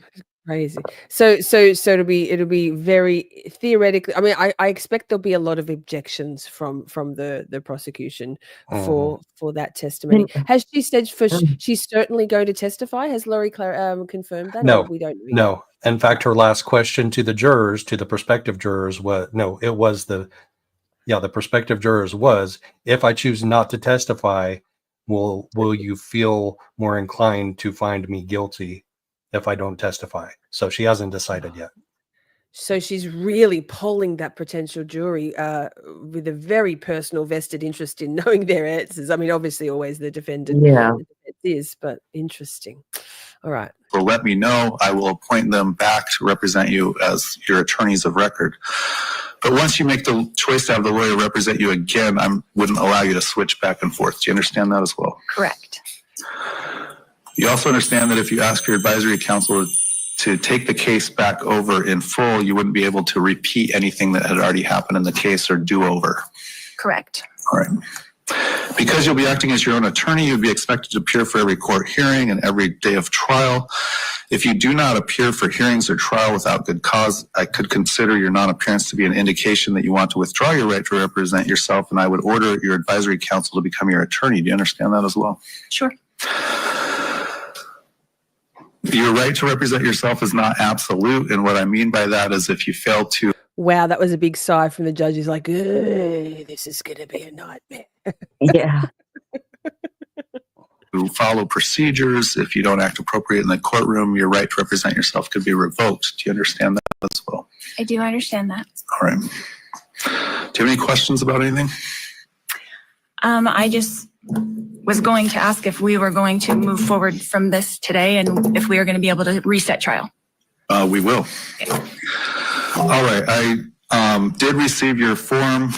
Crazy. So it'll be very theoretically. I mean, I expect there'll be a lot of objections from the prosecution for that testimony. Has she said she's certainly going to testify? Has Lori confirmed that? Or No, we don't know yet? no. In fact, her last question to the jurors, to the prospective jurors, was the prospective jurors was, if I choose not to testify, will you feel more inclined to find me guilty if I don't testify? So she hasn't decided yet. So she's really polling that potential jury with a very personal vested interest in knowing their answers. I mean, obviously always the defendant is, but interesting. All right. Or let me know, I will appoint them back to represent you as your attorneys of record. But once you make the choice to have the lawyer represent you again, I wouldn't allow you to switch back and forth. Do you understand that as well? Correct. You also understand that if you ask your advisory counsel to take the case back over in full, you wouldn't be able to repeat anything that had already happened in the case or do over. Correct. All right. Because you'll be acting as your own attorney, you'd be expected to appear for every court hearing and every day of trial. If you do not appear for hearings or trial without good cause, I could consider your non-appearance to be an indication that you want to withdraw your right to represent yourself, and I would order your advisory counsel to become your attorney. Do you understand that as well? Sure. Your right to represent yourself is not absolute, and what I mean by that is if you fail to... Wow, that was a big sigh from the judge. He's like, this is going to be a nightmare. Yeah. To follow procedures, if you don't act appropriate in the courtroom, your right to represent yourself could be revoked. Do you understand that as well? I do understand that. All right. Do you have any questions about anything? I just was going to ask if we were going to move forward from this today and if we are going to be able to reset trial. We will. Okay. All right. I did receive your form.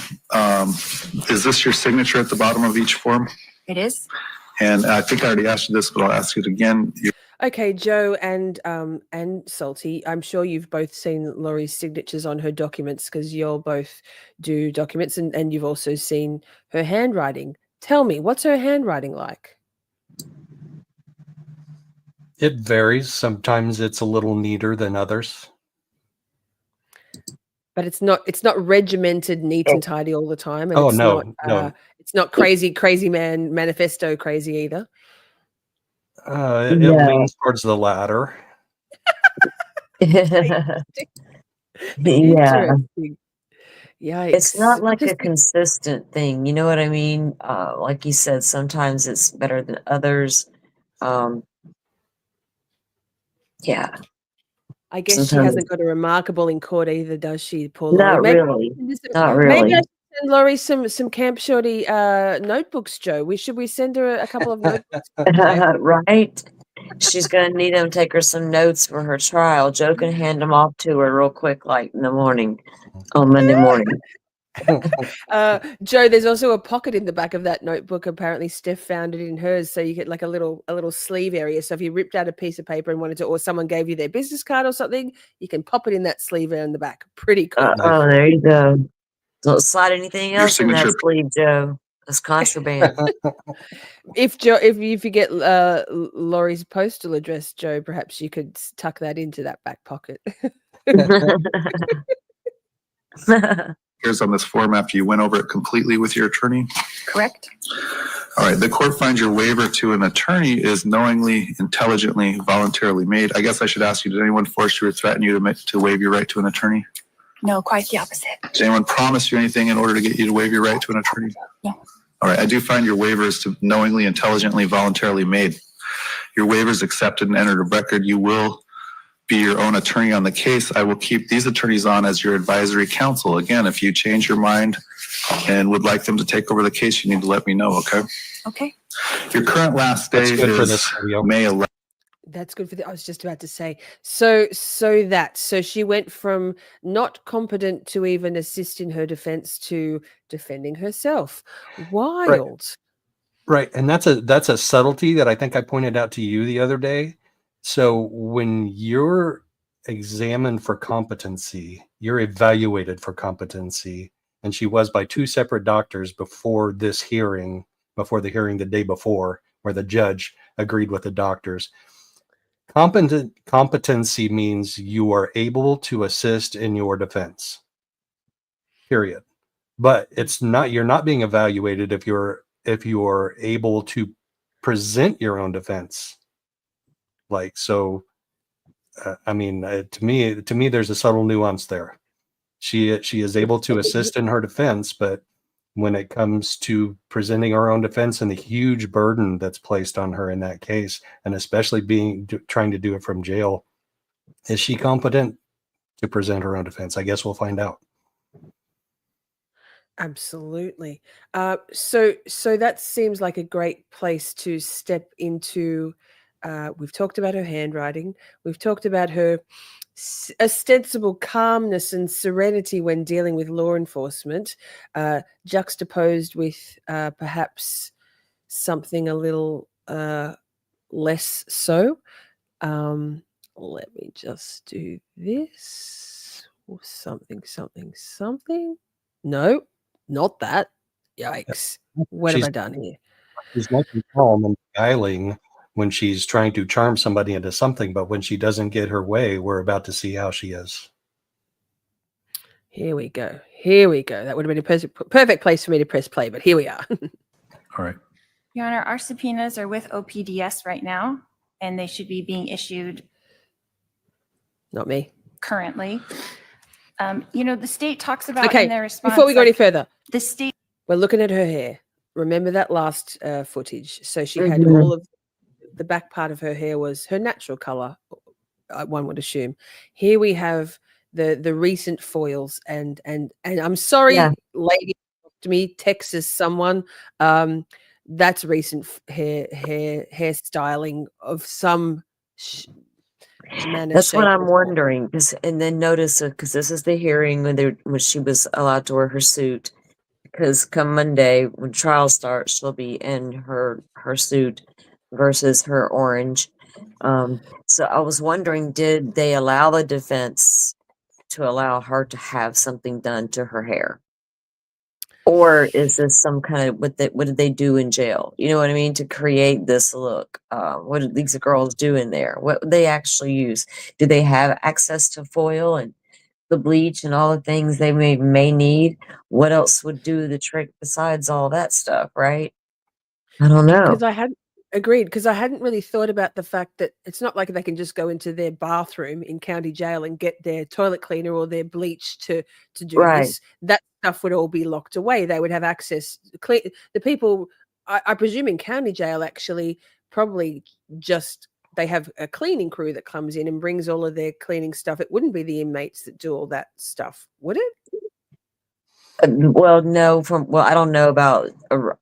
Is this your signature at the bottom of each form? It is. And I think I already asked you this, but I'll ask it again. Okay, Joe and Salty, I'm sure you've both seen Lori's signatures on her documents because you'll both do documents and you've also seen her handwriting. Tell me, what's her handwriting like? It varies. Sometimes it's a little neater than others. But it's not regimented, neat and tidy all the time. And no. It's not crazy man manifesto crazy either. It leans towards the latter. Yeah. Yikes. It's not like a consistent thing. You know what I mean? Like you said, sometimes it's better than others. Yeah. I guess she hasn't got a remarkable in court either, does she, Paul? Not really. Not really. Maybe I should send Lori some Camp Shorty notebooks, Joe. Should we send her a couple of notebooks? Right? She's going to need them to take her some notes for her trial. Joe can hand them off to her real quick, like in the morning, on Monday morning. Joe, there's also a pocket in the back of that notebook. Apparently Steph found it in hers, so you get like a little sleeve area. So if you ripped out a piece of paper and wanted to, or someone gave you their business card or something, you can pop it in that sleeve in the back. Pretty cool. Oh, there you go. Don't slide anything else in that sleeve, Joe. That's contraband. If you forget Lori's postal address, Joe, perhaps you could tuck that into that back pocket. Here's on this form after you went over it completely with your attorney? Correct. All right. The court finds your waiver to an attorney is knowingly, intelligently, voluntarily made. I guess I should ask you, did anyone force you or threaten you to waive your right to an attorney? No, quite the opposite. Did anyone promise you anything in order to get you to waive your right to an attorney? No. All right. I do find your waiver is to knowingly, intelligently, voluntarily made. Your waiver is accepted and entered a record. You will be your own attorney on the case. I will keep these attorneys on as your advisory counsel. Again, if you change your mind and would like them to take over the case, you need to let me know, okay? Okay. Your current last day is May 11th. That's good for I was just about to say. So she went from not competent to even assist in her defense to defending herself. Wild. Right. And that's a subtlety that I think I pointed out to you the other day. So when you're examined for competency, you're evaluated for competency, and she was by two separate doctors before the hearing the day before, where the judge agreed with the doctors. Competency means you are able to assist in your defense. Period. But it's not, you're not being evaluated if you're able to present your own defense. Like, so I mean, to me there's a subtle nuance there. She is able to assist in her defense, but when it comes to presenting her own defense and the huge burden that's placed on her in that case, and especially trying to do it from jail, is she competent to present her own defense? I guess we'll find out. Absolutely. So that seems like a great place to step into. We've talked about her handwriting. We've talked about her ostensible calmness and serenity when dealing with law enforcement, juxtaposed with perhaps something a little less so. Let me just do this. Something. No, not that. Yikes. What have I done here? She's nice and calm and beguiling when she's trying to charm somebody into something, but when she doesn't get her way, we're about to see how she is. Here we go. That would have been a perfect place for me to press play, but here we are. All right. Your Honor, our subpoenas are with OPDS right now, and they should be being issued Not me. currently. The state talks about in their response. Before we go any further, the state. We're looking at her hair. Remember that last footage? So she had all of the back part of her hair was her natural color, one would assume. Here we have the recent foils, and I'm sorry, lady, to me, Texas, someone. That's recent hairstyling of some manner. That's what shape, I'm or form. wondering. And then notice, because this is the hearing when she was allowed to wear her suit. Because come Monday, when trial starts, she'll be in her suit versus her orange. So I was wondering, did they allow the defense to allow her to have something done to her hair? Or is this some kind of what did they do in jail? You know what I mean? To create this look. What did these girls do in there? What did they actually use? Did they have access to foil and the bleach and all the things they may need? What else would do the trick besides all that stuff, right? I don't know. Because I hadn't really thought about the fact that it's not like they can just go into their bathroom in county jail and get their toilet cleaner or their bleach to do this. That stuff would all be locked away. They would have access. The people, I presume, in county jail actually probably just they have a cleaning crew that comes in and brings all of their cleaning stuff. It wouldn't be the inmates that do all that stuff, would it? Well, no. I don't know about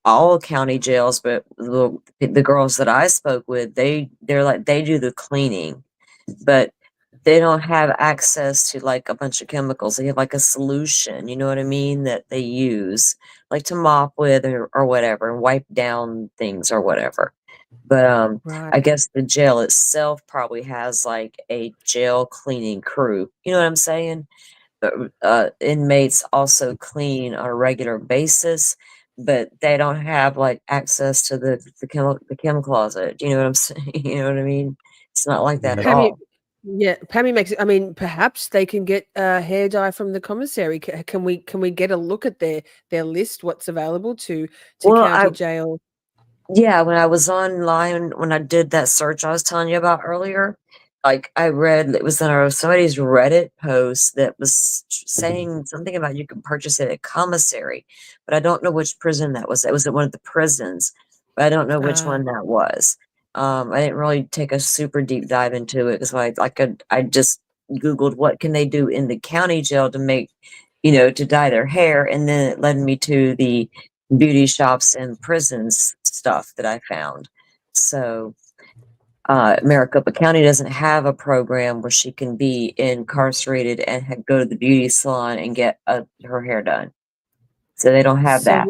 all county jails, but the girls that I spoke with, they're like they do the cleaning, but they don't have access to like a bunch of chemicals. They have like a solution, you know what I mean, that they use like to mop with or whatever, and wipe down things or whatever. But I guess the jail itself probably has like a jail cleaning crew. You know what I'm saying? But inmates also clean on a regular basis, but they don't have like access to the chem closet. You know what I'm saying? You know what I mean? It's not like that at all. Yeah, Pammy makes it. I mean, perhaps they can get hair dye from the commissary. Can we get a look at their list? What's available to county jail? Yeah, when I was online, when I did that search I was telling you about earlier, like I read it was in somebody's Reddit post that was saying something about you can purchase it at commissary, but I don't know which prison that was. It was at one of the prisons, but I don't know which one that was. I didn't really take a super deep dive into it because I just Googled what can they do in the county jail to make, to dye their hair, and then it led me to the beauty shops and prisons stuff that I found. So Maricopa County doesn't have a program where she can be incarcerated and go to the beauty salon and get her hair done. So they don't have that.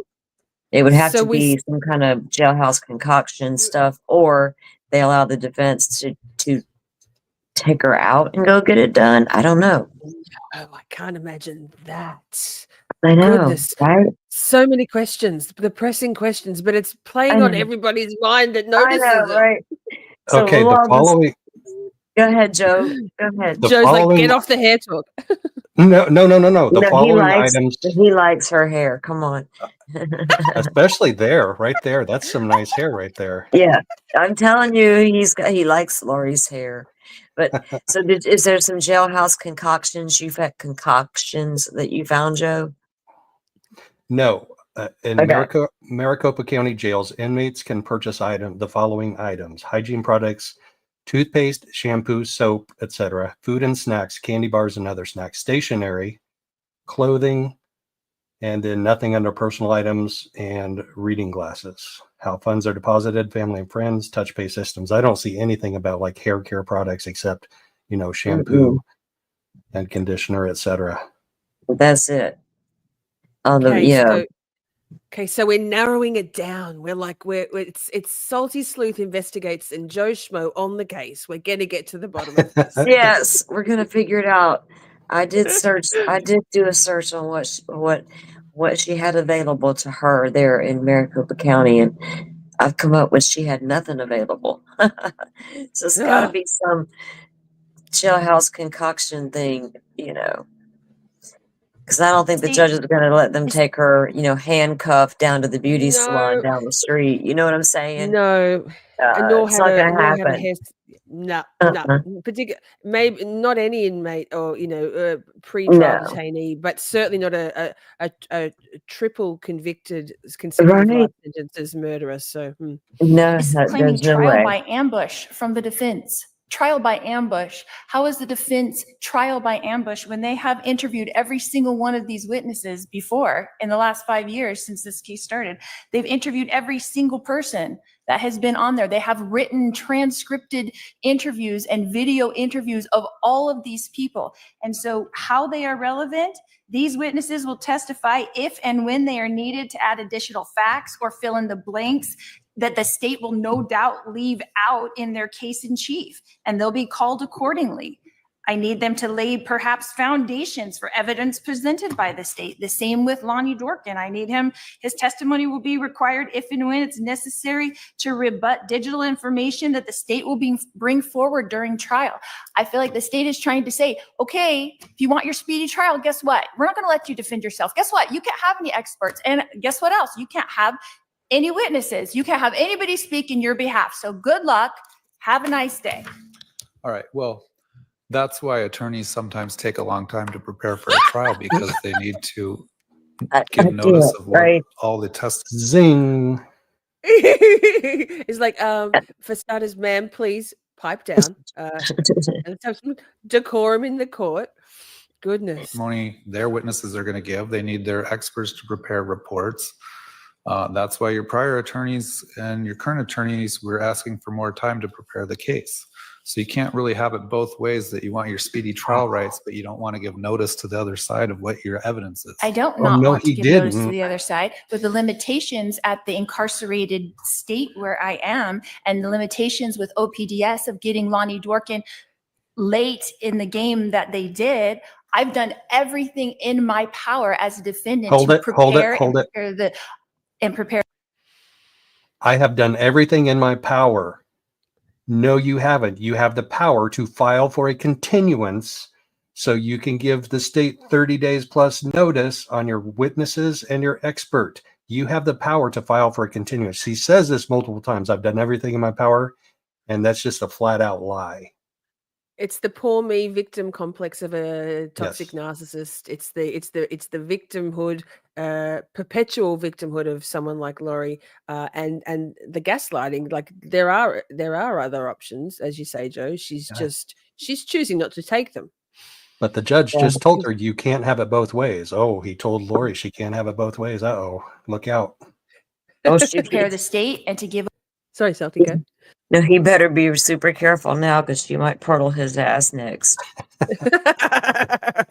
It would have to be some kind of jailhouse concoction stuff, or they allow the defense to take her out and go get it done. I don't know. Oh, I can't imagine that. I know, Goodness. right? So many questions, the pressing questions, but it's playing on everybody's mind that notices it. Right? Okay, Go ahead, Joe. Go ahead. The Joe's like, following, get off the hair talk. no. The No, following items, he likes her hair. Come on. especially there, right there. That's some nice hair right there. Yeah, I'm telling you, he likes Lori's hair. But so is there some jailhouse concoctions? You've had concoctions that you found, Joe? No. In Okay. Maricopa County jails, inmates can purchase the following items: hygiene products, toothpaste, shampoo, soap, etc., food and snacks, candy bars and other snacks, stationery, clothing, and then nothing under personal items and reading glasses. How funds are deposited, family and friends, touch pay systems. I don't see anything about like hair care products except, shampoo and conditioner, etc. That's it. So we're narrowing it down. We're like, it's Salty Sleuth investigates and Joe Schmo on the case. We're gonna get to the bottom of this. Yes, we're gonna figure it out. I did do a search on what she had available to her there in Maricopa County, and I've come up with she had nothing available. So it's got to be some jailhouse concoction thing, because I don't think the judge is going to let them take her, handcuffed down to the beauty salon down the street. You know what I'm saying? No, nor it's had not a going to nor had a happen. hair. No, particular. Maybe not any inmate or pre-trial detainee, but certainly not a triple convicted consecutive life sentence as murderess. So No, It's claiming there's no trial way. by ambush from the defense. Trial by ambush. How is the defense trial by ambush when they have interviewed every single one of these witnesses before in the last 5 years since this case started? They've interviewed every single person that has been on there. They have written, transcripted interviews and video interviews of all of these people. And so how they are relevant, these witnesses will testify if and when they are needed to add additional facts or fill in the blanks that the state will no doubt leave out in their case in chief, and they'll be called accordingly. I need them to lay perhaps foundations for evidence presented by the state. The same with Lonnie Dorkin. I need his testimony will be required if and when it's necessary to rebut digital information that the state will bring forward during trial. I feel like the state is trying to say, okay, if you want your speedy trial, guess what? We're not gonna let you defend yourself. Guess what? You can't have any experts. And guess what else? You can't have any witnesses. You can't have anybody speak in your behalf. So good luck. Have a nice day. All right. Well, that's why attorneys sometimes take a long time to prepare for a trial because they need to give notice of what all the testimony. Zing. It's like, for starters, ma'am, please pipe down. Let's have some decorum in the court. Goodness. Their witnesses are going to give. They need their experts to prepare reports. That's why your prior attorneys and your current attorneys were asking for more time to prepare the case. So you can't really have it both ways, that you want your speedy trial rights, but you don't want to give notice to the other side of what your evidence is. I don't want to give notice to the other side, with the limitations at the incarcerated state where I am, and the limitations with OPDS of getting Lonnie Dorkin late in the game that they did. I've done everything in my power as a defendant to prepare. I have done everything in my power. No, you haven't. You have the power to file for a continuance so you can give the state 30 days plus notice on your witnesses and your expert. You have the power to file for a continuance. He says this multiple times. I've done everything in my power, and that's just a flat out lie. It's the poor me victim complex of a toxic narcissist. It's the victimhood, perpetual victimhood of someone like Lori, and the gaslighting. Like there are other options, as you say, Joe. She's choosing not to take them. But the judge just told her you can't have it both ways. Oh, he told Lori she can't have it both ways. Uh-oh, look out. Prepare the state and to give. Sorry, Salty, go. No, he better be super careful now because she might portal his ass next.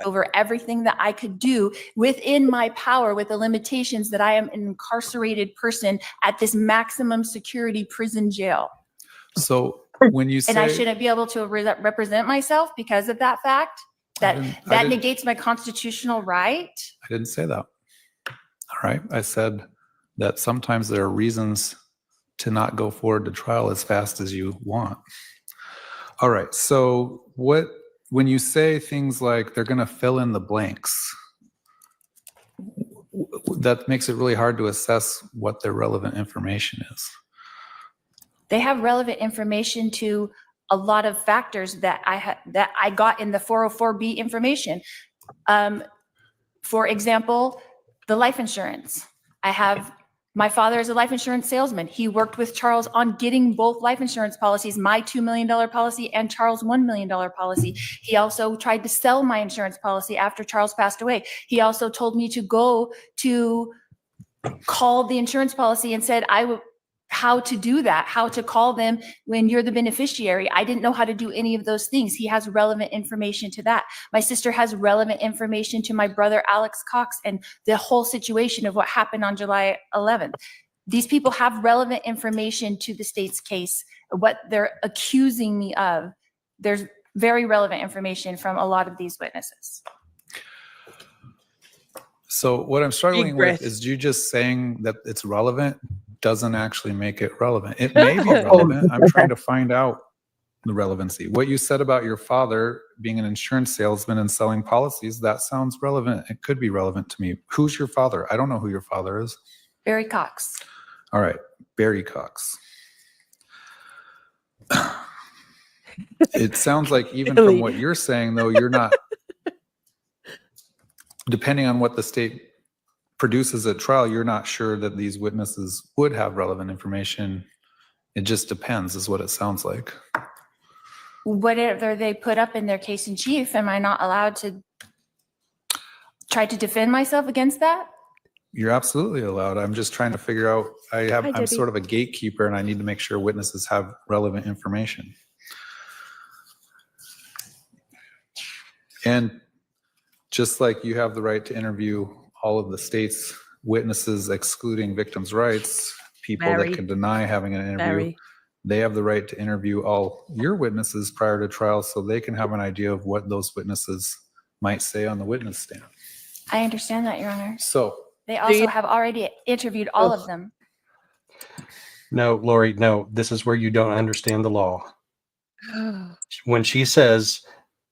Over everything that I could do within my power, with the limitations that I am an incarcerated person at this maximum security prison jail. So when you say, and I shouldn't be able to represent myself because of that fact, that negates my constitutional right. I didn't say that. All right. I said that sometimes there are reasons to not go forward to trial as fast as you want. All right. So when you say things like they're going to fill in the blanks, that makes it really hard to assess what their relevant information is. They have relevant information to a lot of factors that I got in the 404B information. For example, the life insurance. My father is a life insurance salesman. He worked with Charles on getting both life insurance policies, my $2 million policy and Charles' $1 million policy. He also tried to sell my insurance policy after Charles passed away. He also told me to go to call the insurance policy and said how to do that, how to call them when you're the beneficiary. I didn't know how to do any of those things. He has relevant information to that. My sister has relevant information to my brother, Alex Cox, and the whole situation of what happened on July 11th. These people have relevant information to the state's case, what they're accusing me of. There's very relevant information from a lot of these witnesses. So what I'm struggling with is you just saying that it's relevant doesn't actually make it relevant. It may be relevant. I'm trying to find out the relevancy. What you said about your father being an insurance salesman and selling policies, that sounds relevant. It could be relevant to me. Who's your father? I don't know who your father is. Barry Cox. All right, Barry Cox. It sounds like even from what you're saying, though, you're not, depending on what the state produces at trial, you're not sure that these witnesses would have relevant information. It just depends, is what it sounds like. Whatever they put up in their case in chief, am I not allowed to try to defend myself against that? You're absolutely allowed. I'm just trying to figure out, I'm sort of a gatekeeper and I need to make sure witnesses have relevant information. And just like you have the right to interview all of the state's witnesses, excluding victims' rights, people that can deny having an interview, they have the right to interview all your witnesses prior to trial so they can have an idea of what those witnesses might say on the witness stand. I understand that, Your Honor. So they also have already interviewed all of them. No, Lori, no, this is where you don't understand the law. When she says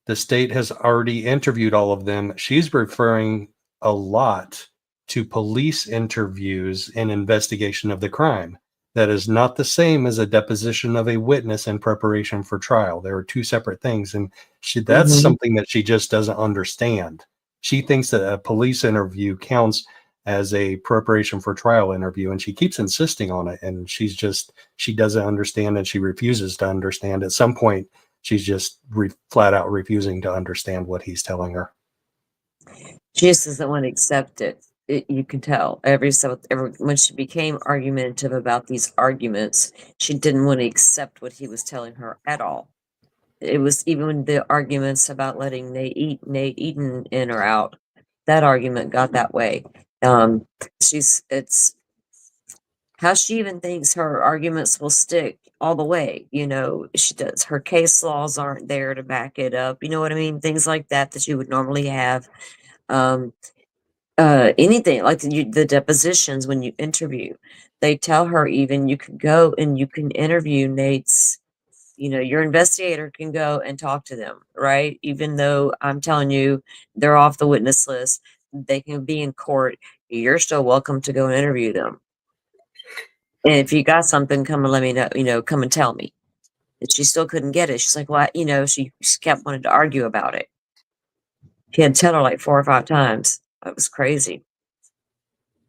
the state has already interviewed all of them, she's referring a lot to police interviews and investigation of the crime. That is not the same as a deposition of a witness in preparation for trial. There are two separate things, and that's something that she just doesn't understand. She thinks that a police interview counts as a preparation for trial interview, and she keeps insisting on it, and she doesn't understand, and she refuses to understand. At some point, she's just flat out refusing to understand what he's telling her. She just doesn't want to accept it. You can tell when she became argumentative about these arguments, she didn't want to accept what he was telling her at all. It was even the arguments about letting Nate Eaton in or out. That argument got that way. It's how she even thinks her arguments will stick all the way. You know, she does. Her case laws aren't there to back it up. You know what I mean? Things like that you would normally have. Anything like the depositions when you interview, they tell her even you can go and you can interview Nate's, your investigator can go and talk to them, right? Even though I'm telling you they're off the witness list, they can be in court. You're still welcome to go and interview them. And if you got something, come and let me know, come and tell me. And she still couldn't get it. She's like, well, she kept wanting to argue about it. He had to tell her like 4 or 5 times. It was crazy.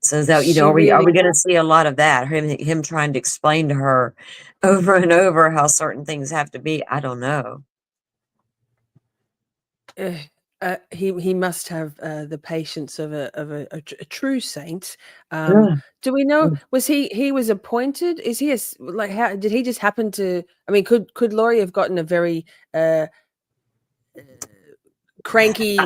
So that, are we going to see a lot of that? Him trying to explain to her over and over how certain things have to be. I don't know. He must have the patience of a true saint. Do we know? Was he was appointed? Is he how did he just happen to? I mean, could Lori have gotten a very cranky,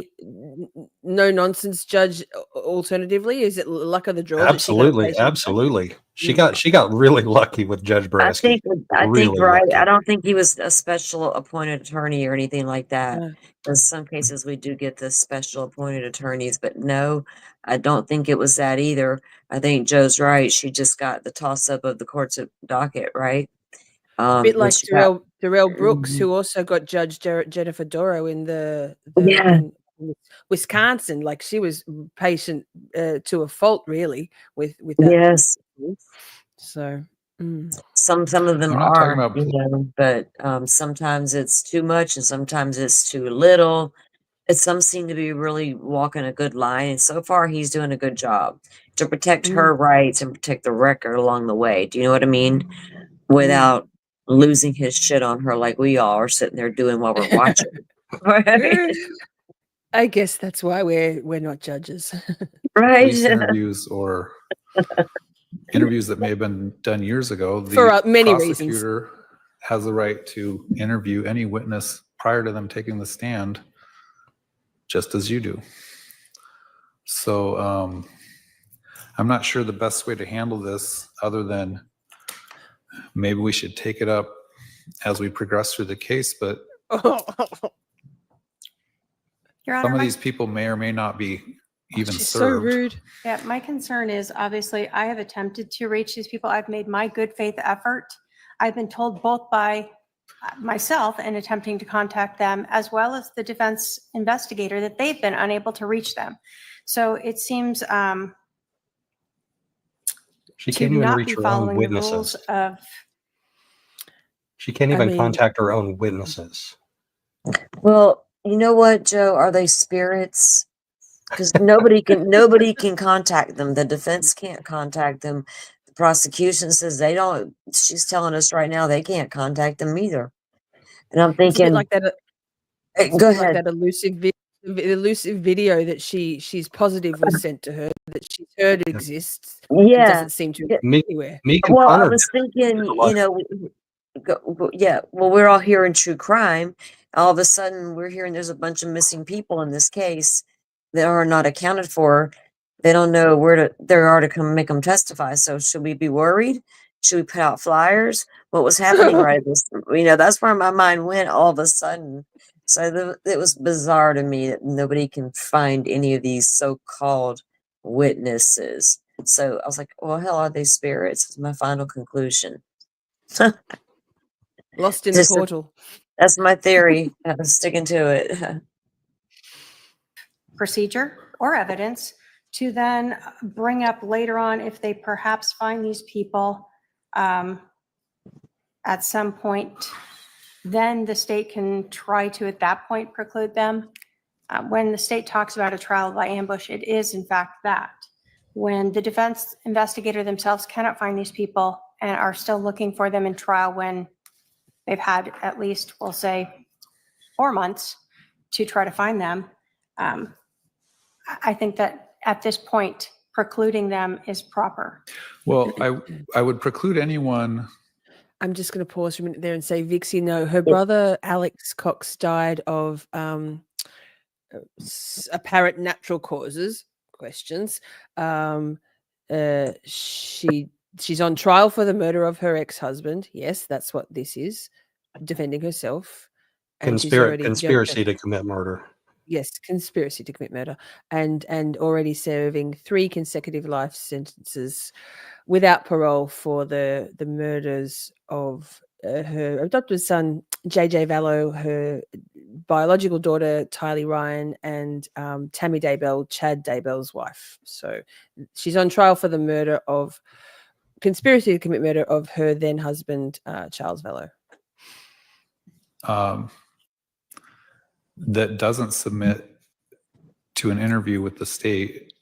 no nonsense judge? Alternatively, is it luck of the draw? Absolutely. She got really lucky with Judge Brasky. I think right. I don't think he was a special appointed attorney or anything like that. In some cases, we do get the special appointed attorneys, but no, I don't think it was that either. I think Joe's right. She just got the toss up of the court's docket, right? A bit like which got- Darrell Brooks, who also got Judge Jennifer Doro in Yeah. in Wisconsin. Like she was patient to a fault, really, with that. Yes. So Some of them I'm not talking are, about you know, but sometimes it's too much and sometimes it's too little. Some seem to be really walking a good line, and so far he's doing a good job to protect her rights and protect the record along the way. Do you know what I mean? Without losing his shit on her like we all are sitting there doing while we're watching. Right? I guess that's why we're not judges. Right. Police interviews or interviews that may have been done years ago. The For many reasons. prosecutor has the right to interview any witness prior to them taking the stand, just as you do. So I'm not sure the best way to handle this other than maybe we should take it up as we progress through the case, but Your Honor, some of my- these people may or may not be even She's so served. rude. Yeah, my concern is obviously I have attempted to reach these people. I've made my good faith effort. I've been told both by myself in attempting to contact them, as well as the defense investigator, that they've been unable to reach them. So it seems She to can't even not reach be her own following the rules witnesses. of. She can't I even mean- contact her own witnesses. Well, you know what, Joe? Are they spirits? Because nobody can contact them. The defense can't contact them. The prosecution says they don't. She's telling us right now they can't contact them either. And I'm It's a bit thinking, like that. hey, It's a go bit like ahead. that elusive video that she's positive was sent to her, that she's heard exists. It Yeah. doesn't seem to Yeah. be anywhere. Meek and Well, I Connor was thinking, did a lot. you know, yeah. Well, we're all hearing true crime. All of a sudden, we're hearing there's a bunch of missing people in this case that are not accounted for. They don't know where they are to come make them testify. So, should we be worried? Should we put out flyers? What was happening right at this? You know, that's where my mind went all of a sudden. So it was bizarre to me that nobody can find any of these so-called witnesses. So I was like, well, hell, are they spirits? Is my final conclusion. Lost in the portal. That's my theory. I'm sticking to it. Procedure or evidence to then bring up later on if they perhaps find these people at some point, then the state can try to at that point preclude them. When the state talks about a trial by ambush, it is in fact that. When the defense investigator themselves cannot find these people and are still looking for them in trial when they've had at least, we'll say, 4 months to try to find them, I think that at this point, precluding them is proper. Well, I would preclude anyone. I'm just going to pause for a minute there and say, Vixie, no, her brother Alex Cox died of apparent natural causes. Questions. She's on trial for the murder of her ex-husband. Yes, that's what this is. Defending herself. And she's already Conspiracy to commit murder. Yes, conspiracy to commit murder, and already serving 3 consecutive life sentences without parole for the murders of her adopted son JJ Vallow, her biological daughter Tylee Ryan, and Tammy Daybell, Chad Daybell's wife. So she's on trial for the murder of conspiracy to commit murder of her then husband Charles Vallow. That doesn't submit to an interview with the state.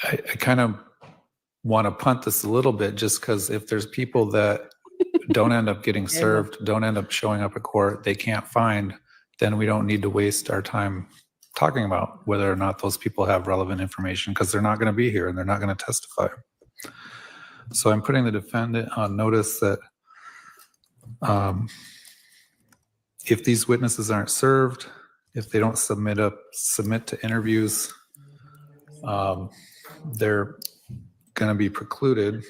I kind of want to punt this a little bit, just because if there's people that don't end up getting served, don't end up showing up at court, they can't find, then we don't need to waste our time talking about whether or not those people have relevant information, because they're not going to be here and they're not going to testify. So I'm putting the defendant on notice that if these witnesses aren't served, if they don't submit to interviews, they're going to be precluded.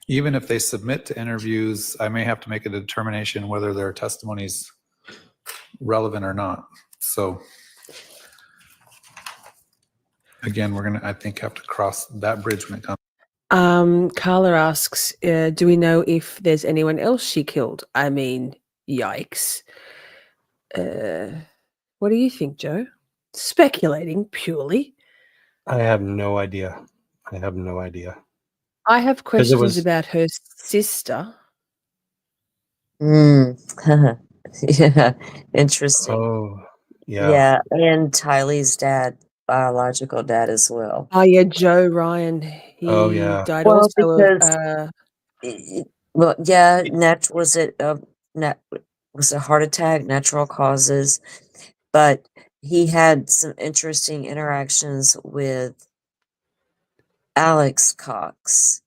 Even if they submit to interviews, I may have to make a determination whether their testimony is relevant or not. So again, we're going to, I think, have to cross that bridge when it comes. Carla asks, do we know if there's anyone else she killed? I mean, yikes. What do you think, Joe? Speculating purely. I have no idea. I have no idea. I have 'Cause it questions was- about her sister. Yeah, interesting. Oh, yeah. Yeah, and Tylee's dad, biological dad as well. Oh yeah, Joe Ryan. He Oh, yeah. died Well, also of because well, yeah, was it was it a heart attack, natural causes? But he had some interesting interactions with Alex Cox,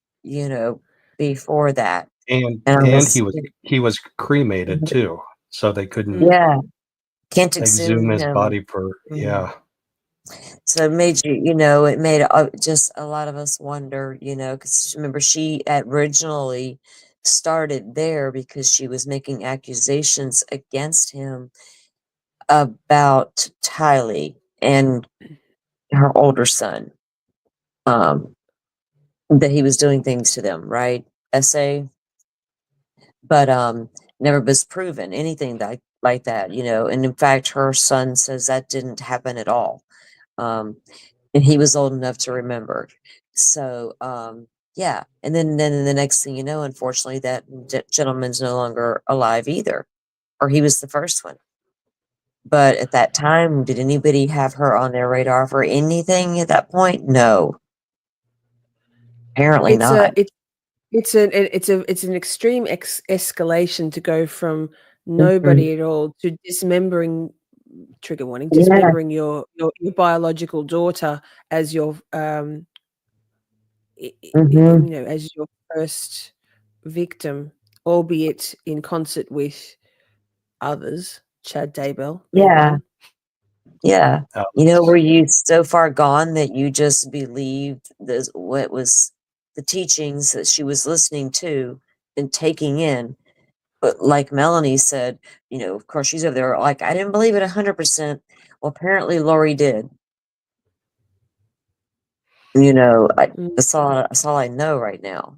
before that. And was- he was cremated too, so they couldn't Yeah, can't exhume his him. body for yeah. So it made it made just a lot of us wonder, because remember she originally started there because she was making accusations against him about Tylee and her older son, that he was doing things to them, right? Essay, but never was proven anything like that, and in fact her son says that didn't happen at all. And he was old enough to remember. So, yeah. And then the next thing you know, unfortunately, that gentleman's no longer alive either, or he was the first one. But at that time, did anybody have her on their radar for anything at that point? No. Apparently not. It's an extreme escalation to go from nobody at all to dismembering. Trigger warning, dismembering your biological daughter as your as your first victim, albeit in concert with others. Chad Daybell. Yeah. Yeah. Were you so far gone that you just believed what was the teachings that she was listening to and taking in? But like Melanie said, of course she's over there like, I didn't believe it 100%. Well, apparently Lori did. That's all I know right now,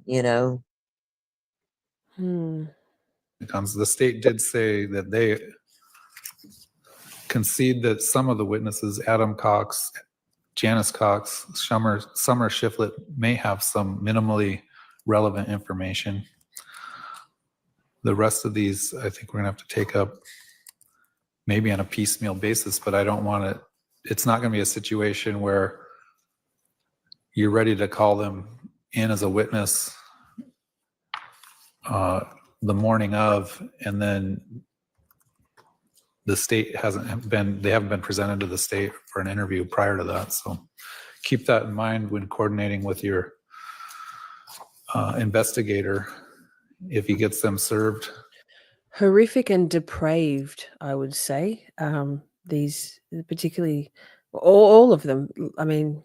The state did say that they concede that some of the witnesses, Adam Cox, Janice Cox, Summer Shiflett, may have some minimally relevant information. The rest of these, I think we're gonna have to take up maybe on a piecemeal basis, but I don't want to, it's not gonna be a situation where you're ready to call them in as a witness the morning of, and then the state they haven't been presented to the state for an interview prior to that. So keep that in mind when coordinating with your investigator if he gets them served. Horrific and depraved, I would say. These particularly, all of them. I mean,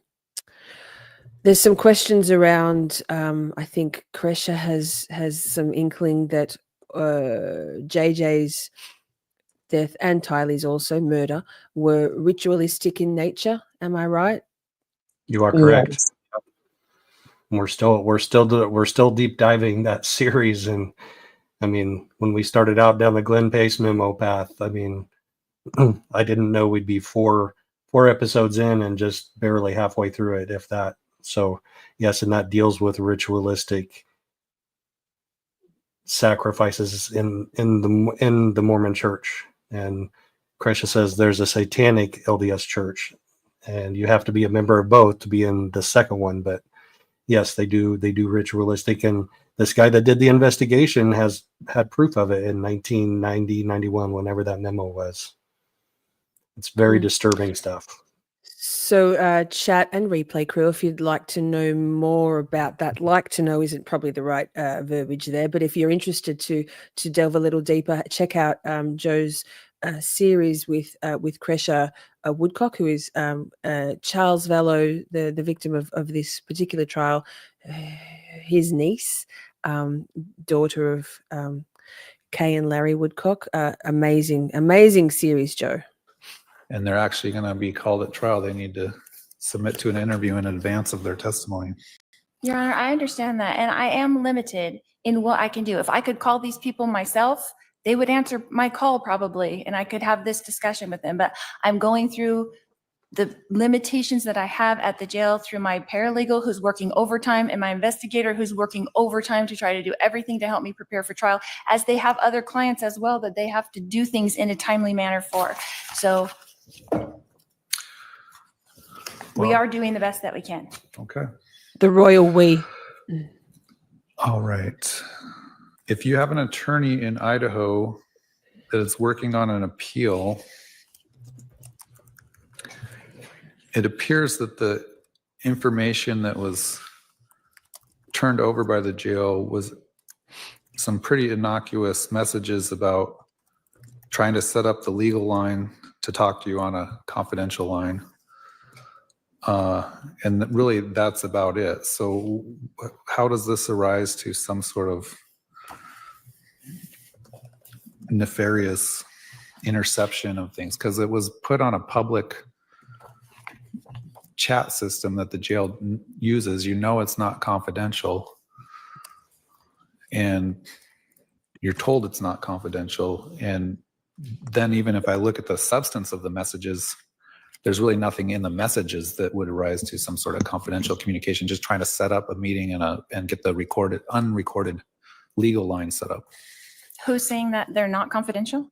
there's some questions around. I think Kresha has some inkling that JJ's death and Tylee's also murder were ritualistic in nature. Am I right? You are correct. Yes. We're still deep diving that series, and I mean, when we started out down the Glenn Pace memo path, I mean, I didn't know we'd be four episodes in and just barely halfway through it, if that. So yes, and that deals with ritualistic sacrifices in the Mormon Church. And Kresha says there's a satanic LDS church, and you have to be a member of both to be in the second one. But yes, they do ritualistic, and this guy that did the investigation has had proof of it in 1990, 91, whenever that memo was. It's very disturbing stuff. So chat and replay crew, if you'd like to know more about that, like to know isn't probably the right verbiage there, but if you're interested to delve a little deeper, check out Joe's series with Kresha Woodcock, who is Charles Vallow, the victim of this particular trial, his niece, daughter of Kay and Larry Woodcock. Amazing series, Joe. And they're actually going to be called at trial. They need to submit to an interview in advance of their testimony. Your Honor, I understand that, and I am limited in what I can do. If I could call these people myself, they would answer my call probably, and I could have this discussion with them, but I'm going through the limitations that I have at the jail through my paralegal who's working overtime and my investigator who's working overtime to try to do everything to help me prepare for trial, as they have other clients as well that they have to do things in a timely manner for. So we are doing the best that we can. Okay. The royal we. All right. If you have an attorney in Idaho that is working on an appeal, it appears that the information that was turned over by the jail was some pretty innocuous messages about trying to set up the legal line to talk to you on a confidential line. And really that's about it. So how does this arise to some sort of nefarious interception of things? Because it was put on a public chat system that the jail uses. You know it's not confidential, and you're told it's not confidential. And then even if I look at the substance of the messages, there's really nothing in the messages that would arise to some sort of confidential communication, just trying to set up a meeting and get the unrecorded legal line set up. Who's saying that they're not confidential?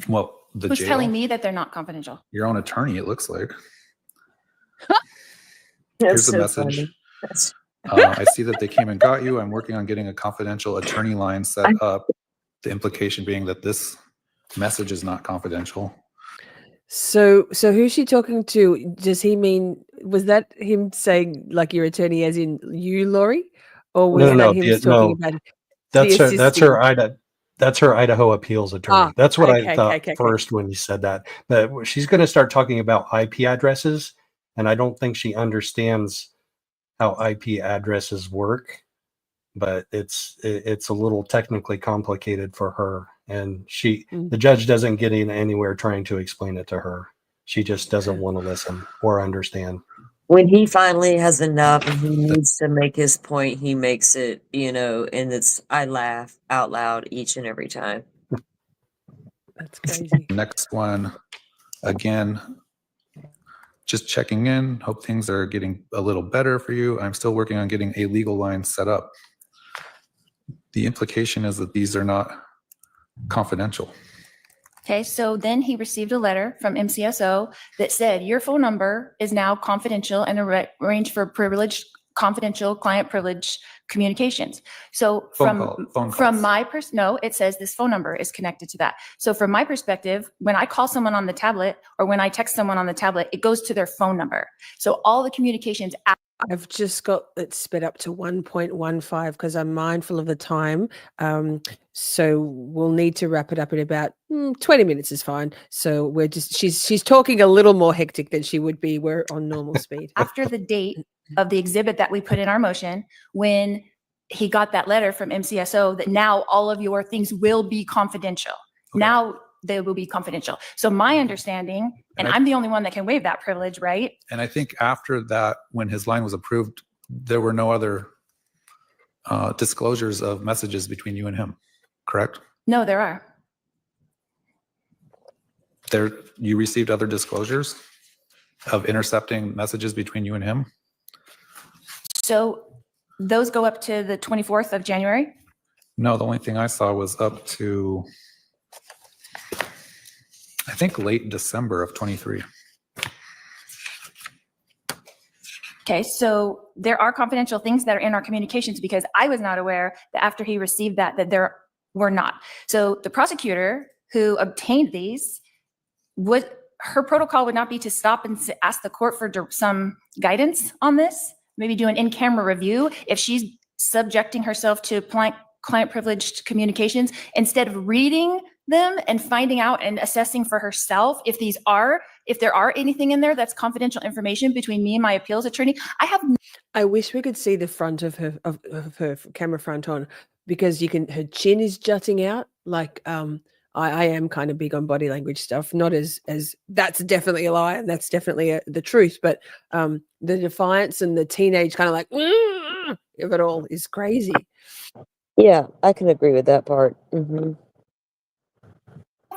Well, the Who's jail, telling me that they're not confidential? your own attorney, it looks like. That's Here's the so message. funny. That's- I see that they came and got you. I'm working on getting a confidential attorney line set up. The implication being that this message is not confidential. So who's she talking to? Does he mean, was that him saying like your attorney as in you, Lori? Or was No, that him talking about That's the her. That's her Idaho appeals attorney. That's what I thought first when you said that. But she's going to start talking about IP addresses, and I don't think she understands how IP addresses work. But it's a little technically complicated for her, and the judge doesn't get in anywhere trying to explain it to her. She just doesn't want to listen or understand. When he finally has enough and he needs to make his point, he makes it, and I laugh out loud each and every time. That's crazy. Next one, again, just checking in. Hope things are getting a little better for you. I'm still working on getting a legal line set up. The implication is that these are not confidential. Okay, so then he received a letter from MCSO that said your phone number is now confidential and arranged for privileged, confidential client privilege communications. So Phone from my no, it says this phone number is connected to that. So from my perspective, when I call someone on the tablet or when I text someone on the tablet, it goes to their phone number. So all the communications. I've just got it sped up to 1.15 because I'm mindful of the time. So we'll need to wrap it up in about 20 minutes is fine. So we're just she's talking a little more hectic than she would be. We're on normal speed. After the date of the exhibit that we put in our motion, when he got that letter from MCSO that now all of your things will be confidential. Okay. Now they will be confidential. So my understanding, and I'm the only one that can waive that privilege, right? And I think after that, when his line was approved, there were no other disclosures of messages between you and him, correct? No, there are. You received other disclosures of intercepting messages between you and him? So those go up to the 24th of January? No, the only thing I saw was up to, I think, late December of 23. Okay, so there are confidential things that are in our communications because I was not aware that after he received that there were not. So the prosecutor who obtained these, her protocol would not be to stop and ask the court for some guidance on this, maybe do an in-camera review if she's subjecting herself to client privileged communications, instead of reading them and finding out and assessing for herself if there are anything in there that's confidential information between me and my appeals attorney. I wish we could see the front of her camera front on, because her chin is jutting out like I am kind of big on body language stuff, not as that's definitely a lie and that's definitely the truth, but the defiance and the teenage kind of like of it all is crazy. Yeah, I can agree with that part. Hmm.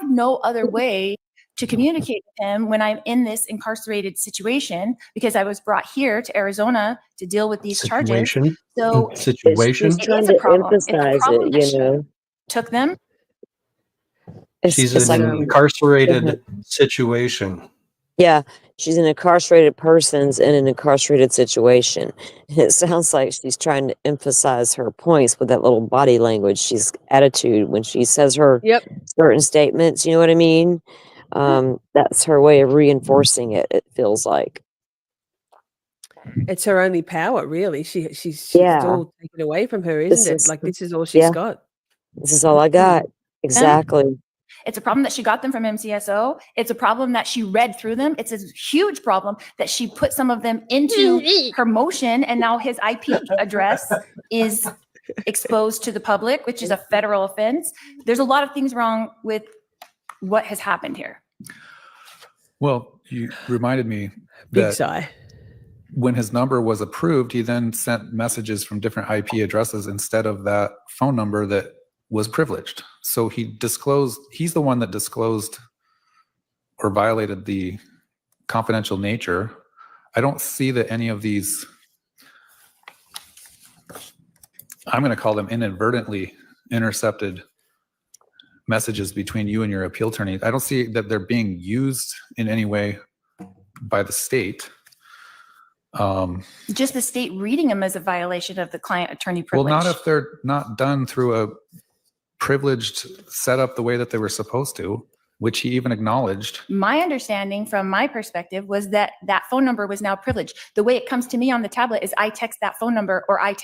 No other way to communicate with him when I'm in this incarcerated situation because I was brought here to Arizona to deal with these charges. So Situation. She's it trying is a to problem. It's a emphasize problem it, that you she know. took them. She's It's in like, an incarcerated situation. yeah, she's an incarcerated person's in an incarcerated situation. And it sounds like she's trying to emphasize her points with that little body language. She's attitude when she says her certain statements. You know what I mean? That's her way of reinforcing it. It feels like. It's her only power, really. She's Yeah. all taken away from her, This isn't it? is- Like this is all she's yeah. got. This is all I got. Exactly. It's a problem that she got them from MCSO. It's a problem that she read through them. It's a huge problem that she put some of them into her motion, and now his IP address is exposed to the public, which is a federal offense. There's a lot of things wrong with what has happened here. Well, you reminded me Big that sigh. when his number was approved, he then sent messages from different IP addresses instead of that phone number that was privileged. So he's the one that disclosed or violated the confidential nature. I don't see that any of these, I'm going to call them inadvertently intercepted messages between you and your appeal attorney. I don't see that they're being used in any way by the state. Just the state reading them as a violation of the client-attorney privilege. Well, not if they're not done through a privileged setup the way that they were supposed to, which he even acknowledged. My understanding from my perspective was that that phone number was now privileged. The way it comes to me on the tablet is I text that phone number or I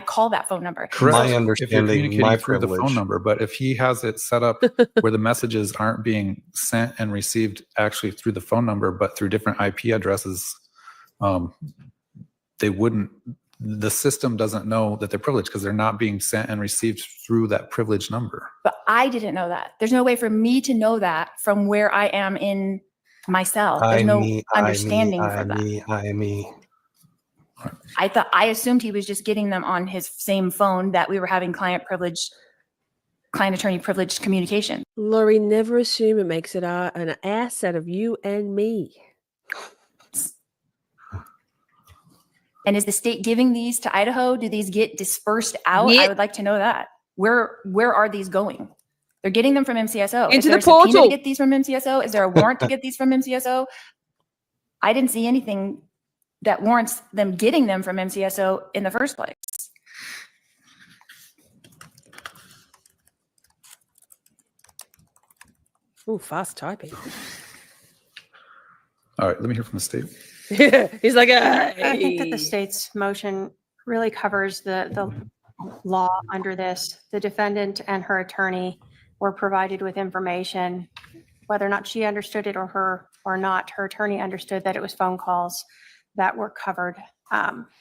call that phone number. Correct. My If you're understanding, communicating my through the privilege. phone number, but if he has it set up where the messages aren't being sent and received actually through the phone number, but through different IP addresses, the system doesn't know that they're privileged because they're not being sent and received through that privileged number. But I didn't know that. There's no way for me to know that from where I am in myself. There's no understanding for that. I assumed he was just getting them on his same phone that we were having client attorney privileged communication. Lori, never assume it makes it an ass out of you and me. And is the state giving these to Idaho? Do these get dispersed out? I would like to know that. Where are these going? They're getting them from MCSO. Into Is there the a subpoena portal. to get these from MCSO? Is there a warrant to get these from MCSO? I didn't see anything that warrants them getting them from MCSO in the first place. Ooh, fast typing. All right, let me hear from the state. He's like, I think that the state's motion really covers the law under this. The defendant and her attorney were provided with information, whether or not she understood it or not. Her attorney understood that it was phone calls that were covered.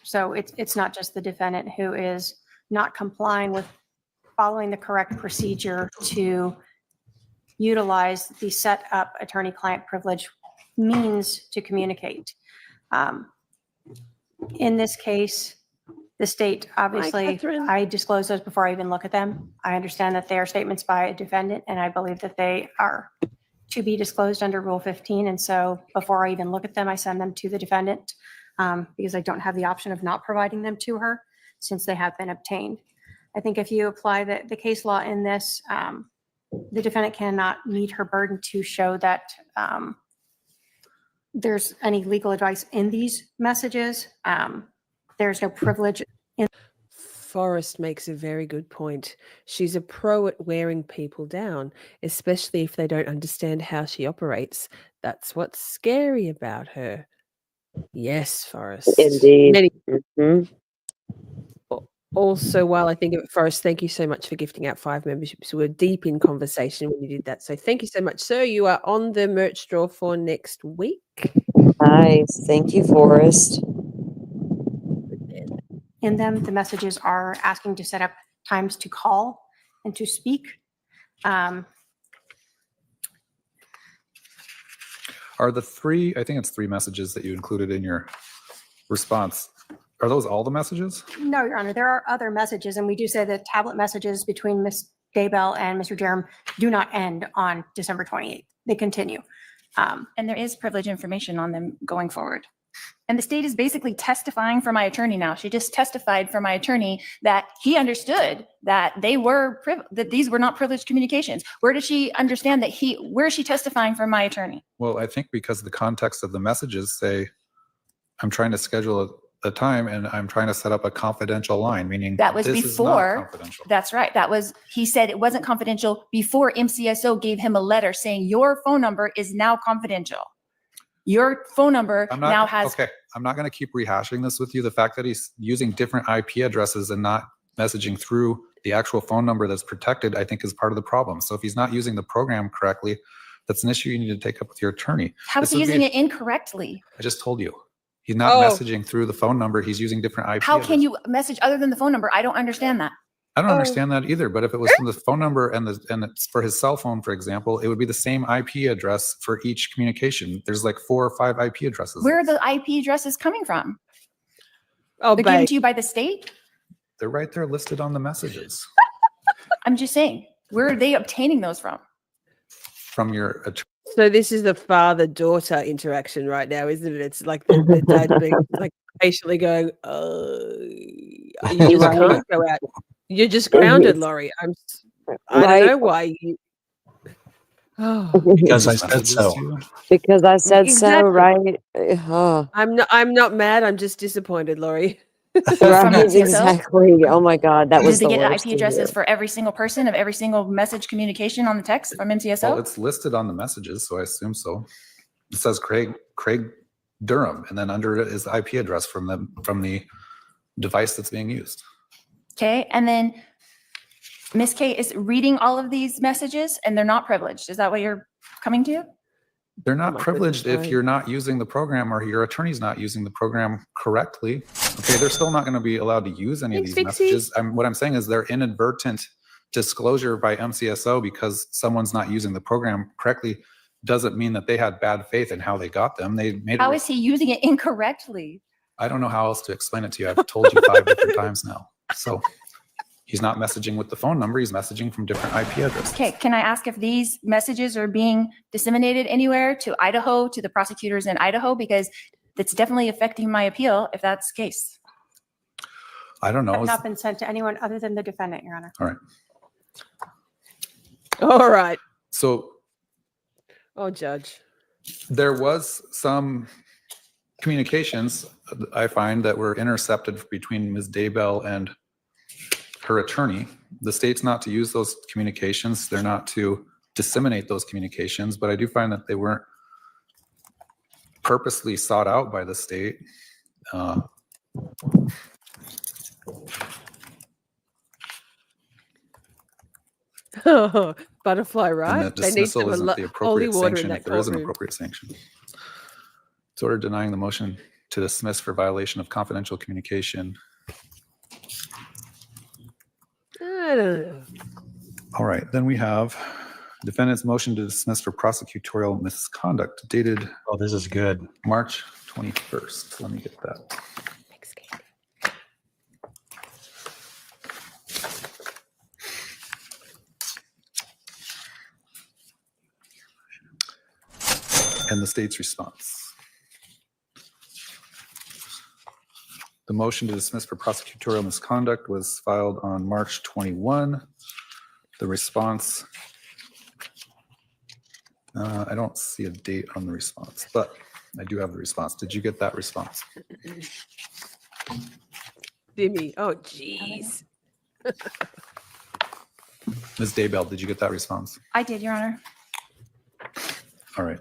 So it's not just the defendant who is not complying with following the correct procedure to utilize the set up attorney-client privilege means to communicate. In this case, the state, obviously, I disclose those before I even look at them. I understand that they are statements by a defendant, and I believe that they are to be disclosed under Rule 15. And so before I even look at them, I send them to the defendant because I don't have the option of not providing them to her since they have been obtained. I think if you apply the case law in this, the defendant cannot meet her burden to show that there's any legal advice in these messages. There's no privilege in. Forrest makes a very good point. She's a pro at wearing people down, especially if they don't understand how she operates. That's what's scary about her. Yes, Forrest. Indeed. Also, while I think of it, Forrest, thank you so much for gifting out 5 memberships. We were deep in conversation when you did that. So thank you so much, sir. You are on the merch draw for next week. Nice. Thank you, Forrest. In them, the messages are asking to set up times to call and to speak. Are the three, I think it's 3 messages that you included in your response, are those all the messages? No, Your Honor, there are other messages, and we do say that tablet messages between Ms. Daybell and Mr. Jerem do not end on December 28th. They continue. And there is privileged information on them going forward. And the state is basically testifying for my attorney now. She just testified for my attorney that he understood that that these were not privileged communications. Where does she understand that where is she testifying for my attorney? Well, I think because the context of the messages say, I'm trying to schedule a time and I'm trying to set up a confidential line, meaning That was this before. is not confidential. That's right. He said it wasn't confidential before MCSO gave him a letter saying your phone number is now confidential. Your phone number now has. Okay, I'm not going to keep rehashing this with you. The fact that he's using different IP addresses and not messaging through the actual phone number that's protected, I think is part of the problem. So if he's not using the program correctly, that's an issue you need to take up with your attorney. How is he using it incorrectly? I just told you. He's not messaging through the phone number. He's using different IP How addresses. can you message other than the phone number? I don't understand that. I don't understand that either, but if it was from the phone number and it's for his cell phone, for example, it would be the same IP address for each communication. There's like 4 or 5 IP addresses. Where are the IP addresses coming from? Oh, they're given to you by the state? They're right there listed on the messages. I'm just saying, where are they obtaining those from? From your attorney. So this is the father-daughter interaction right now, isn't it? It's like the dad being like patiently going, you just can't go out. You're just grounded, Lori. I don't know why you. Oh. Because I said so. Because I said so, Exactly. right? I'm not mad. I'm just disappointed, Lori. Right, exactly. Oh my God, that was Did they the get worst IP to addresses hear. for every single person of every single message communication on the text from MCSO? Well, it's listed on the messages, so I assume so. It says Craig Durham, and then under it is the IP address from the device that's being used. Okay, and then Miss K is reading all of these messages and they're not privileged. Is that what you're coming to? They're not privileged if you're not using the program or your attorney's not using the program correctly. Okay, they're still not going to be allowed to use any of these messages. What I'm saying is they're inadvertent disclosure by MCSO because someone's not using the program correctly doesn't mean that they had bad faith in how they got them. They made How it. is he using it incorrectly? I don't know how else to explain it to you. I've told you 5 different times now. So he's not messaging with the phone number. He's messaging from different IP addresses. Okay, can I ask if these messages are being disseminated anywhere to Idaho, to the prosecutors in Idaho? Because it's definitely affecting my appeal if that's the case. I don't know. Have not been sent to anyone other than the defendant, Your Honor. All right. All right. So Oh, Judge. there was some communications I find that were intercepted between Ms. Daybell and her attorney. The state's not to use those communications. They're not to disseminate those communications, but I do find that they weren't purposely sought out by the state. Butterfly, And right? that They need dismissal some isn't the holy appropriate water in sanction that if there is an courtroom. appropriate sanction. It's order denying the motion to dismiss for violation of confidential communication. I don't know. All right, then we have defendant's motion to dismiss for prosecutorial misconduct dated. Oh, this is good. March 21st. Let me get that. And the state's response. The motion to dismiss for prosecutorial misconduct was filed on March 21. The response, I don't see a date on the response, but I do have the response. Did you get that response? Dimmy. Oh, jeez. Ms. Daybell, did you get that response? I did, Your Honor. All right.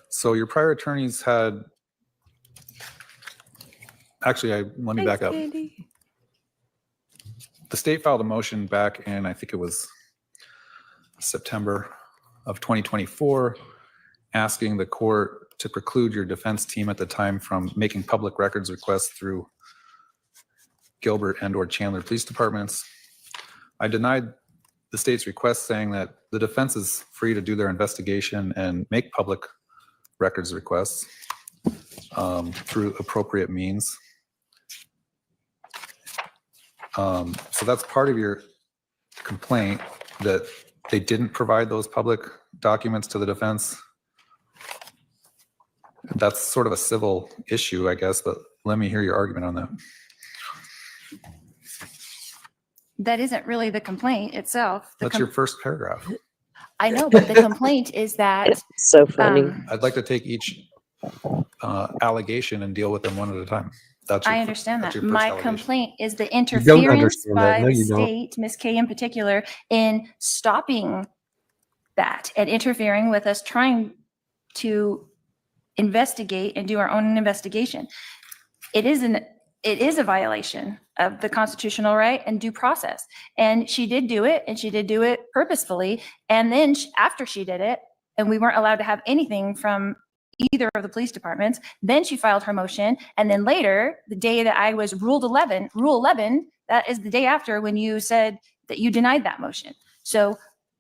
So your prior attorneys had, actually, let me back up. Andy. The state filed a motion back in, I think it was September of 2024, asking the court to preclude your defense team at the time from making public records requests through Gilbert and/or Chandler police departments. I denied the state's request, saying that the defense is free to do their investigation and make public records requests through appropriate means. So that's part of your complaint, that they didn't provide those public documents to the defense. That's sort of a civil issue, I guess, but let me hear your argument on that. That isn't really the complaint itself. That's your first paragraph. I know, but the complaint is that. So funny. I'd like to take each allegation and deal with them one at a time. I understand that. My complaint is the don't interference understand that. by No, the you don't. state, Ms. K in particular, in stopping that and interfering with us trying to investigate and do our own investigation. It is a violation of the constitutional right and due process. And she did do it, and she did do it purposefully. And then after she did it, and we weren't allowed to have anything from either of the police departments, then she filed her motion. And then later, the day that I was Rule 11, that is the day after when you said that you denied that motion. So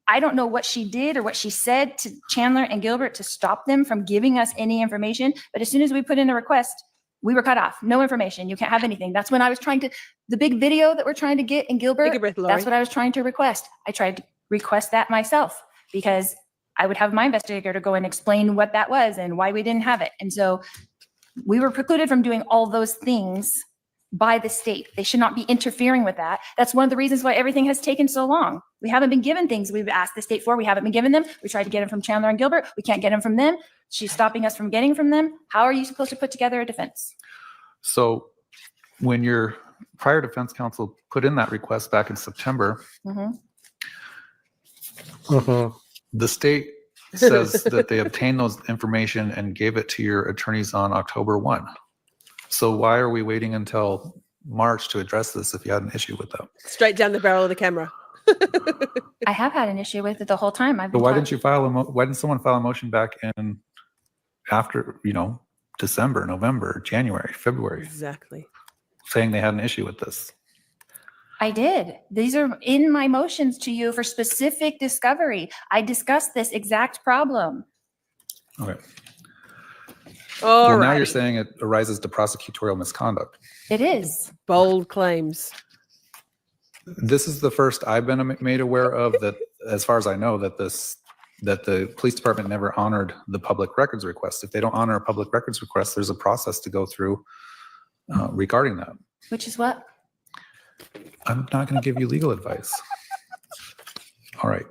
I don't know what she did or what she said to Chandler and Gilbert to stop them from giving us any information. But as soon as we put in a request, we were cut off. No information. You can't have anything. That's when I was trying to, the big video that we're trying to get in Gilbert, Take a breath, Lori. that's what I was trying to request. I tried to request that myself because I would have my investigator go and explain what that was and why we didn't have it. And so we were precluded from doing all those things by the state. They should not be interfering with that. That's one of the reasons why everything has taken so long. We haven't been given things we've asked the state for. We haven't been given them. We tried to get them from Chandler and Gilbert. We can't get them from them. She's stopping us from getting from them. How are you supposed to put together a defense? So when your prior defense counsel put in that request back in September, the state says that they obtained those information and gave it to your attorneys on October 1. So why are we waiting until March to address this if you had an issue with that? Straight down the barrel of the camera. I have had an issue with it the whole time. But why didn't you file why didn't someone file a motion back in after, December, November, January, February, Exactly. saying they had an issue with this? I did. These are in my motions to you for specific discovery. I discussed this exact problem. Okay. All Well, now right. you're saying it arises to prosecutorial misconduct. It is. Bold claims. This is the first I've been made aware of that, as far as I know, that the police department never honored the public records request. If they don't honor a public records request, there's a process to go through regarding that. Which is what? I'm not going to give you legal advice. All right.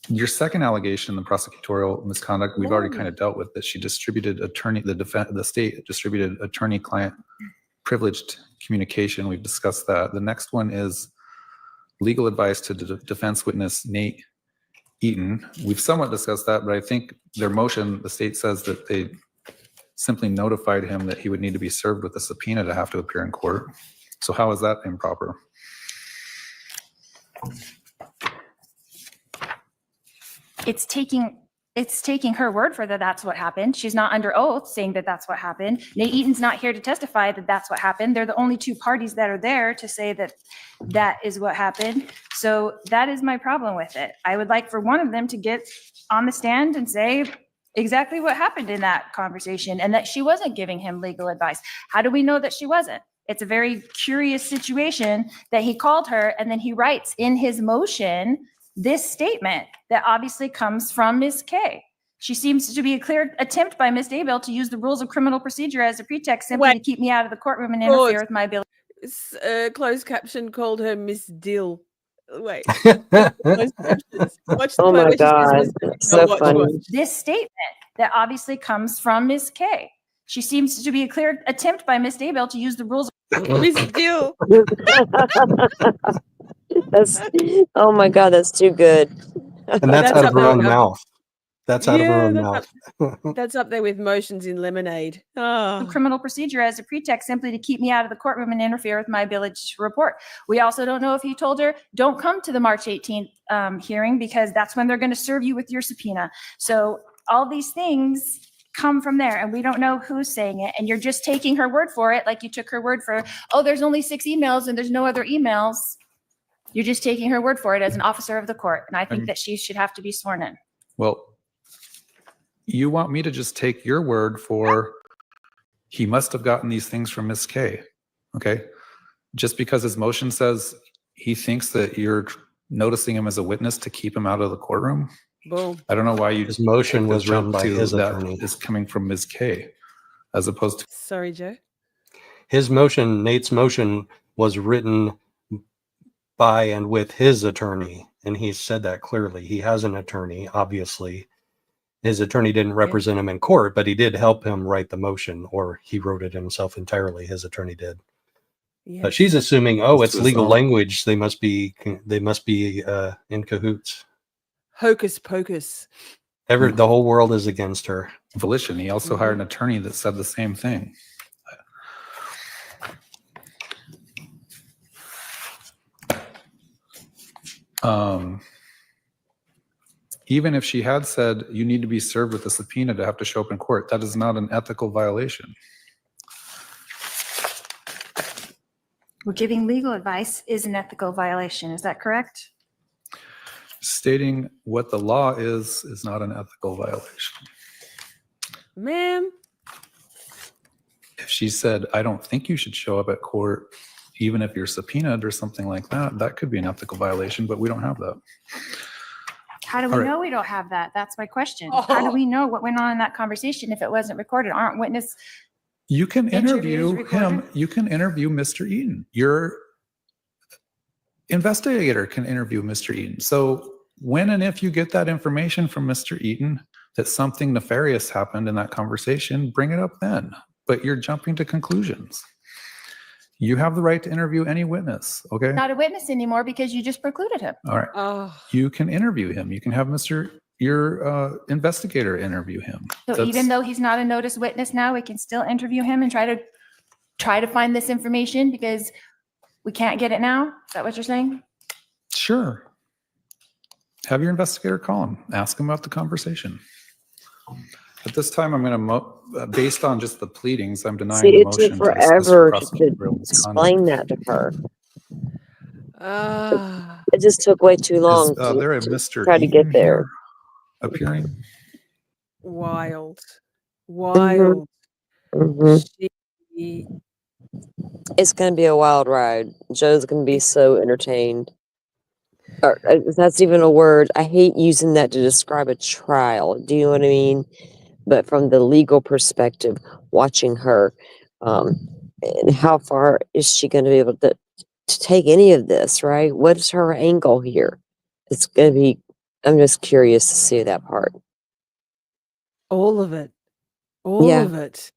Your second allegation, the prosecutorial misconduct, we've already kind of dealt with, that she distributed the state distributed attorney-client privileged communication. We've discussed that. The next one is legal advice to defense witness Nate Eaton. We've somewhat discussed that, but I think their motion, the state says that they simply notified him that he would need to be served with a subpoena to have to appear in court. So how is that improper? It's taking her word for that that's what happened. She's not under oath saying that that's what happened. Nate Eaton's not here to testify that that's what happened. They're the only two parties that are there to say that that is what happened. So that is my problem with it. I would like for one of them to get on the stand and say exactly what happened in that conversation and that she wasn't giving him legal advice. How do we know that she wasn't? It's a very curious situation that he called her and then he writes in his motion this statement that obviously comes from Ms. K. She seems to be a clear attempt by Ms. Daybell to use the rules of criminal procedure as a pretext simply to keep me out of the courtroom and interfere with my ability. Closed caption called her Miss Dil. Wait. Watch the Oh my photo she says God, Miss Dil. that's so Watch, funny. watch. This statement that obviously comes from Ms. K. She seems to be a clear attempt by Ms. Daybell to use the rules of Miss Dil. Oh my God, that's too good. And that's out of her own mouth. That's out of her own mouth. That's up there with motions in lemonade. Oh. criminal procedure as a pretext simply to keep me out of the courtroom and interfere with my ability to report. We also don't know if he told her, don't come to the March 18th hearing because that's when they're going to serve you with your subpoena. So all these things come from there and we don't know who's saying it. And you're just taking her word for it. Like you took her word for, oh, there's only 6 emails and there's no other emails. You're just taking her word for it as an officer of the court, and I think I'm- that she should have to be sworn in. Well, you want me to just take your word for he must have gotten these things from Miss K, okay? Just because his motion says he thinks that you're noticing him as a witness to keep him out of the courtroom. Boom. I don't know why you His motion take the was written jump by to his that attorney. is coming from Ms. K, as opposed to Sorry, Joe. His motion, Nate's motion, was written by and with his attorney, and he said that clearly. He has an attorney, obviously. His attorney didn't represent him in court, but he did help him write the motion, or he wrote it himself entirely. His attorney did. Yes. But she's assuming, oh, it's This legal is, language. They must be in cahoots. Hocus pocus. The whole world is against her. volition. He also hired an attorney that said the same thing. Even if she had said you need to be served with a subpoena to have to show up in court, that is not an ethical violation. Well, giving legal advice is an ethical violation. Is that correct? Stating what the law is not an ethical violation. Ma'am. If she said, I don't think you should show up at court, even if you're subpoenaed or something like that, that could be an ethical violation, but we don't have that. How do we All right. know we don't have that? That's my question. How do we know what went on in that conversation if it wasn't recorded? Aren't witness You can interviews interview him. recorded? You can interview Mr. Eaton. Your investigator can interview Mr. Eaton. So when and if you get that information from Mr. Eaton that something nefarious happened in that conversation, bring it up then. But you're jumping to conclusions. You have the right to interview any witness, okay? not a witness anymore because you just precluded him? All right. Oh, You can interview him. You can have your investigator interview him. So That's- even though he's not a notice witness now, we can still interview him and try to find this information because we can't get it now? Is that what you're saying? Sure. Have your investigator call him. Ask him about the conversation. At this time, I'm going to, based on just the pleadings, I'm denying See, the it motion. took to dismiss forever for to prosecutorial misconduct. explain that to her. ah, It just took way too long Is there a to Mr. try to Eaton get there. here appearing? wild. Wild. She, It's going to be a wild ride. Joe's going to be so entertained. Or, if that's even a word. I hate using that to describe a trial. Do you know what I mean? But from the legal perspective, watching her, and how far is she going to be able to take any of this, right? What is her angle here? It's going to be, I'm just curious to see that part. all of it. All Yeah. of it.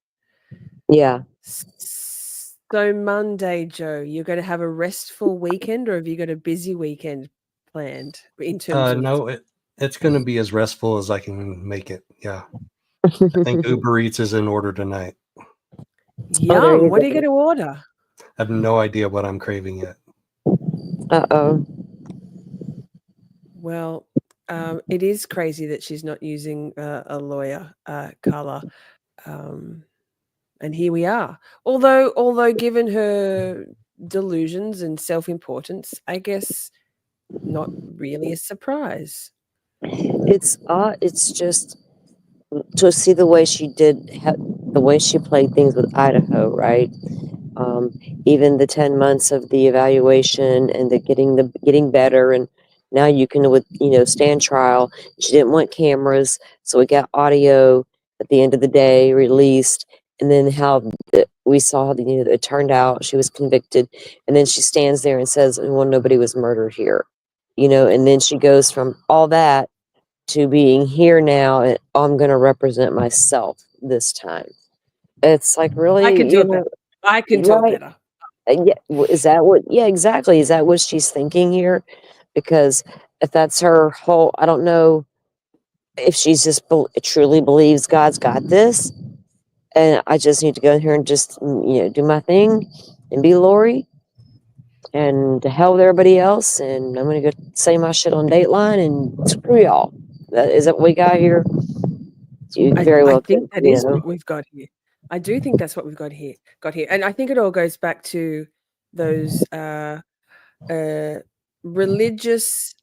Yeah. So Monday, Joe, you're going to have a restful weekend, or have you got a busy weekend planned in terms of? No, it's going to be as restful as I can make it. Yeah. I think Uber Eats is in order tonight. Yum. What are you going to order? I have no idea what I'm craving yet. Uh-oh. Well, it is crazy that she's not using a lawyer, Carla. And here we are. Although given her delusions and self-importance, I guess not really a surprise. It's just to see the way she the way she played things with Idaho, right? Even the 10 months of the evaluation and the getting better, and now you can stand trial. She didn't want cameras, so we got audio at the end of the day released, and then how we saw it turned out. She was convicted, and then she stands there and says, "Well, nobody was murdered here," and then she goes from all that to being here now, and I'm going to represent myself this time. It's like, really, I can do it better. I can do it better. Yeah, is that what? Yeah, exactly. Is that what she's thinking here? Because if that's her whole, I don't know if she's just truly believes God's got this, and I just need to go in here and just do my thing and be Lori, and to hell with everybody else, and I'm going to go say my shit on Dateline and screw y'all. Is that what we got here? You very well I think could, that is what we've got here. I do think that's what we've got here. And I think it all goes back to those religious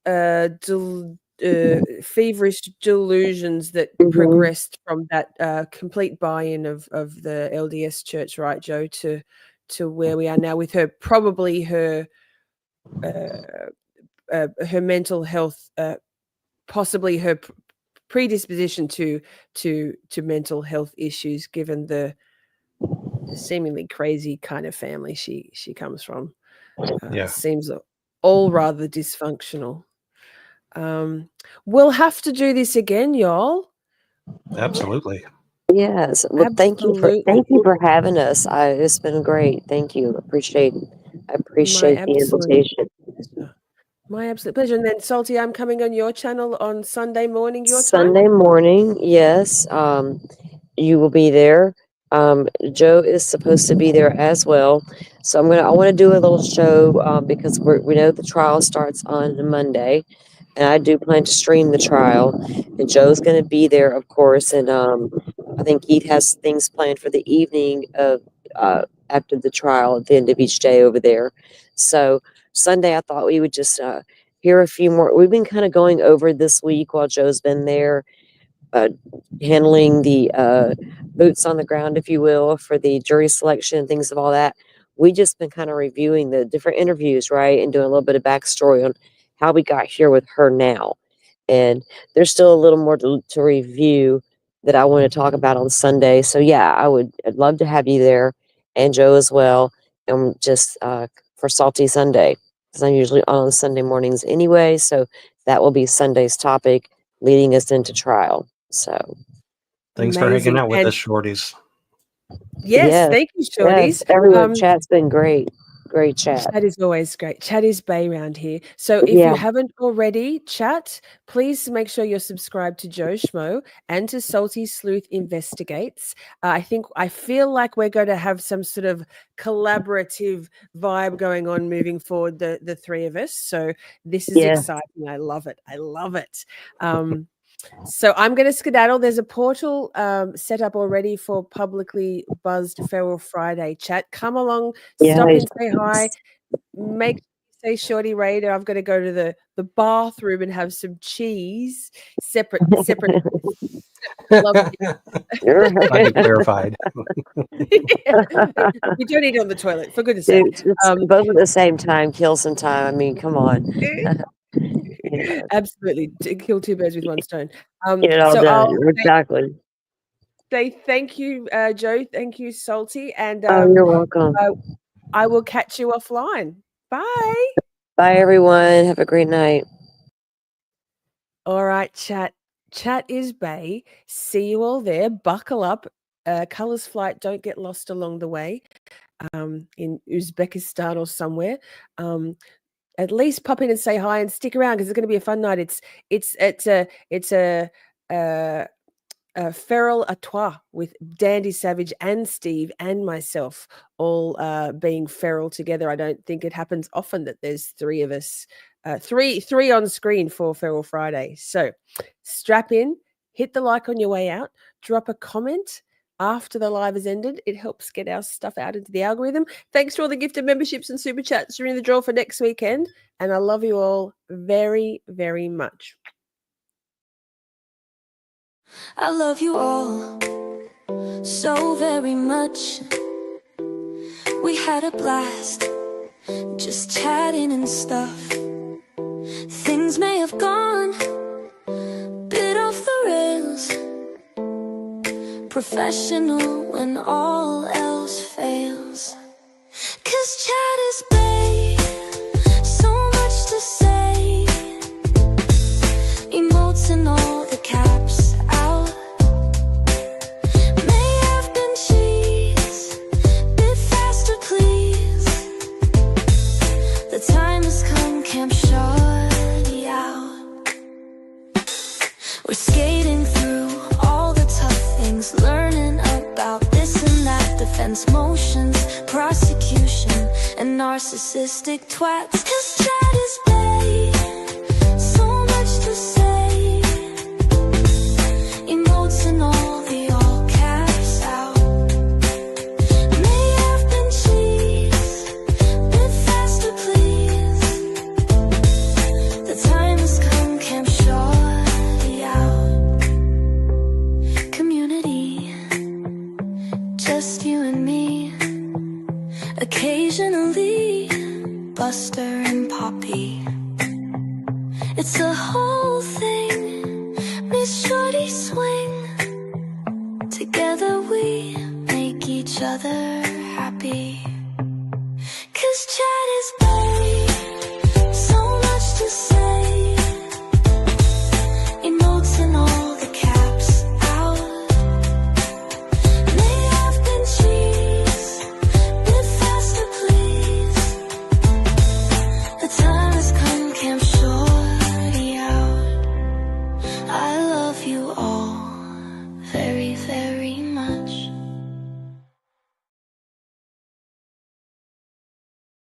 feverish delusions that Mhm. progressed from that complete buy-in of the LDS Church, right, Joe, to where we are now with her her mental health, possibly her predisposition to mental health issues, given the seemingly crazy kind of family she comes from. Yeah. Seems all rather dysfunctional. We'll have to do this again, y'all. Absolutely. Yes. Well, thank you Absolutely. for having us. It's been great. Thank you. I My appreciate the absolute invitation. pleasure. My absolute pleasure. And then, Salty, I'm coming on your channel on Sunday morning, your time. Sunday morning, yes. You will be there. Joe is supposed to be there as well. So I want to do a little show because we know the trial starts on Monday, and I do plan to stream the trial. And Joe's going to be there, of course. And I think Keith has things planned for the evening of after the trial at the end of each day over there. So Sunday, I thought we would just hear a few more. We've been kind of going over this week while Joe's been there, handling the boots on the ground, if you will, for the jury selection, things of all that. We just been kind of reviewing the different interviews, right, and doing a little bit of backstory on how we got here with her now. And there's still a little more to review that I want to talk about on Sunday. So yeah, I'd love to have you there, and Joe as well, and just for Salty Sunday, because I'm usually on Sunday mornings anyway. So that will be Sunday's topic leading us into trial. So Thanks for hanging Amazing. out with And us, Shorties. yes, thank you, yes, Shorties. everyone, chat's been great. Great chat. Chat is always great. Chat is Bay around here. So if Yeah. you haven't already, chat, please make sure you're subscribed to Joe Schmo and to Salty Sleuth Investigates. I feel like we're going to have some sort of collaborative vibe going on moving forward, the three of us. So this is Yeah. exciting. I love it. I love it. So I'm going to skedaddle. There's a portal set up already for publicly buzzed Feral Friday chat. Come along, stop Yes. in, say hi. Make sure you say Shorty Raider. I've got to go to the bathroom and have some cheese. Separate. Glad you clarified. You don't eat it on the toilet, for goodness sake. Dude, it's both at the same time. Kill some time. I mean, come on. Yeah. Absolutely. To kill two birds with one stone. Get it all So done. I'll Exactly. say thank you, Joe. Thank you, Salty. And You're welcome. I will catch you offline. Bye. Bye, everyone. Have a great night. All right, chat. Chat is Bay. See you all there. Buckle up. Colors Flight, don't get lost along the way in Uzbekistan or somewhere. At least pop in and say hi and stick around because it's going to be a fun night. It's a feral à trois with Dandy Savage and Steve and myself all being feral together. I don't think it happens often that there's three of us, three on screen for Feral Friday. So strap in, hit the like on your way out, drop a comment after the live has ended. It helps get our stuff out into the algorithm. Thanks to all the gifted memberships and super chats during the draw for next weekend. And I love you all very, very much. I love you all so very much. We had a blast just chatting and stuff. Things may have gone a bit off the rails. Professional when all else fails. 'Cause chat is babe, so much to say. Emotes and all the caps out. May have been cheese, bit faster please. The time has come, Camp Shorty out. We're skating through all the tough things, learning about this and that, defense motions, prosecution, and narcissistic twats. 'Cause chat is babe, so much to say. Emotes and all the all caps out. May have been cheese, bit faster please. whole thing. Miss Shorty swing. Together we make each other happy. 'Cause